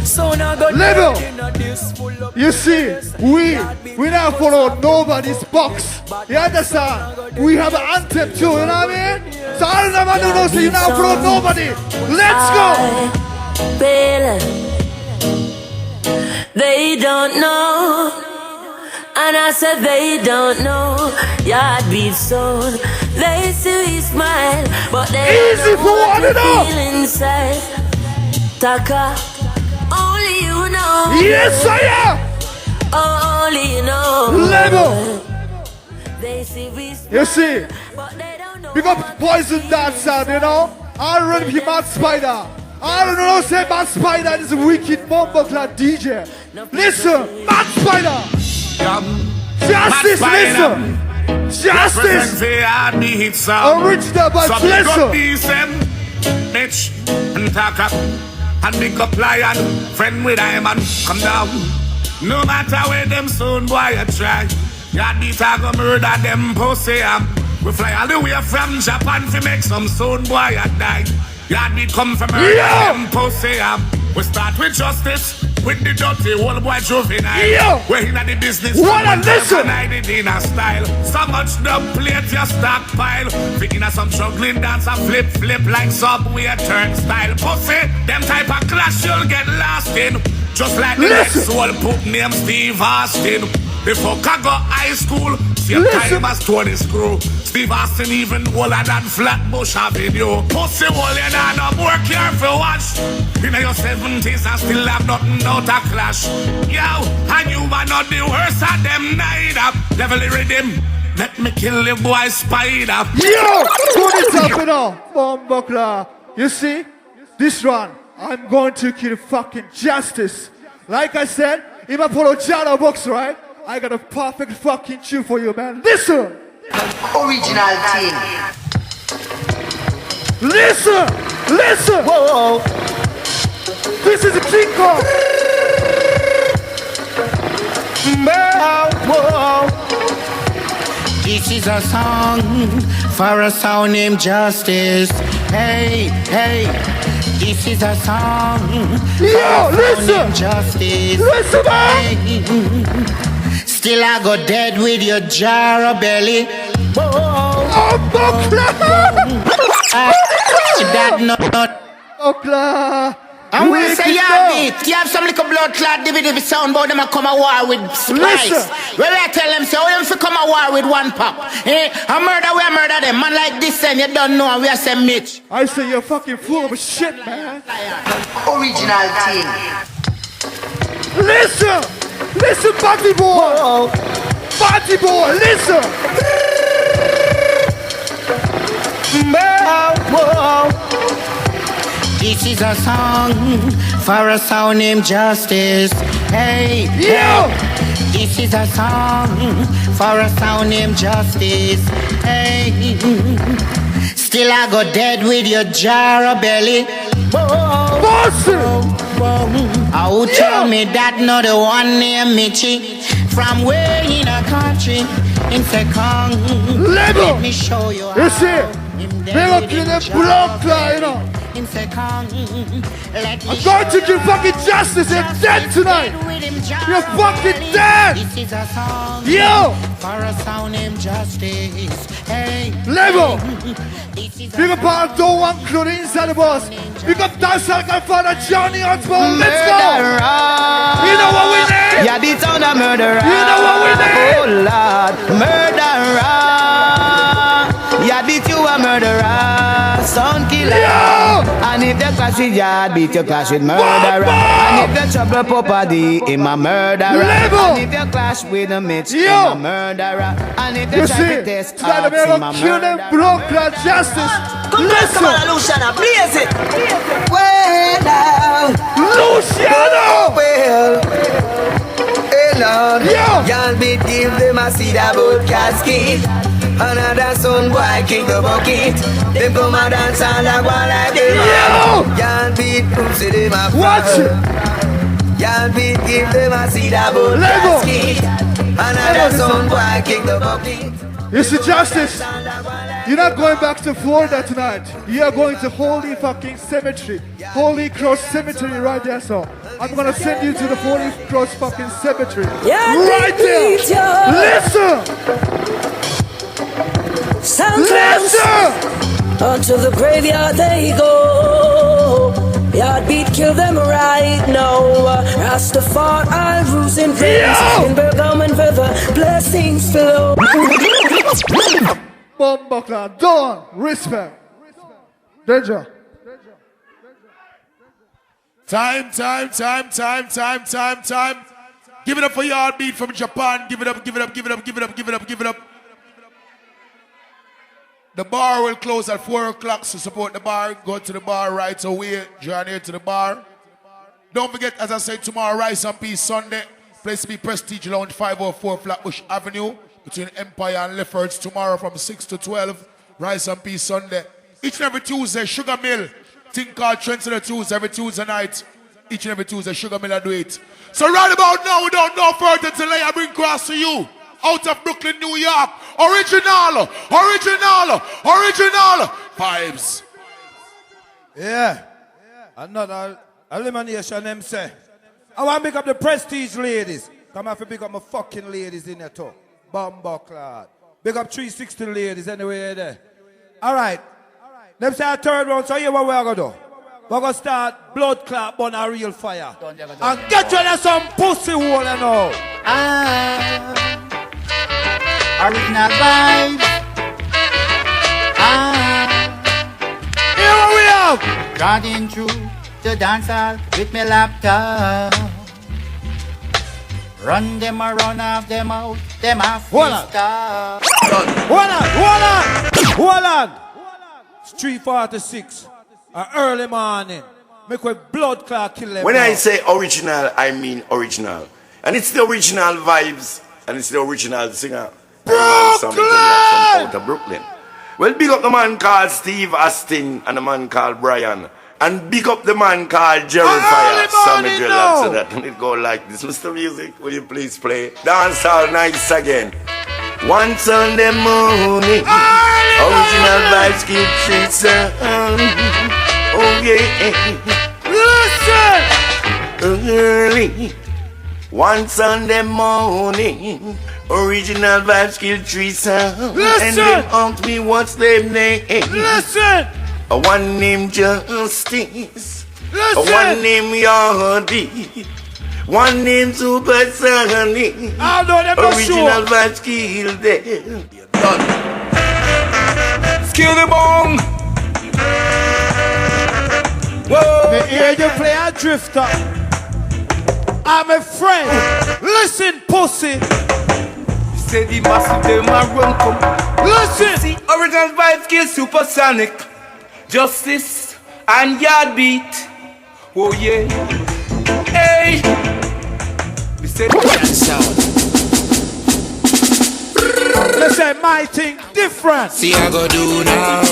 So now go there. You see, we not follow nobody's box. You understand? We have an anthem too, you know what I mean? So I don't know, so you not follow nobody. Let's go. They don't know, and I said they don't know. Yard beat soul, they see we smile, but they easy don't know what to feel inside. Taka, only you know. Yes, I am. Only you know. Level. They see we smile, you see, but they don't know. We got poison that sound, you know. I already be Mad Spider. I don't know, say Mad Spider is a wicked mumble clad DJ. Listen, Mad Spider. Justice, listen. Justice. Original, but listen. Mitch and Taka and big up Lion, friend with Diamond, come down. No matter where them soon boy you try, ya beat a go murder them pussy. We fly all the way from Japan to make some soon boy you die. Yard beat come from murder them pussy. We start with justice, with the dirty old boy juvenile. We're in the business, what a listen. I did in a style. So much dubplate your stockpile. Thinking of some juggling dance and flip like subway turnstile. Pussy, them type of clash you'll get lost in. Just like the next old poop named Steve Austin. Before Chicago High School, same time as Tony Screw. Steve Austin even older than Flatbush Avenue. Pussy hole you know, no more careful watch. In your 70s and still have nothing out a clash. Yo, and you are not the worst of them neither. Level the rhythm, let me kill the boy spider. Yo, put it up, you know, Bumbleclaw. You see, this one, I'm going to kill fucking justice. Like I said, in my Orljahnalvibez box, right? I got a perfect fucking tune for you, man. Listen! Original team. Listen! Listen! Whoa! This is a King Kong! Whoa! This is a song for a sound named Justice. Hey, hey. This is a song for a sound named Justice. Listen, man! Hey. Still I go dead with your jar of belly. That not. And we say, yeah, beat. You have some little blood clot DVD sound about them a come a war with spice. Well, I tell them, so them fi come a war with one pop. Eh? A murder, we a murder them. Man like this, and you don't know, we a say Mitch. I say you're fucking full of shit, man. Original team. Listen! Listen, Batty Boy! Batty Boy, listen! This is a song for a sound named Justice. Hey, yo! This is a song for a sound named Justice. Hey, still I go dead with your jar of belly. Oh, tell me that not the one named Mitchie from way in a country in Sekong. Let me show you how. You see, they look in the blood clot, you know. In Sekong, I'm going to give fucking justice. You're dead tonight. You're fucking dead. This is a song yo for a sound named Justice. Hey, level. Big up all don't want crew inside the bus. Big up Dancehall Godfather Johnny Osborne. Let's go. You know what we need? Yeah, the town of murderer. You know what we need? Oh Lord, murderer. Yeah, the two a murderer, son killer. Yo! And if they got clash with yard beat, you clash with murderer. And if you trouble Papa D, him a murderer. And if you clash with a Mitch, him a murderer. And if you try to test out, him a kill them murderer. blood clot justice. Come on, Luciano, blaze it. Well now, Luciano. Well, hey Lord, y'all be give them a seed about casket. Another son boy kick the bucket. Them come and dance all like one like them. Y'all beat pussy them a fall. Y'all beat give them a seed about casket. Another son boy kick the bucket. You see, Justice, you're not going back to Florida tonight. You are going to Holy fucking Cemetery. Holy Cross Cemetery right there, so I'm gonna send you to the Holy Cross fucking Cemetery. Right there. Listen! Unto the graveyard they go. Yard beat, kill them right now. Rastafari rules and reigns. In Bergam and Feather, blessings flow. Bombakla, Dawn, respect. Danger. Time. Give it up for Yard Beat from Japan. Give it up. The bar will close at 4 o'clock, so support the bar. Go to the bar right away. Join here to the bar. Don't forget, as I said, tomorrow, Rice and Peace Sunday. Place to be Prestige Lounge, 504 Flatbush Avenue, between Empire and Lefferts. Tomorrow from 6 to 12, Rice and Peace Sunday. Each and every Tuesday, Sugar Mill. Thing called Trends of the Tuesday, every Tuesday night. Each and every Tuesday, Sugar Mill, I do it. So right about now, without no further delay, I bring cross to you. Out of Brooklyn, New York. Original vibes. Yeah. Another elimination, them say. I want to pick up the Prestige ladies. Come have to pick up my fucking ladies in there too. Bumbleclad. Big up 360 ladies anyway there. All right. Them say a third round, so here what we're going to do. We're going to start blood clot on a real fire. And get you in some pussy hole and all. Original vibes. Here what we have. Riding through the dancehall with my laptop. Run them a run off them out. Them off the stop. Hold on. It's 3:46. Early morning. Make a blood clot kill them. When I say original, I mean original. And it's the original vibes. And it's the original singer. From out of Brooklyn. Well, big up the man called Steve Austin and the man called Brian. And big up the man called Jerry Fire. Sammy Dreadlock so that. And it go like this. Mr. Music, will you please play Dancehall Nights again? One Sunday morning, original vibes keep shit sound. Oh yeah. Listen! Early. One Sunday morning, original vibes kill 3 sound. Listen! And they ask me what's their name. Listen! One name Justice. Listen! One name Yardy. One name Supersonic. Original vibes kill them. Skill the bong. Whoa! Me hear you play a drifter. I'm a friend. Listen, pussy. Say the massive them a run come. Listen. See, original vibes kill Supersonic. Justice and Yard Beat. Oh yeah. Hey. We say that sound. They say my thing different. See I go do now.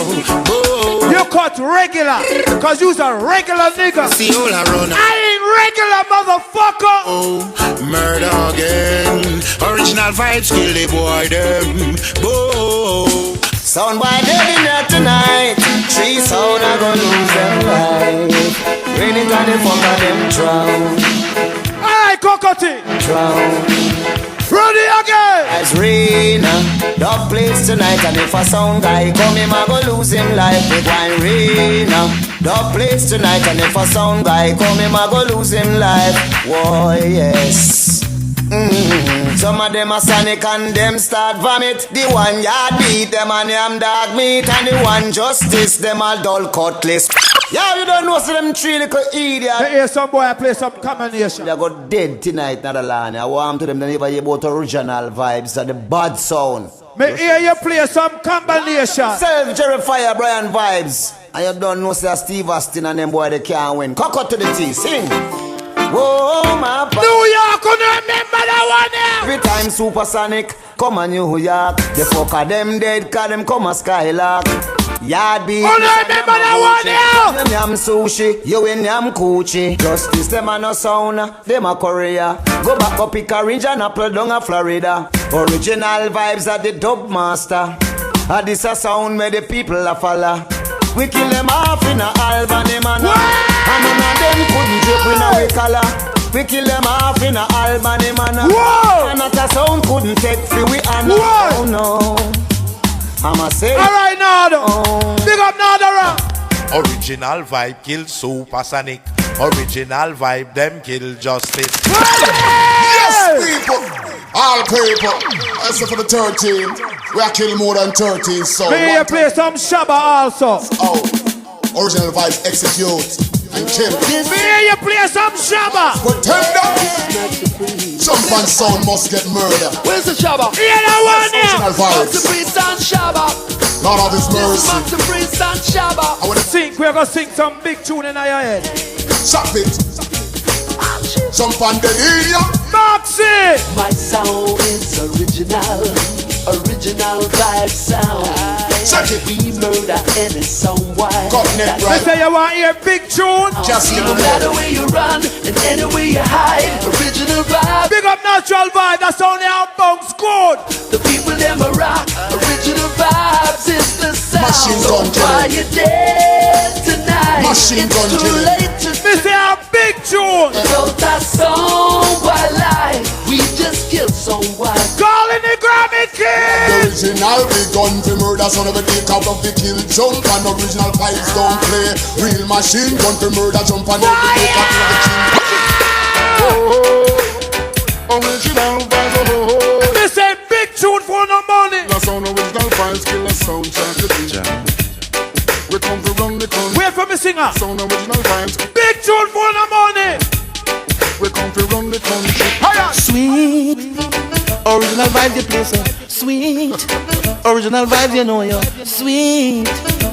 Oh. You cut regular, cause you's a regular nigga. See all around. I ain't regular, motherfucker. Oh, murder again. Original vibes kill the boy them. Oh. Sound boy dead in there tonight. 3 sound are gonna lose them life. Raining down the fuck of them drown. Alright, Cocotti. Drown. Ready again! As rain, dog plays tonight. And if a sound guy come him, I go lose him life. Big wine rain, dog plays tonight. And if a sound guy come him, I go lose him life. Whoa, yes. Some of them are Sonic and them start vomit. The one Yard Beat, them and them dog meat. And the one Justice, them are dull cutlass. Yeah, you don't know, so them three little idiots. They hear some boy play some combination. They got dead tonight, Netherlands. I want to them, they never hear about original vibes and the bad sound. Me hear you play some combination. Self Jerry Fire, Brian vibes. And you don't know, say Steve Austin and them boy, they can't win. Cock out to the tea, sing. Whoa, my New York, couldn't remember that one now. Every time Supersonic come on New York, the fuck of them dead, cause them come a Skylark. Yard beat. Oh, no, remember that one now. You yam sushi, you in yam coochie. Justice, them a no sound, them a Korea. Go back up pick orange and apple down a Florida. Original vibes are the dub master. And this a sound where the people a follow. We kill them off in a Albany manner. And none of them couldn't drip in a color. We kill them off in a Albany manner. And not a sound couldn't take free we honor. Oh no, I'ma say. Alright, Nardo. Big up Nardo. Original vibe kill Supersonic. Original vibe them kill Justice. Yes, people. All people. Except for the 13. We are kill more than 13. So may you play some Shabba also. Oh, original vibes execute and kill. May you play some Shabba. Pretender. Some fun sound must get murder. Where's the Shabba? Yeah, that one now. Original vibes. Master Priest and Shabba. Lord of His mercy. Master Priest and Shabba. I wanna sing. We're gonna sing some big tune in your head. Chop it. Jump on the area. Maxi. My sound is original. Original vibe sound. Check it. We murder any someone. Garnett, right? They say you want to hear big tune. Just no matter where you run and anywhere you hide. Original vibe. Big up natural vibe. That's only how bounce good. The people them a rock. Original vibes is the sound. Machine gun so why you dead tonight? Machine it's gun too killing. late to me say a big tune. So that song why lie? We just kill someone. Calling the Grammy King. The original big gun for murder, son of a dick out of the kill jump. And original vibes don't play. Real machine gun for murder, jump and every dick out of the king. Original vibes, they say big tune for no money. The sound original vibes, kill a sound, check the we come to run the country. Wait for me singer. Sound original vibes. Big tune for the money. We come to run the country. Sweet. Original vibes you play so sweet. Original vibes you know you sweet.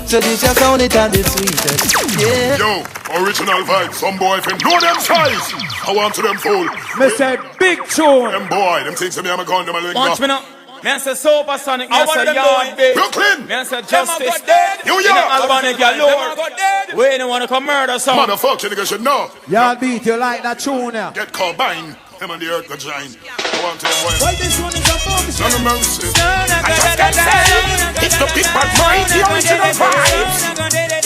So this your sound it and the sweetest. Yeah. Yo, original vibes. Some boy can know them size. I want to them fool. Me say big tune. Them boy, them things to me I'm a gun, them a link. Watch me now. Me say Supersonic, me say ADDIES, Brooklyn, me say Justice, New York, ALBANY galore. We ain't wanna come murder some. Motherfucker, nigga should know. Y'all beat you like that tune now. Get combined, him and the earth could join. I want to them boy. Well, this one is a focus. None of mercy. It's the big bad mind, the original vibes.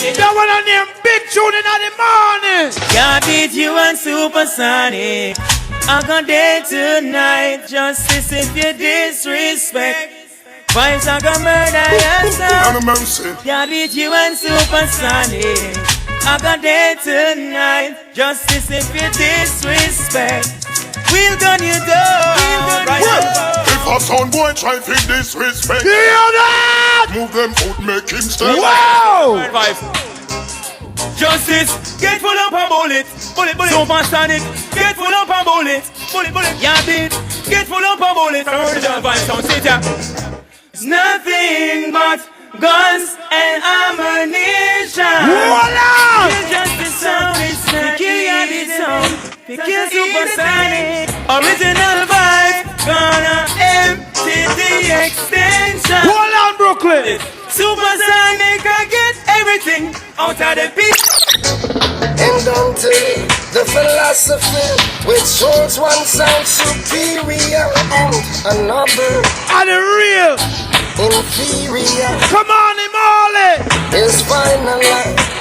That one on them big tune in the morning. Can't beat you on Supersonic. I'm gonna date tonight. Justice if you disrespect. Vibes are gonna murder yourself. None of mercy. Can't beat you on Supersonic. I'm gonna date tonight. Justice if you disrespect. We'll gun you down. Well, if a sound boy try to disrespect, hear that? Move them foot, make him stay. Wow! Justice, get full up and bullet. Bullet, bullet. Supersonic, get full up and bullet. Bullet, bullet. Yeah, beat, get full up and bullet. Original vibes sound, sit ya. It's nothing but guns and ammunition. Voila! It's just the sound, it's not the sound. Kill Supersonic. Original vibe, gonna empty the extension. Hold on, Brooklyn. Supersonic, I get everything out of the beat. And until the philosophy which shows one sound superior and another and the real inferior. Come on, Imole. Is finalized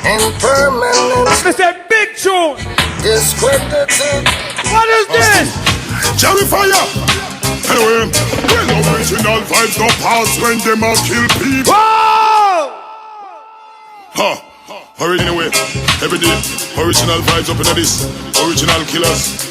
and permanent. It's a big tune. Discredited. What is this? Jerry Fire. Anyway, when original vibes don't pass when them a kill people. Whoa! Huh. Anyway, every day, original vibes up in this. Original killers.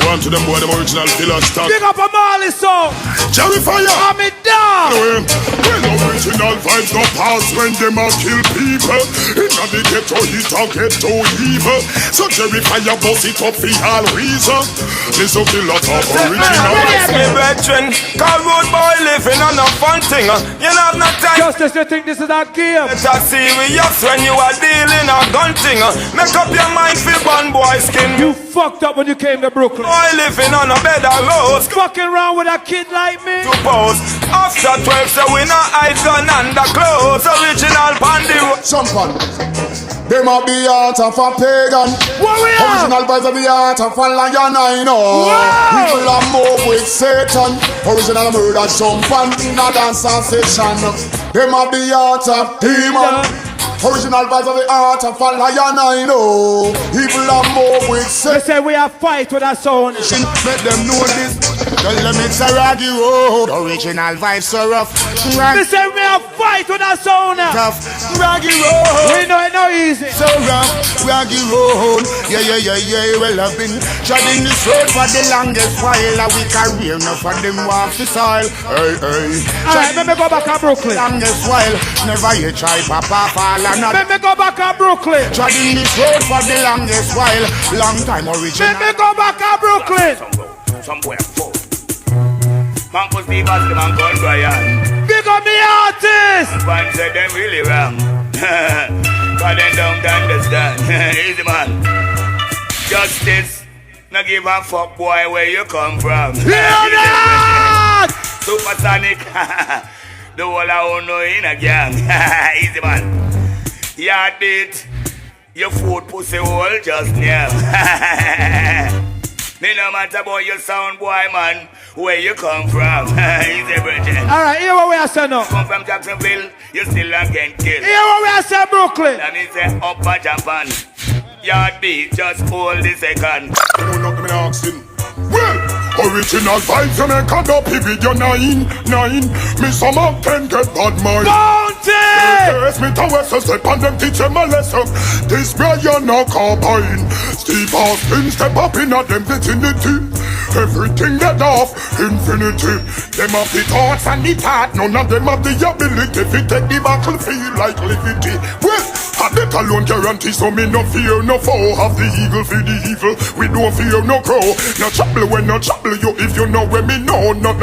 One to them boy, them original killers. Big up a Marley song. Jerry Fire. I'm it down. Anyway, when Original vibes no pass when them a kill people. Inna the ghetto it a get too evil. So Jerry fire bust it up for all reason. This a kill of original vibes. Me brethren, call road boy living on a fun thing. You know have no time. Justice, you think this is a game? It's a serious when you are dealing a gun thing. Make up your mind for one boy skin. You fucked up when you came to Brooklyn. Boy living on a bed of rose. Fucking around with a kid like me. Suppose after 12 so we not hide gun under clothes. Original bandy. Jump on. They might be art of a pagan. Original vibes of the art of a lion, I know. People are move with Satan. Original murder jump on in a dance session. They might be art of demon. Original vibes of the art of a lion, I know. People are move with Satan. They say we have fight with that sound. Let them know this. Tell them it's a raggy road. Original vibes so rough. They say we have fight with that sound. Tough. Raggy road. We know it no easy. So rough. Raggy road. Yeah. Well, I've been treading this road for the longest while. We career enough for them walk the soil. Hey. Alright, let me go back to Brooklyn. Longest while. Never you try papa fall or not. Let me go back to Brooklyn. Treading this road for the longest while. Long time original. Let me go back to Brooklyn. Somewhere full. Man could be the man called Brian. Big up the artist. Man said them really wrong. But they don't understand. Easy man. Justice. Now give a fuck boy where you come from. Hear that? Supersonic. The whole I know in a gang. Easy man. Yeah, did. Your food pussy hole just now. Me no matter about your sound boy, man. Where you come from? Easy, virgin. Alright, here what we are saying now. Come from Jacksonville, you still not get killed. Here what we are saying, Brooklyn. That means upper Japan. Yard beat, just hold the second. You know nothing me asking. Well, original vibes you make a dopey video 9. Me some of them get bad mind. Bounty! Yes, me to West step and them teach them a lesson. This Brian no combine. Steve Austin step up in a them vicinity. Everything that off infinity. Them have the thoughts and the thought. None of them have the ability to take the battlefield like liberty. Well, a that alone guarantee so me no fear no foe. Have the eagle for the evil. We don't fear no crow. No trouble when no trouble you if you know where me know not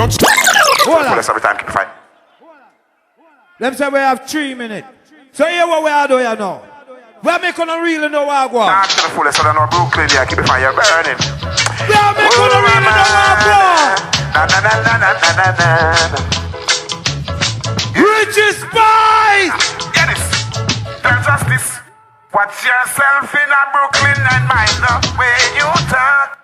Hold on. Them say we have 3 minutes. So here what we are doing now. We're making a really know what I want. Nah, to the fullest, so they know Brooklyn, yeah, keep the fire burning. We're making a really know what I want. Richie Spice! Yeah, this. There's justice. Watch yourself in a Brooklyn and mind the way you talk.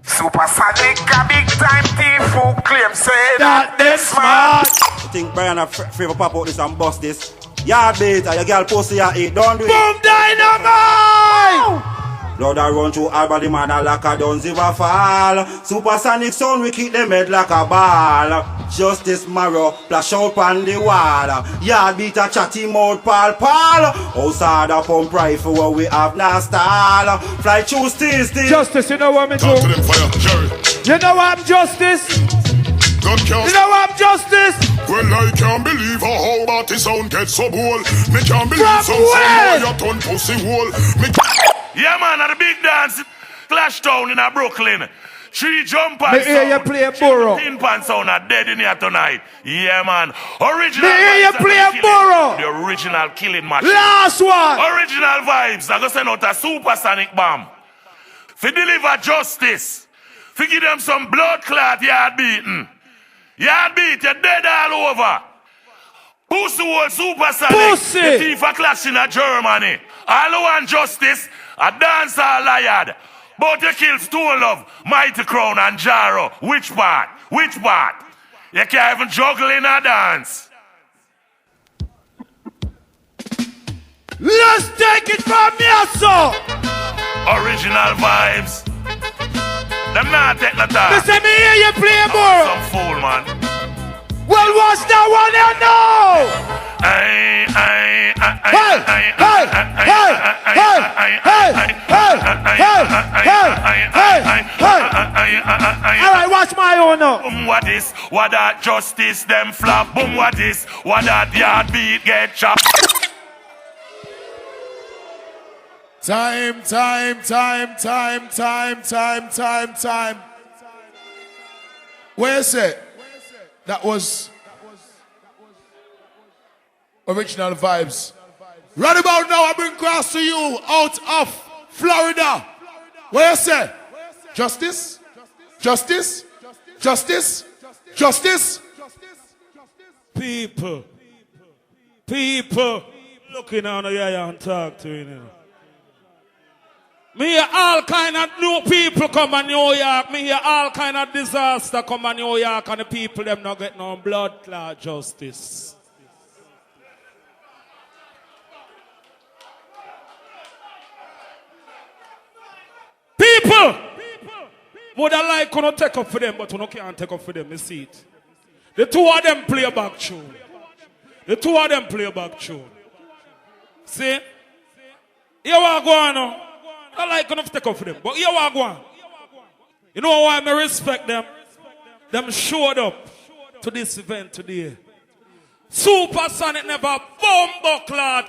Supersonic, a big time thief who claim say that they smart. I think Brian a favor pop out this and bust this. Yard beat, your girl pussy ya eat, don't do it. Boom dynamite! Blood a run through Albany, man a like a don't ever fall. Supersonic sound we keep them head like a ball. Justice Marrow, flash out on the wall. Yard beat a chatty mouth pal. Outside a pump rifle where we have no stall. Fly through still. Justice, you know what me do? Talk to them fire, Jerry. You know what I'm Justice? Gun count. You know what I'm Justice? Well, I can't believe how about the sound gets so bold. Me can't believe From some where? your ton pussy hole. Yeah, man, at the big dance, Clash Town in a Brooklyn. 3 jumpers. Me hear you play a burro. Tin Pan sound are dead in here tonight. Yeah, man. Original. Me hear you play a burro. The original killing machine. Last one. Original vibes. I go send out a supersonic bomb. For deliver justice. For give them some blood clot yard beating. Yard beat, you're dead all over. Pussy whole supersonic. Pussy. The thief a clash in a Germany. All who want justice, a dancehall liar. But you kill Stone Love, Mighty Crown and Jaro. Which part? Which part? You can't even juggle in a dance. Let's take it from here, sir. Original vibes. Them not take no time. Listen, me hear you play more. Some fool, man. Well, what's that one you know? Hey, Alright, watch my own now. Boom, what this? What that justice them flop? Boom, what this? What that yard beat get chopped? Time. Where is it? That was Original Vibes. Right about now, I bring cross to you out of Florida. Where is it? Justice? Justice? Justice? Justice? People, looking on the eye and talk to you now. Me hear all kind of new people come to New York. Me hear all kind of disaster come to New York and the people them not get no blood clot justice. People! Would I like to take up for them, but we can't take up for them, you see it. The two of them play a back tune. See? Here we go on. I like to take up for them, but here we go on. You know why I respect them? Them showed up to this event today. Supersonic never bomb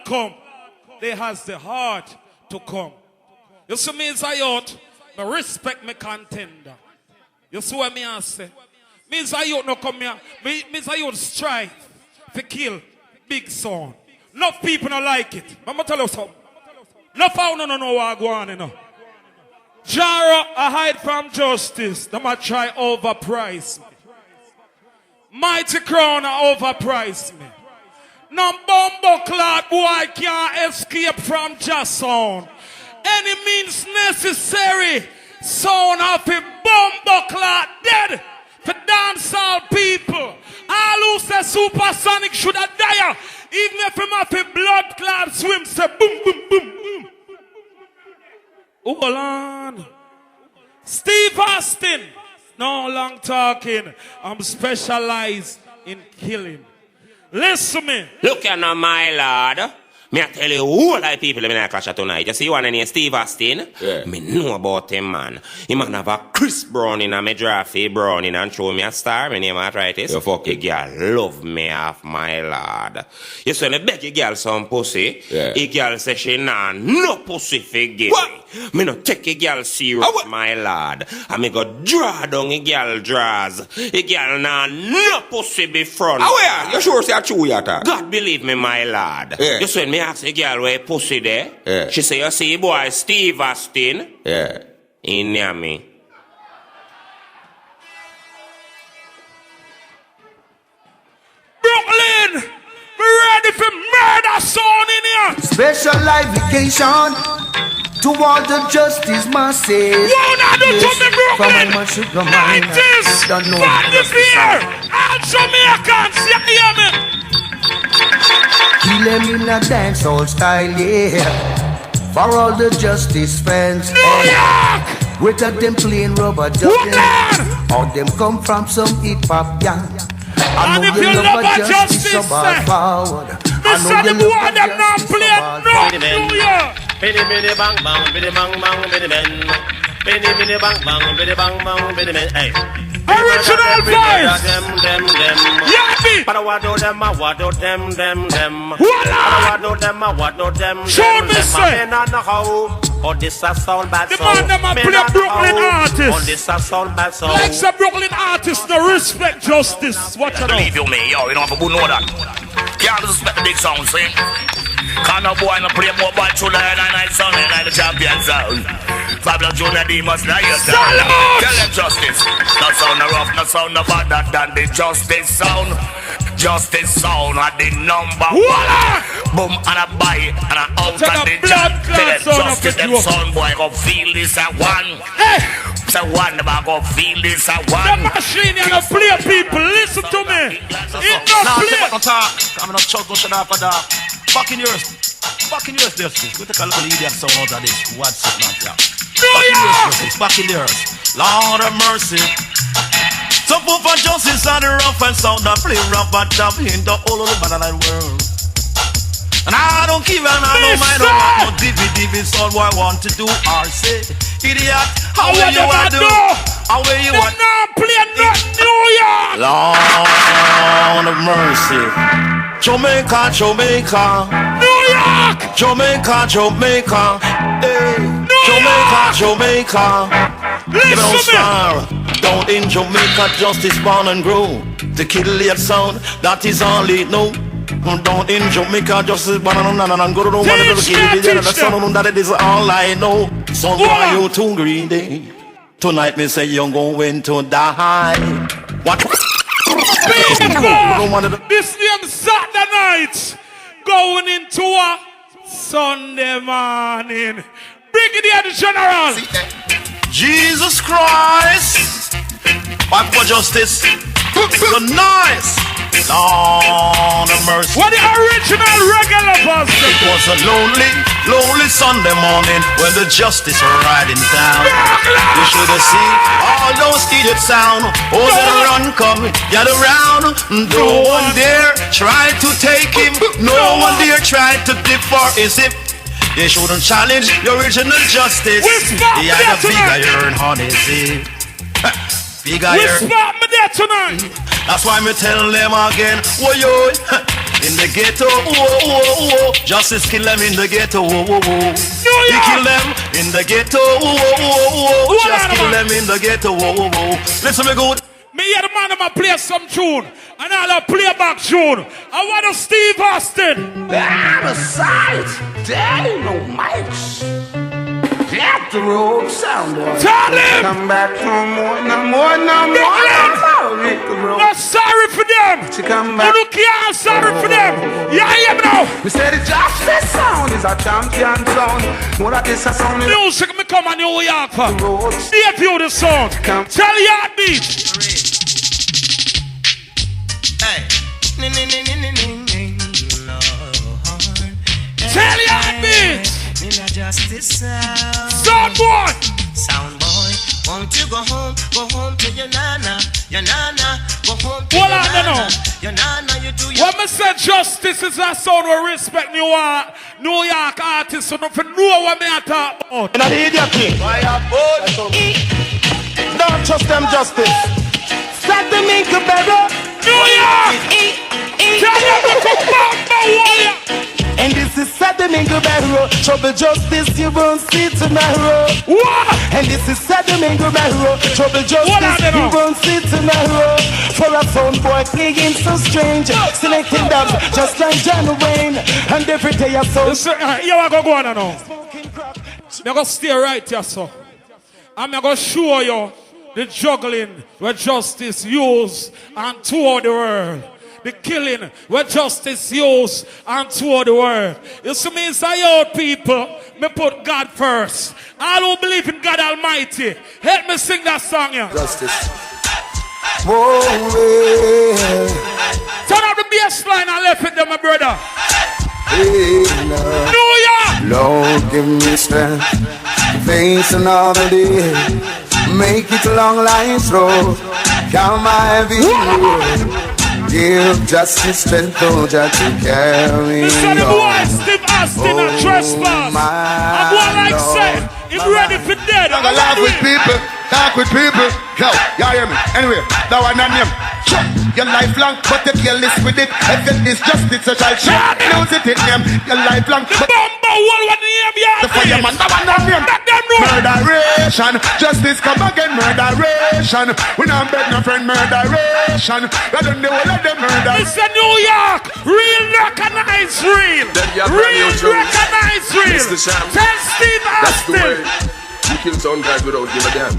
come. They has the heart to come. You see me as a youth, I respect my contender. You see what me I say? Me as a youth no come here. Me as a youth strive to kill big son. Enough people don't like it. I'm going to tell you something. Enough I don't know what I go on, you know. Jaro, I hide from justice. Them I try overprice me. Mighty Crown I overprice me. No bumbo clad boy can't escape from Jason. Any means necessary. Sound of a bumbo clad dead for dancehall people. All who say Supersonic should have died. Even if him have a blood clot swim, say boom, boom, boom, boom. Hold on. Steve Austin. No long talking. I'm specialized in killing. Listen to me. Look at now, my lord. Me I tell you who like people in a clash tonight. You see one name Steve Austin? Yeah. Me know about him, man. He man have a Chris Brown in a me draftee Brown in and show me a star. My name arthritis. You fuck it. Girl love me off, my lord. You see when I beg a girl some pussy, a girl say she nah no pussy for give me. Me no take a girl serious, my lord. And me go draw down a girl draws. A girl nah no pussy be front. Where? You sure say a true yata? God believe me, my lord. Yeah. You see when me ask a girl where pussy there, she say, you see boy Steve Austin? Yeah. He near me. Brooklyn! We ready for murder sound in here! Special obligation to all the justice masses. Whoa, now do to me, Brooklyn! 90s! Body beer! All Jamaicans, you hear me? Kill them in a dancehall style, yeah. For all the justice fans. New York! Whether them playing rubber ducking or them come from some hip-hop gang. And if you love a justice, forward. Mr. The boy them not play no New York. Biddy biddy bang bang, biddy bang bang, biddy men. Biddy biddy bang bang, biddy bang bang, biddy men. Hey. Original Vibes. Them. Yappy. But what do them? What do them? Voila. What do them? What do them? Show me say. Oh, this a sound bad the sound. Man them a play Brooklyn artists. Oh, this a sound bad sound. Like some Brooklyn artists, no respect justice. Watch out. Believe you me, yo, you don't have to know that. Can't disrespect the big sound, see? Can't no boy no play more ball through the night sound like the champion sound. Fabulous Junior D must not hear sound. Tell them justice. No sound no rough, no sound no better than the justice sound. Justice sound at the number one. Boom and a buy and a out and the jump. Tell them justice, them sound boy go feel this a one. Say one, them go feel this a one. The machine and the play people, listen to me. It no play. I'm not chuck no shut up for that. Fucking yours, justice. Go take a little idiot sound out of this. What's it, man? Fucking yours. Lord of mercy. So for justice and the rough and sound that play rough but top in the whole of the banana world. And I don't give and I don't mind no divvy all what I want to do or say. Idiot, how will you want to do? How will you want to play New York? Lord of mercy. Jamaica, Jamaica. New York. Jamaica, Jamaica. Hey. Jamaica, Jamaica. Listen down in Jamaica, justice born and grow. The kill sound, that is all it know. Down in Jamaica, justice born and grow. That is all I know. So why you too greedy? Tonight me say you're going to die. What? This name Saturday night, going into a Sunday morning. Brigadier General. Jesus Christ, fight for justice. So nice. Lord of mercy. What the original regular bus? It was a lonely Sunday morning when the justice riding down. You should have seen all those idiots sound. Oh, they run coming, get around. No one dare try to take him. No one dare try to dip for his hip. They shouldn't challenge the original justice. He had a big iron on his hip. Big iron. We spot me there tonight. That's why me tell them again. Whoa, yo, in the ghetto, whoa. Justice kill them in the ghetto, whoa. He kill them in the ghetto, whoa. Just kill them in the ghetto, whoa. Listen me good. Me hear the man of my play some tune, and I'll play back tune. I want a Steve Austin. Besides, there ain't no mics. Get the road sound on. Tell him. Come back for more, no more. Not sorry for them. To come back. You can't sorry for them. Yeah, hear me now. We said the justice sound is a champion sound. Know that this a sound. Music me come on New York for. Debut the song. Tell Yardbeat. Hey. Tell Yardbeat. Justice sound boy, won't you go home to your nana, go home to your nana, you do your... When me say justice is a sound we respect New York artists, so don't know what me talk about. And I hear your king. Don't trust them justice. Start the Minka New York! Tell them to come back, warrior! And this is Saturday Mingo trouble justice you won't see tomorrow. What? And this is Saturday Mingo trouble justice you won't see tomorrow. For a phone boy playing so strange, selecting them just like John Wayne. And every day I saw. You are going to go on now. I'm going to stay right here, so. I'm going to show you the juggling where justice used and tour the world. The killing where justice used and tour the world. You see me say, yo, people, me put God first. All who believe in God Almighty, help me sing that song here. Justice. Whoa, yeah. Turn up the bass line and left it there, my brother. Hey, New York! Lord, give me strength to face another day. Make it a long life's road. Count my heavy load. Give justice strength, oh, just to carry on. Mr. Boy, Steve Austin, a trespass. I'm going like say, if ready for dead. I'm gonna laugh with people, talk with people. Yo, y'all hear me? Anyway, that one not name. Sure, your lifelong, but you can't list with it. If it is justice, so shall show. Lose it in them, your lifelong. The bomber wall, what name you the fireman, that one not name. Murderation, justice come again, murderation. We not beg no friend, murderation. We don't do all of them murder. It's a New York, real recognize real. Real recognize real. Tell Steve Austin. You kill some guys without giving a damn.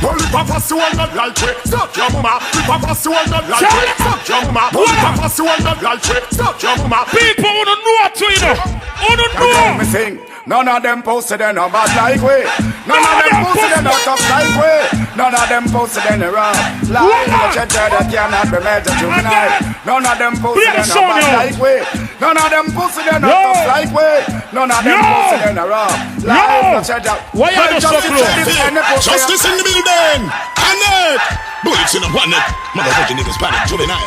Well, if I pass you on the light way, stop your mama. If I pass you on the light way, stop your mama. Well, if I pass you on the light way, stop your mama. People wanna know what to you know. Wanna know. Me sing. None of them posted in a bad like way. None of them posted in a tough like way. None of them posted in a wrong like a cheddar that cannot be measured tonight. None of them posted in a bad like way. None of them posted in a tough like way. None of them posted in a wrong like a cheddar. Why are you so close? Justice in the building. Garnett. Bullets in the one net. Motherfucking niggas panic juvenile.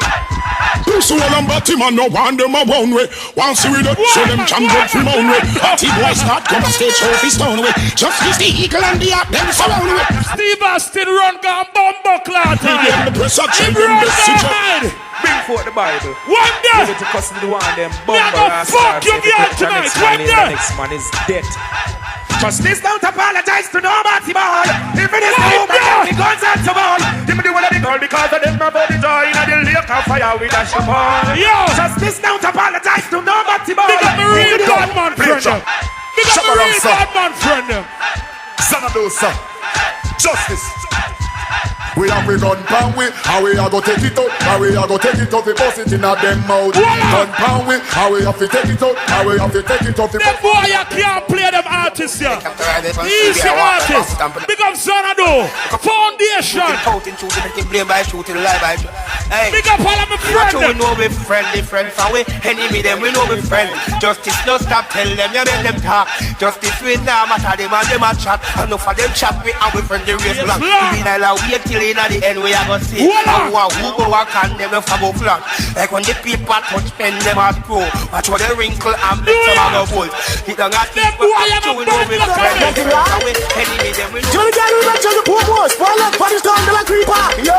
So all I'm batty man, no one them a one way. One see with it, so them can get from on way. Batty boys not come stage trophy stone way. Justice the eagle and the app, them surround way. Steve Austin run gun bumbo clot. Them the press up, check them message. Bring forth the Bible. One day. Give it to custody one them. Me a go fuck you girl tonight. One day. The next man is dead. Justice don't apologize to nobody, boy. If it is the woman, the guns and the ball. Give me the one of the girl because of them my body joy. In the lake of fire with a shaman. Yo! Justice don't apologize to nobody, boy. Big up the real Godman friend. Big up the real Godman friend. Son of those, sir. Justice. We have a gun pound we, and we are go take it out, and we are go take it out, we bust it in a them mouth. Gun pound we, and we have to take it out, and we have to take it out. Them boy you can't play them artists here. Easy artists. Big up Xanadu. Foundation. Big up all of my friends. We know we friendly for we enemy them, we know we friendly. Justice no stop tell them, you make them talk. Justice we now matter them and them a chat. And no for them chat we and we friendly race black. We now wait till in at the end we are gonna see who go walk and them for go flat. Like when the people touch pen them at pro. Watch what they wrinkle and make some of the bull. He don't got them boy I'm a bad we enemy them, we know. Johnny Gary, you mentioned the poor boys. Spoil up, punish down the creeper. Yo!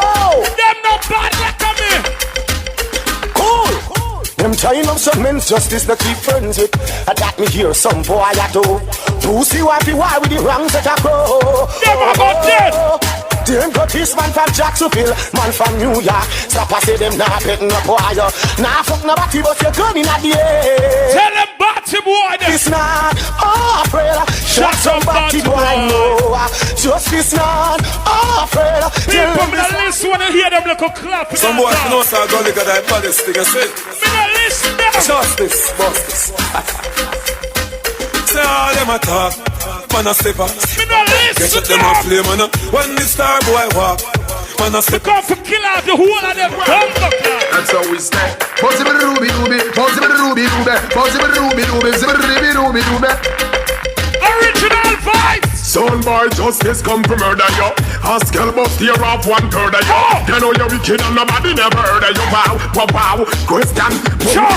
Them no bad like me. Cool! Them trying up some men's justice to keep friends with. Attack me here, some boy I do. Pussy wifey, why with the wrong set a crow? Never got dead! Them got this man from Jacksonville, man from New York. Stop I say them not betting up boy. Nah fuck nobody but your gun in the air. Tell them batty boy them. It's not afraid. Shot somebody boy no. Justice not afraid. People me the list wanna hear them like a clap. Some boys know so go look at that baddest thing I say. Me the list them. Justice, justice. Say all them a talk, man a step up. Get up them a play, man. When the star boy walk, man a step up. Come for kill out the whole of them. That's how we stay. Possible ruby, possible ruby, possible ruby, ruby. Original vibes. Son boy, justice come to murder you. Ask girl bust tear off 1/3 of you. You know you're wicked and nobody never heard of you. Wow. Question.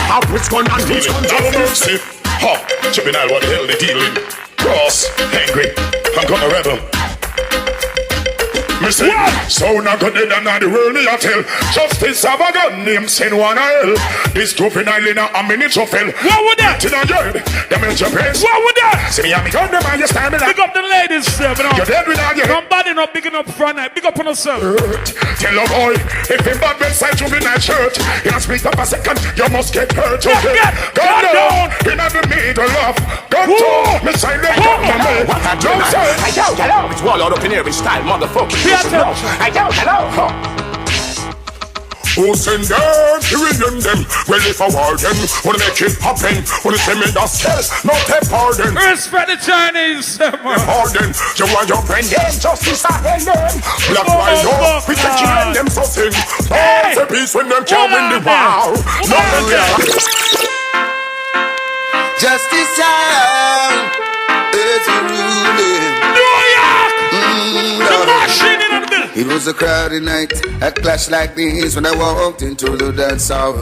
How which gun and which gun? No mercy. Ha, chipping out what the hell they dealing. Cross, angry, I'm gonna rebel. Me say, so not good dead and not the world me a tell. Justice have a gun name send one a hell. This juvenile in a miniature fell. What would that? In a yard, them in your place. What would that? See me and me gun them and you stand me like. Big up the ladies, you know. You're dead without you. Somebody not big enough front night. Big up on yourself. Tell a boy, if him bad bedside juvenile church, you don't speak up a second, you must get hurt. Okay? Gun down, in the middle of. Gun down, me silent gun to me. Don't say. Hello, it's Warlord up in here, it's style, motherfucker. Hello. Who send them, hearing them, well if I war them, wanna make it happen, wanna send me the skills, not take pardon. Respect the Chinese, pardon, you want your friend, them, justice and them. Black rhino, we can kill them so sing. All the peace when them can't win the war. Justice child, it's a ruling. New York! The machine in the middle. It was a crowded night, a clash like this when I walked into the dance hall.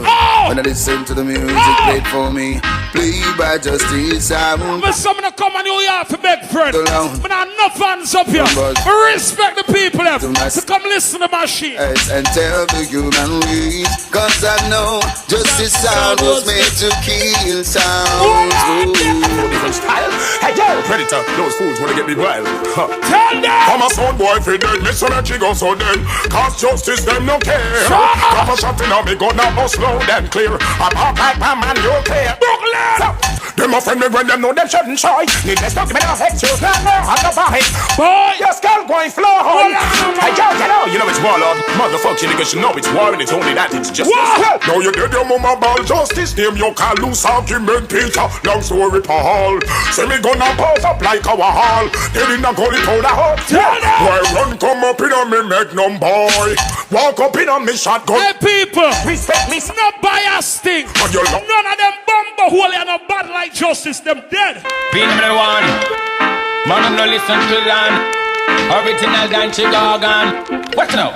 When I listened to the music played for me, played by Justice Sound. But someone come on New York for big friend. But I have no fans up here. We respect the people to come listen to the machine. And tell the human race, cause I know Justice Sound was made to kill sound. Different style. Hey yo, Predator, those fools wanna get me wild. Tell them! I'm a sound boy for dead, me so that she go so dead. Cause justice them no care. Come a shot in on me, go now, go slow them clear. I'm up like my man, you clear. Brooklyn! Them a friend me when them know them shouldn't try. Need less document of head, choose not know how to buy. Boy, your skull going floor. Hey yo, hello, you know it's Warlord. Motherfucker, niggas should know it's war and it's only that, it's justice. Now you did your mama ball justice. Name your call loose argument, Peter. Long story, Paul. Say me gonna pose up like our hall. They didn't go to the hall. Why run come up in on me magnum boy. Walk up in on me shotgun. Hey people, respect me. No bias thing. None of them bumbo holy and no bad like justice. Them dead. Pin number one. Man no listen to land. Original Dancehall organ. What now?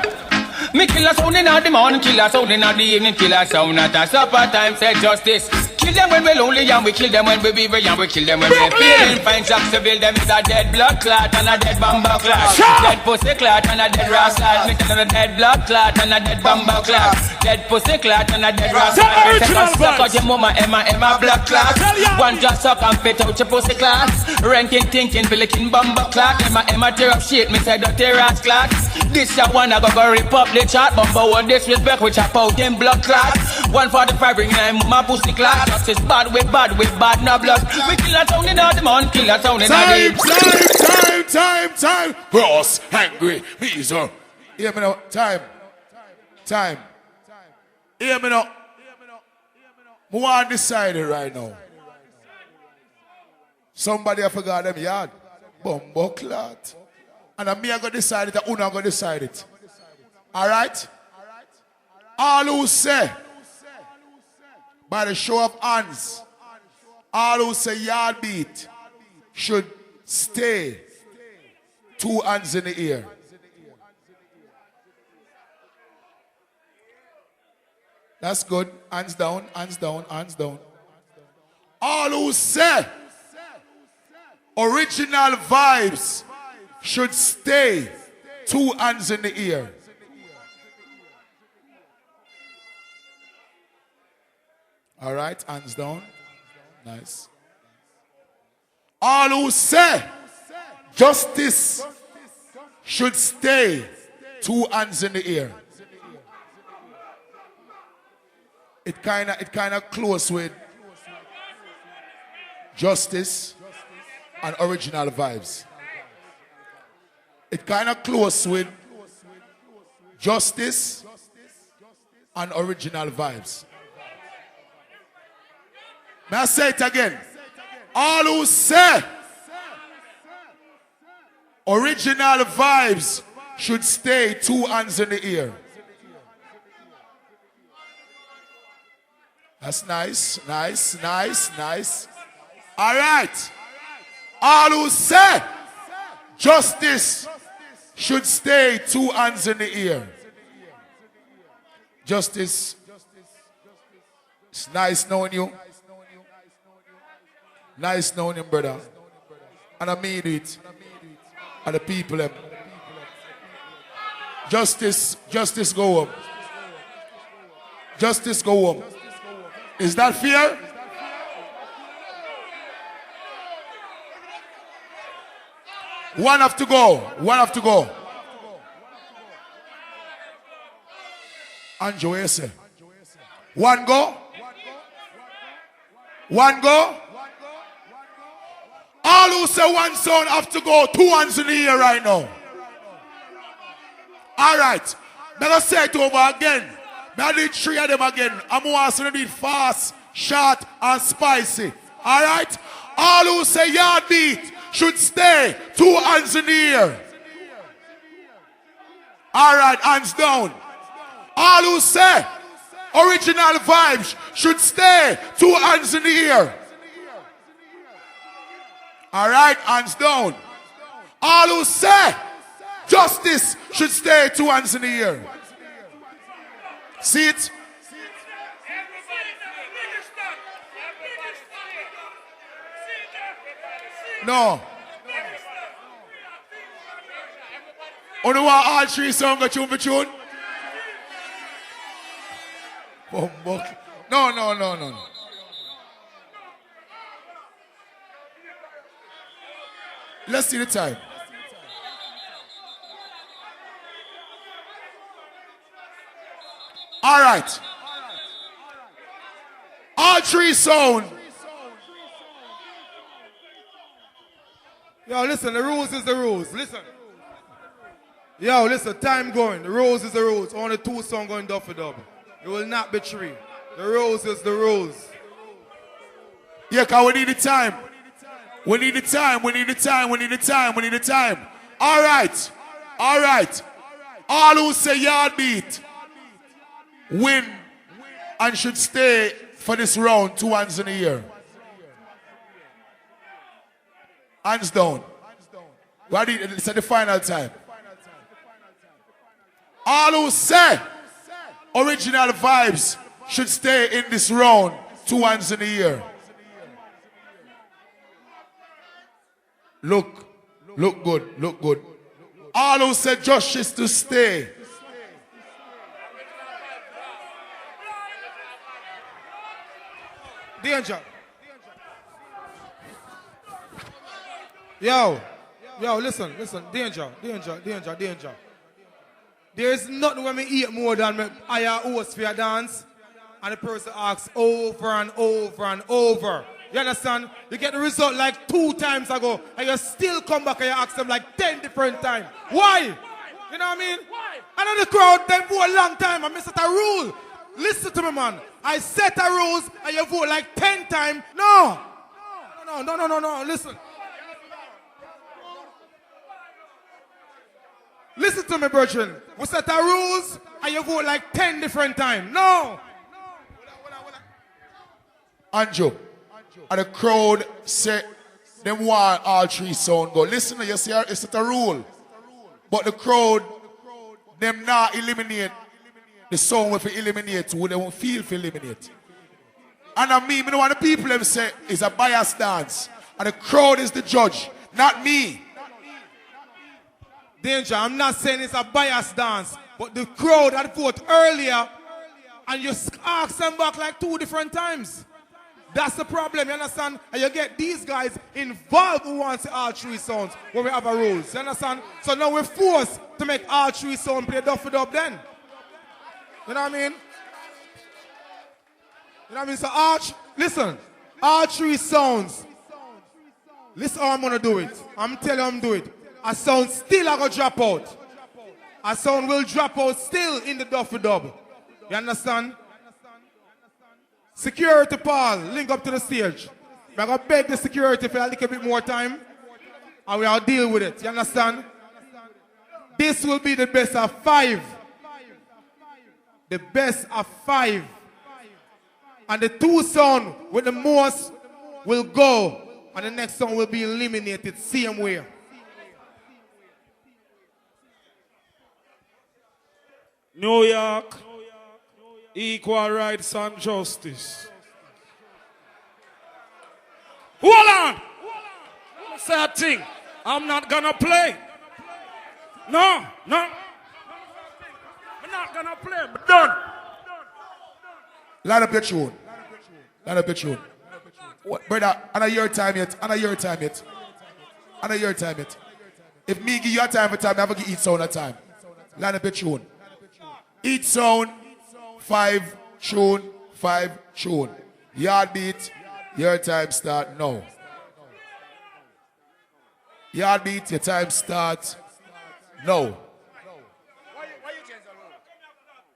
Me kill a sound in the morning, kill a sound in the evening, kill a sound at a supper time. Say justice. Kill them when we're lonely and we kill them when we weary and we kill them when we're feeling fine. Jacks to build them is a dead blood clot and a dead bamba clot. Dead pussy clot and a dead ras clot. Me tell them a dead blood clot and a dead bamba clot. Dead pussy clot and a dead ras clot. Me tell them suck out your mama Emma blood clot. One just suck and fit out your pussy clot. Ranking thinking licking bamba clot. Emma tear up shit, me say dirty ras clot. This a one I go rip up the chat. Bumper one disrespect which I out them blood clot. 145 bring name my pussy clot. Just is bad with bad no blood. We kill a sound in the morning, kill a sound in the Time. Boss, angry, Beezer. Hear me now, time. Hear me now. Who are decided right now? Somebody I forgot them yard. Bumbo clot. And me I go decide it, and Una go decide it. Alright? All who say, by the show of hands, all who say yard beat should stay 2 hands in the air. That's good. Hands down, hands down, hands down. All who say original vibes should stay 2 hands in the air. All right, hands down. Nice. All who say justice should stay 2 hands in the air. It kind of close with justice and original vibes. It kind of close with justice and original vibes. May I say it again? All who say original vibes should stay 2 hands in the air. That's nice. All right. All who say justice should stay 2 hands in the air. Justice. It's nice knowing you. Nice knowing him, brother. And I mean it. And the people them. Justice go home. Justice go home. Is that fair? One have to go. Andrew, what you say? One go? All who say one sound have to go 2 hands in the air right now. All right. Let us say it over again. I need 3 of them again. I'm going to do it fast, short, and spicy. All right? All who say yard beat should stay 2 hands in the air. All right, hands down. All who say original vibes should stay 2 hands in the air. All right, hands down. All who say justice should stay 2 hands in the air. See it? No. Only want all 3 songs go tune for tune? No. Let's see the time. All right. All 3 sound. Yo, listen, the rules is the rules. Listen. Yo, listen, time going. The rules is the rules. Only 2 songs going dub for dub. It will not be 3. The rules is the rules. Yeah, because we need the time. We need the time. All right. All who say yard beat win and should stay for this round 2 hands in the air. Hands down. It's at the final time. All who say original vibes should stay in this round 2 hands in the air. Look good. All who say justice to stay. Danger. Yo, listen. Danger. There is nothing when me eat more than me hire host for a dance and the person asks over and over and over. You understand? You get the result like 2 times ago and you still come back and you ask them like 10 different times. Why? You know what I mean? Why? I know the crowd, them for a long time. I set a rule. Listen to me, man. I set a rules and you vote like 10 times. No. Listen. Listen to me, brethren. We set a rules and you vote like 10 different times. No. Anjo. And the crowd say them want all 3 sound go. Listen, you see, it's a rule. But the crowd, them not eliminate the sound if you eliminate who they won't feel for eliminate. And I mean, what the people them say is a biased dance. And the crowd is the judge, not me. Danger, I'm not saying it's a biased dance, but the crowd had voted earlier and you ask them back like 2 different times. That's the problem, you understand? And you get these guys involved who want to all 3 sounds when we have a rules, you understand? So now we're forced to make all 3 sounds play duffy dub then. You know what I mean? You know what I mean? So listen, all 3 sounds. Listen how I'm gonna do it. I'm telling you I'm doing it. A sound still gonna drop out. A sound will drop out still in the duffy dub. You understand? Security Paul, link up to the stage. I'm gonna beg the security for a little bit more time. And we'll deal with it. You understand? This will be the best of 5. The best of 5. And the 2 sound with the most will go. And the next song will be eliminated same way. New York, equal rights and justice. Hold on! Say a thing. I'm not gonna play. No. I'm not gonna play. I'm done. Line up your tune. What, brother, I know your time yet. If me give you a time for time, I have to give each sound a time. Line up your tune. Each sound, 5 tune, 5 tune. Yard beat, your time start now. Yard beat, your time starts now.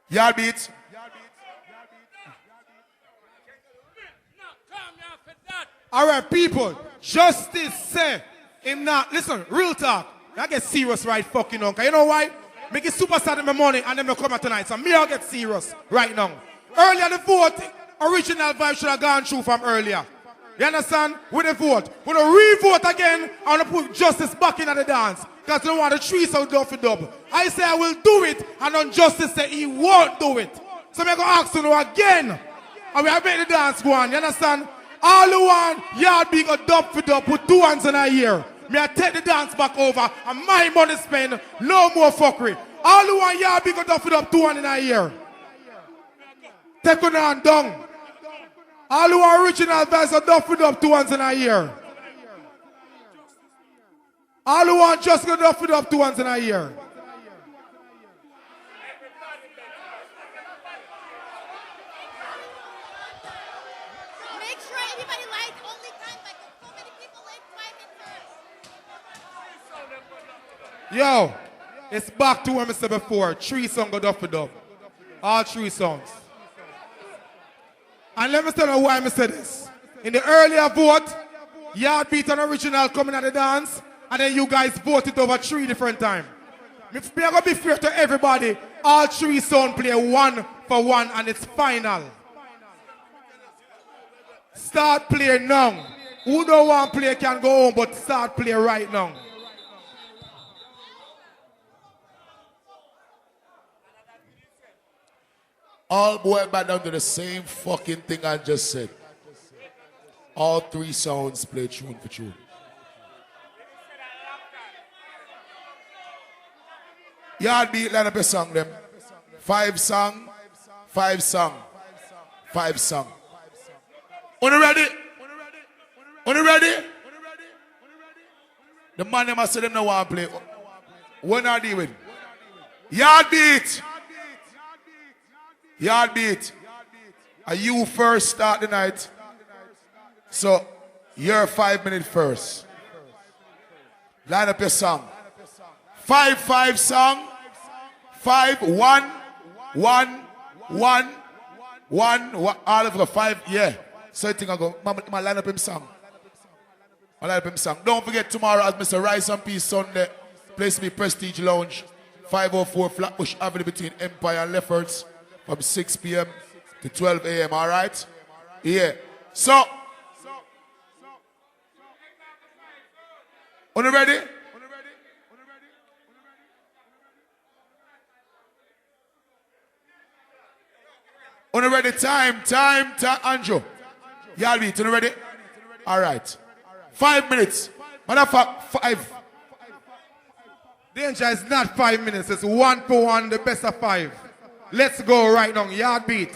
Yard beat. All right, people. Justice say him not. Listen, real talk. I get serious right fucking now. You know why? Make it Supersonic in the morning and then me come out tonight. So me I'll get serious right now. Earlier the vote, original vibe should have gone through from earlier. You understand? With the vote. We're going to re-vote again. I want to put justice back in the dance. Because they don't want the 3 sound duffy dub. I say I will do it, and on justice say he won't do it. So I'm going to ask you again. And we have made the dance go on. You understand? All who want yard big a dub for dub, put 2 hands in a year. Me I take the dance back over, and my money spend, no more fuckery. All who want yard big a dub for dub, 2 hands in a year. Take on and down. All who are original vibes are dub for dub, 2 hands in a year. All who want just go dub for dub, 2 hands in a year. Yo, it's back to what I said before. 3 songs go duffy dub. All 3 songs. And let me tell you why I said this. In the earlier vote, Yard beat an original coming at the dance, and then you guys voted over 3 different times. I'm going to be fair to everybody. All 3 songs play 1 for 1, and it's final. Start play now. Who don't want to play can go home, but start play right now. All boy back down to the same fucking thing I just said. All three sounds play tune for tune. Yard beat, line up a song them. 5 song, 5 song, 5 song. Are you ready? Are you ready? The man them must say them no want to play. What are they with? Yard beat. Yard beat. Are you first start the night? So you're 5 minutes first. Line up your song. 5-5 song. 5-1. 1-1. 1. All of the 5. Yeah. So I think I go. My line up him song. I line up him song. Don't forget tomorrow as Mr. Rise and Peace Sunday. Place me Prestige Lounge. 504 Flatbush Avenue between Empire and Lefferts. From 6 p.m. to 12 a.m. All right? Yeah. So. Are you ready? Are you ready? Time. Andrew. Y'all beat. Are you ready? All right. 5 minutes. Matter of fact, 5. Danger is not 5 minutes. It's 1 for 1, the best of 5. Let's go right now. Yard beat.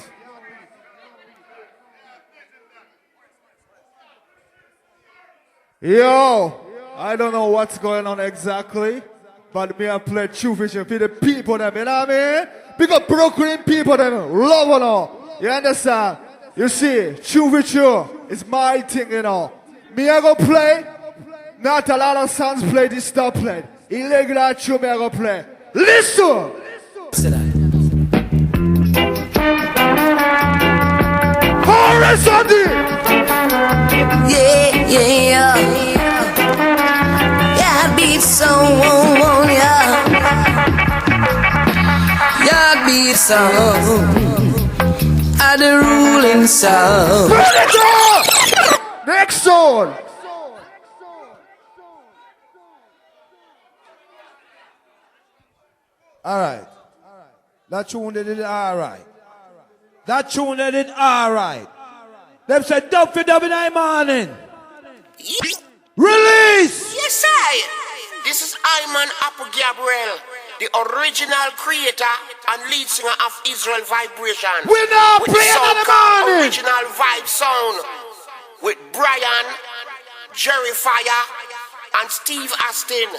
Yo, I don't know what's going on exactly, but me I play True Vision for the people them, you know what I mean? Because Brooklyn people them love it all. You understand? You see, True Vision is my thing, you know. Me I go play, not a lot of songs play this dubplate. Irregular true me I go play. Listen! Horizontal! Yeah. Yard beat song, yeah. Yard beat song, are the ruling sound. Next song! All right. That tune they did all right. That tune they did all right. Them said dub for dub in the morning. Release! Yes, sir. This is Iman Apu Gabriel, the original creator and lead singer of Israel Vibration. We now with play another morning. Original vibe sound with Brian, Jerry Fire, and Steve Astin.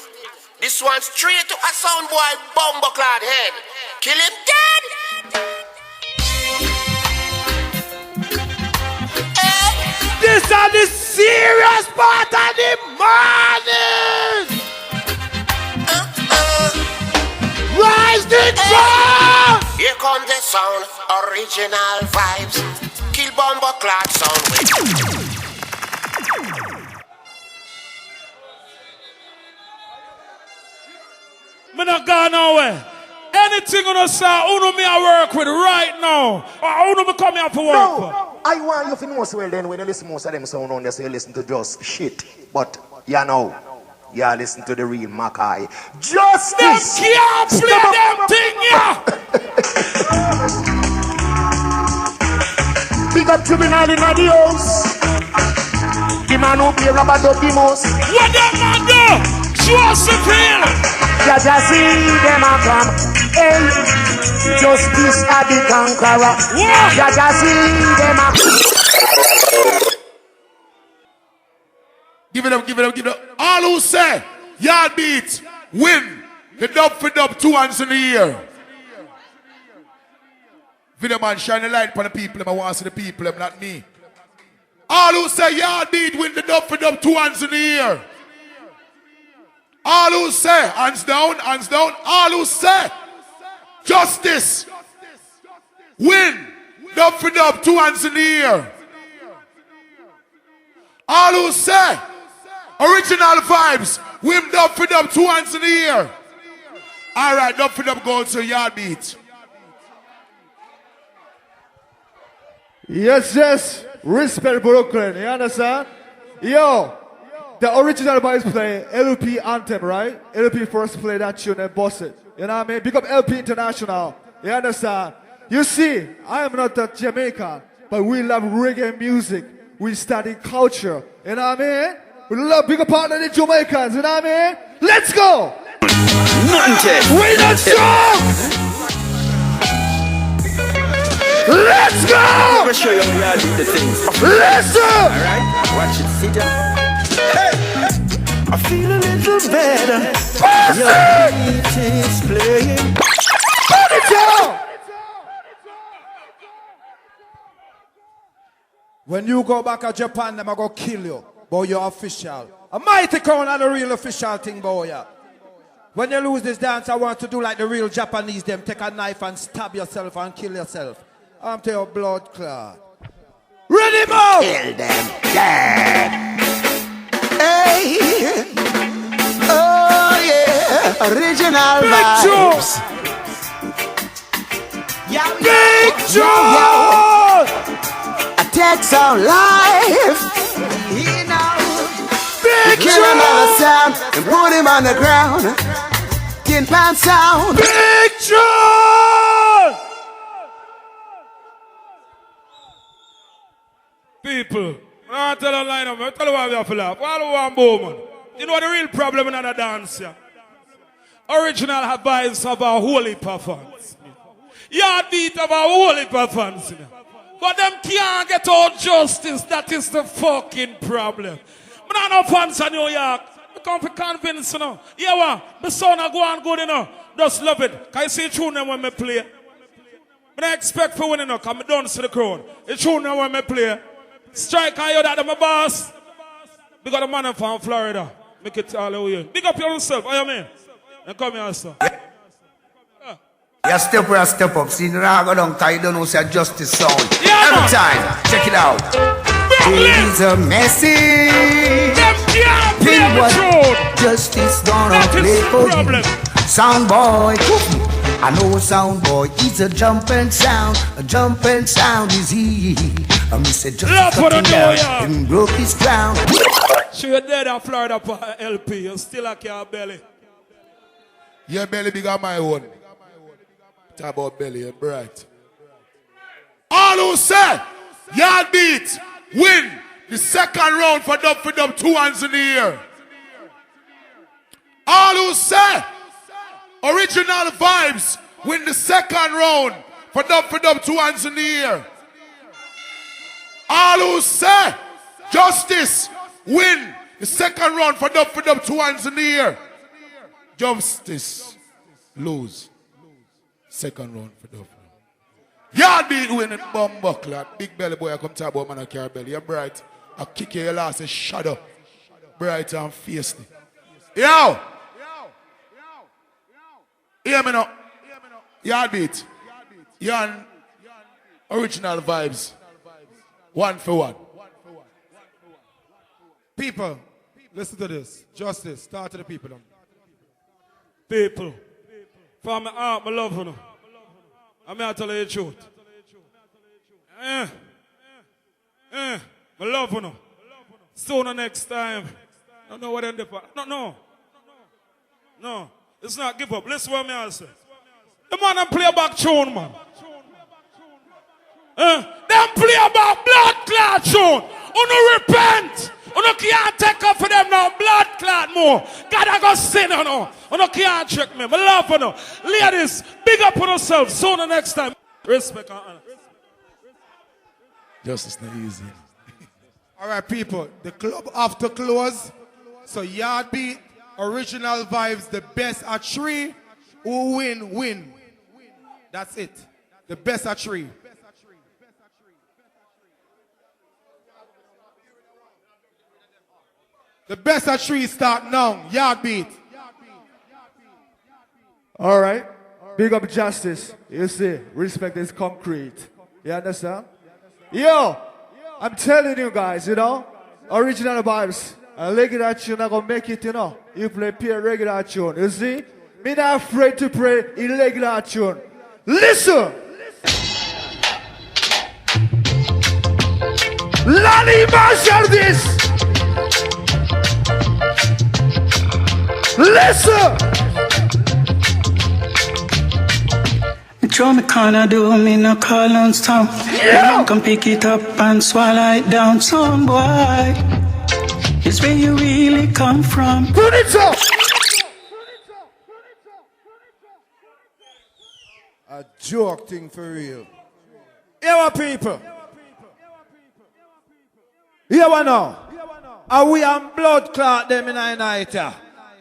This one straight to a sound boy bumbleclad head. Kill him dead. This is the serious part of the morning. Rise the ground. Here comes the sound, original vibes. Kill bumbleclad sound with. Me not go nowhere. Anything on the side, who me I work with right now, or who me come here for work? No, I want you to know so well then when you listen most of them sound on there, so you listen to just shit. But you know, you listen to the real Mackay. Justice! Them can't play them thing, yeah! Big up juvenile in the house. The man who play rubber dub the most. What that man do? Josephine! Just see them a come. Hey, justice are the conqueror. Just see them a. Give it up. All who say, yard beat, win. The dub for dub, 2 hands in the air. Video man, shine the light for the people. I want to see the people, not me. All who say, yard beat, win the dub for dub, 2 hands in the air. All who say, hands down. All who say, justice, win, dub for dub, 2 hands in the air. All who say, original vibes, win, dub for dub, 2 hands in the air. All right, dub for dub goes to yard beat. Yes. Respect Brooklyn, you understand? Yo. The original boys play LP Anthem, right? LP first play that tune and boss it. You know what I mean? Big up LP International. You understand? You see, I am not a Jamaican, but we love reggae music. We study culture, you know what I mean? We love bigger part of the Jamaicans, you know what I mean? Let's go! We not strong! Let's go! I'm gonna show you how to do the things. Listen! Alright? Watch it, sit down. Hey! I feel a little better. Your beat is playing. Turn it down! When you go back to Japan, them are going to kill you. But you're official. A mighty crown and the real official thing, boy. Yeah. When you lose this dance, I want to do like the real Japanese, them take a knife and stab yourself and kill yourself. I'm to your blood clot. Ready, mo! Kill them dead. Hey! Oh, yeah. Original vibes. Big Joe! Takes on life, you know. Big kill him on the sound and put him on the ground. 10-pound sound. Big John! People, I tell you line up, I tell you why we have to laugh. All who want boom, man. You know the real problem in the dance, yeah? Original vibes of a holy performance. Yard beat of a holy performance. But them can't get out justice. That is the fucking problem. I'm not no fans of New York. I come to convince you know. Yeah, what? My son are going good, you know. Just love it. Can you see tune them when I play? I don't expect for winning, because I don't see the crowd. It's tune them when I play. Strike, I hear that, my boss. Big up the man from Florida. Make it all the way. Big up yourself, I mean. And come here, sir. You step where I step up. See, you go down, you don't know say justice sound. Yeah, every time, check it out. It's a message. Think what justice gonna play for you. Sound boy, I know a sound boy. He's a jumping sound. A jumping sound is he. I miss it just cutting down and broke his crown. So you're dead in Florida for LP. You still like your belly. Your belly bigger my own. Talk about belly and bright. All who say yard beat win the second round for dub, 2 hands in the air. All who say original vibes win the second round for dub, 2 hands in the air. All who say justice win the second round for dub, 2 hands in the air. Justice lose. Second round for dub. Yard beat winning bomb buckler. Big belly boy, I come talk about man a carry belly. You're bright. I kick your last a shadow. Bright and feisty. Yo! Hear me now. Yard beat. Yan original vibes. 1 for 1. People, listen to this. Justice, start to the people. People. From my heart, my love, you know. I'm here to tell you the truth. My love, you know. Sooner next time. I don't know what I'm doing. No. It's not give up. Listen what I say. The man and play back tune, man. Them play about blood clot tune. Uno repent. Uno can't take up for them now. Blood clot more. God, I go sin on you. Uno can't trick me. I love you. Ladies, big up on yourself. Sooner next time. Respect and honor. Justice not easy. All right, people. The club after close. So yard beat, original vibes, the best at 3. Who win. That's it. The best at 3. The best at 3 start now. Yard beat. All right. Big up justice. You see, respect is concrete. You understand? Yo, I'm telling you guys, you know, original vibes. A regular tune, I'm going to make it, you know. You play pure regular tune. You see? Me not afraid to play irregular tune. Listen! Lali Marshall this! Listen! Show me corner do me no call on sound. Yeah. Come pick it up and swallow it down. Some boy, it's where you really come from. Put it up. A joke thing for real. Here people. Here we know. Are we on blood clot them in a night?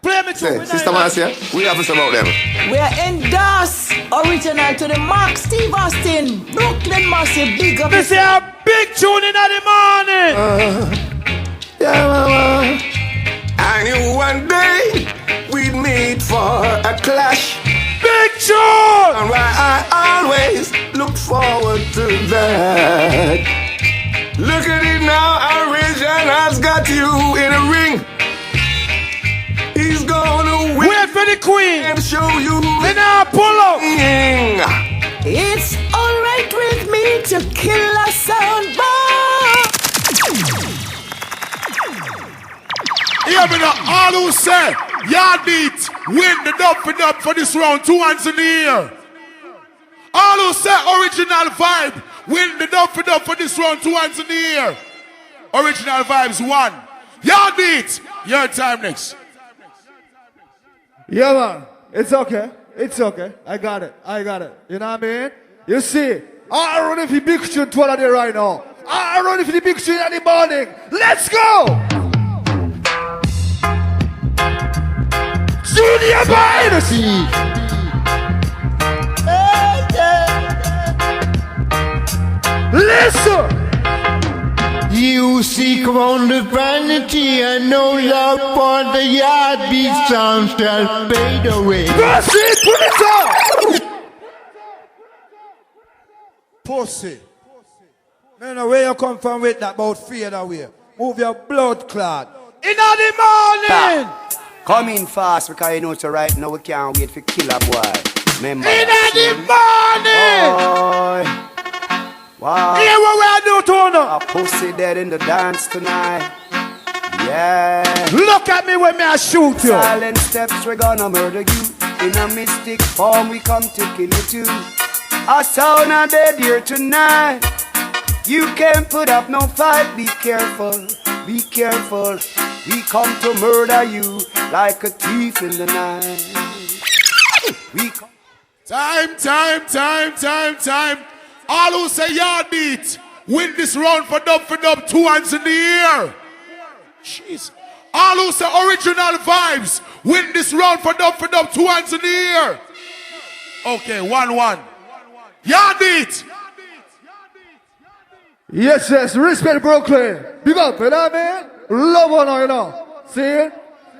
Play me through. Sister Marcia, we have to about them. We are endorse original to the Mark Steve Austin. Brooklyn Massive big up. This is a big tune in the morning. Yeah, mama. I knew one day we'd meet for a clash. Big tune! And why I always look forward to that. Look at it now, Orljahnalvibez got you in a ring. He's gonna win. Wait for the queen and show you. Then I pull up. It's alright with me to kill a sound bar. Hear me now, all who say yard beat, win the dub for this round, 2 hands in the air. All who say original vibe, win the dub for this round, 2 hands in the air. Orljahnalvibez 1. Yard beat, your time next. Yeah, man. It's okay. It's okay. I got it. You know what I mean? You see, I run if the big tune to one there right now. I run if the big tune in the morning. Let's go! Junior Virus! Listen! You seek around the vanity and no love for the yard beat sound shall fade away. That's it, put it up! Pussy. Man, where you come from with that about fade away? Move your blood clot. In the morning! Come in fast because you know so right now we can't wait for killer boy. Remember in the morning! Boy. Wow. Hear what we do, Tono? A pussy dead in the dance tonight. Yeah. Look at me when I shoot you. Silent steps, we're gonna murder you. In a mystic form, we come to kill you too. A sound are dead here tonight. You can't put up no fight. Be careful, be careful. We come to murder you like a thief in the night. We come. Time. All who say yard beat, win this round for dub, 2 hands in the air. Jeez. All who say Orljahnalvibez, win this round for dub, 2 hands in the air. Okay, 1-1. Yard beat. Yes, respect Brooklyn. Big up, you know what I mean? Love on, you know. See?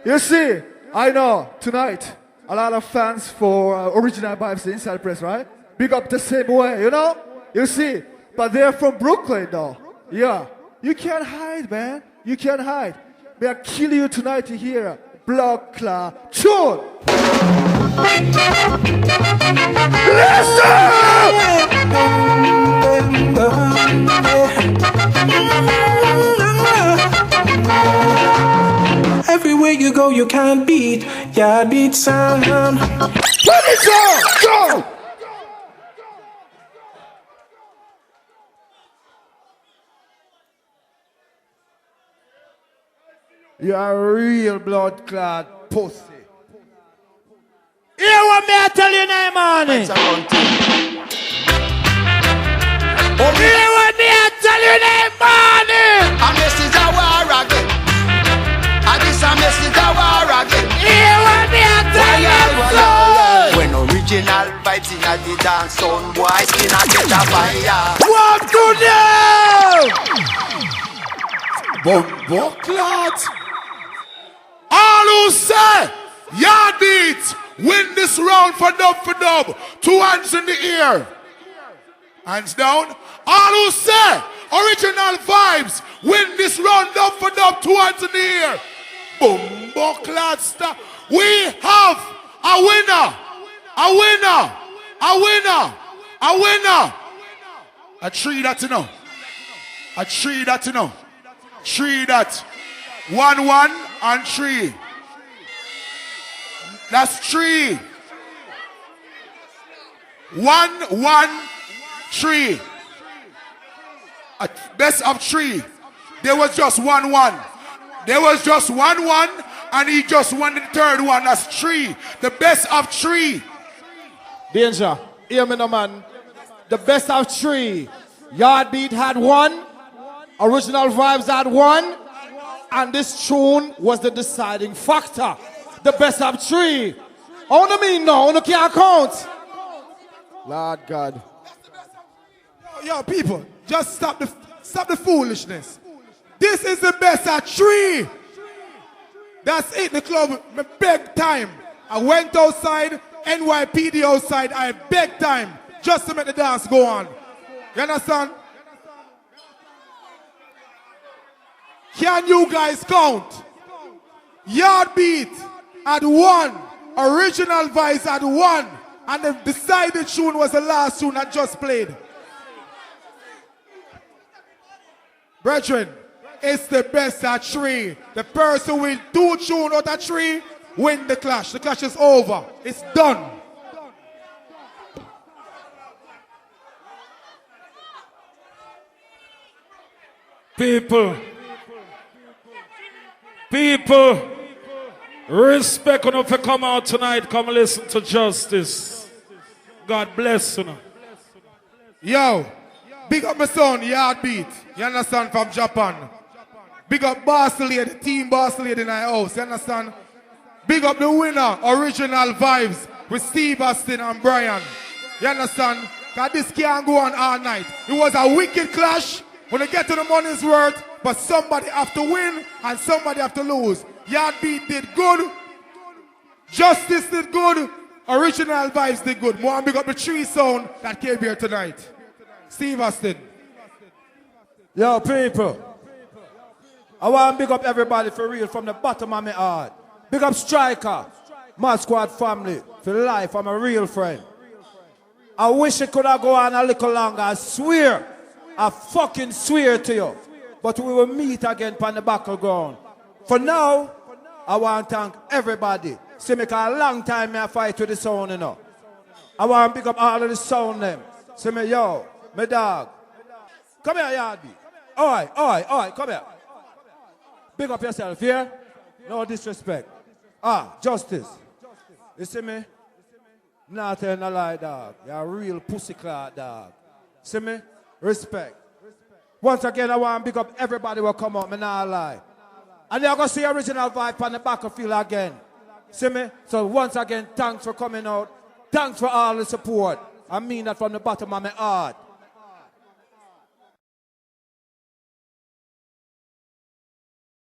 You see, I know, tonight, a lot of fans for Orljahnalvibez inside the press, right? Big up the same way, you know? You see, but they're from Brooklyn though. Yeah, you can't hide, man. You can't hide. May I kill you tonight here. Blood clot tune. Everywhere you go, you can't beat. Yeah, beat sound. Let it go! You're a real blood clot pussy. Hear what me I tell you now, morning. Hear what me I tell you now, morning. A message a war again. And this a message a war again. Hear what me I tell you, when original vibes in the dance sound, boy skin a get a fire. What to do? Bumbo clot. All who say yard beat, win this round for dub, 2 hands in the air. Hands down. All who say Orljahnalvibez, win this round dub, 2 hands in the air. Bumbo clot star. We have a winner. A 3 that you know. A 3 that you know. 3 that. 1-1 and 3. That's 3. 1-1-3. Best of 3. There was just 1-1. There was just 1-1, and he just won the third one. That's 3. The best of 3. Danger. Hear me, no man. The best of 3. Yardbeat had 1. Original Vibes had 1. And this tune was the deciding factor. The best of 3. On the mean now, on the can't count. Lord God. Yo, people, just stop the foolishness. This is the best of 3. That's it, the club. I beg time. I went outside, NYPD outside. I beg time just to make the dance go on. You understand? Can you guys count? Yardbeat had 1. Original Vibes had 1. And the decided tune was the last tune I just played. Brethren, it's the best of 3. The person with 2 tunes out of 3 win the clash. The clash is over. It's done. People, respect enough to come out tonight. Come listen to Justice. God bless you. Yo, big up my son, Yardbeat. You understand, from Japan. Big up Boss Lady, Team Boss Lady in our house. You understand? Big up the winner, Original Vibes, with Steve Austin and Brian. You understand? Because this can't go on all night. It was a wicked clash. When they get to the money's worth, but somebody have to win and somebody have to lose. Yardbeat did good. Justice did good. Original Vibes did good. More big up the 3 sound that came here tonight. Steve Austin. Yo, people. I want to big up everybody for real from the bottom of my heart. Big up Striker, my squad family, for life. I'm a real friend. I wish it could have gone on a little longer. I swear. I fucking swear to you. But we will meet again on the battleground. For now, I want to thank everybody. See me, because a long time I fight with the sound, you know. I want to pick up all of the sound them. See me, yo, my dog. Come here, Yardie. All right, come here. Big up yourself, yeah? No disrespect. Justice. You see me? Not telling a lie, dog. You're a real pussycat, dog. See me? Respect. Once again, I want to big up everybody who come out, me not lie. And you're going to see Original Vibe on the battlefield again. See me? So once again, thanks for coming out. Thanks for all the support. I mean that from the bottom of my heart.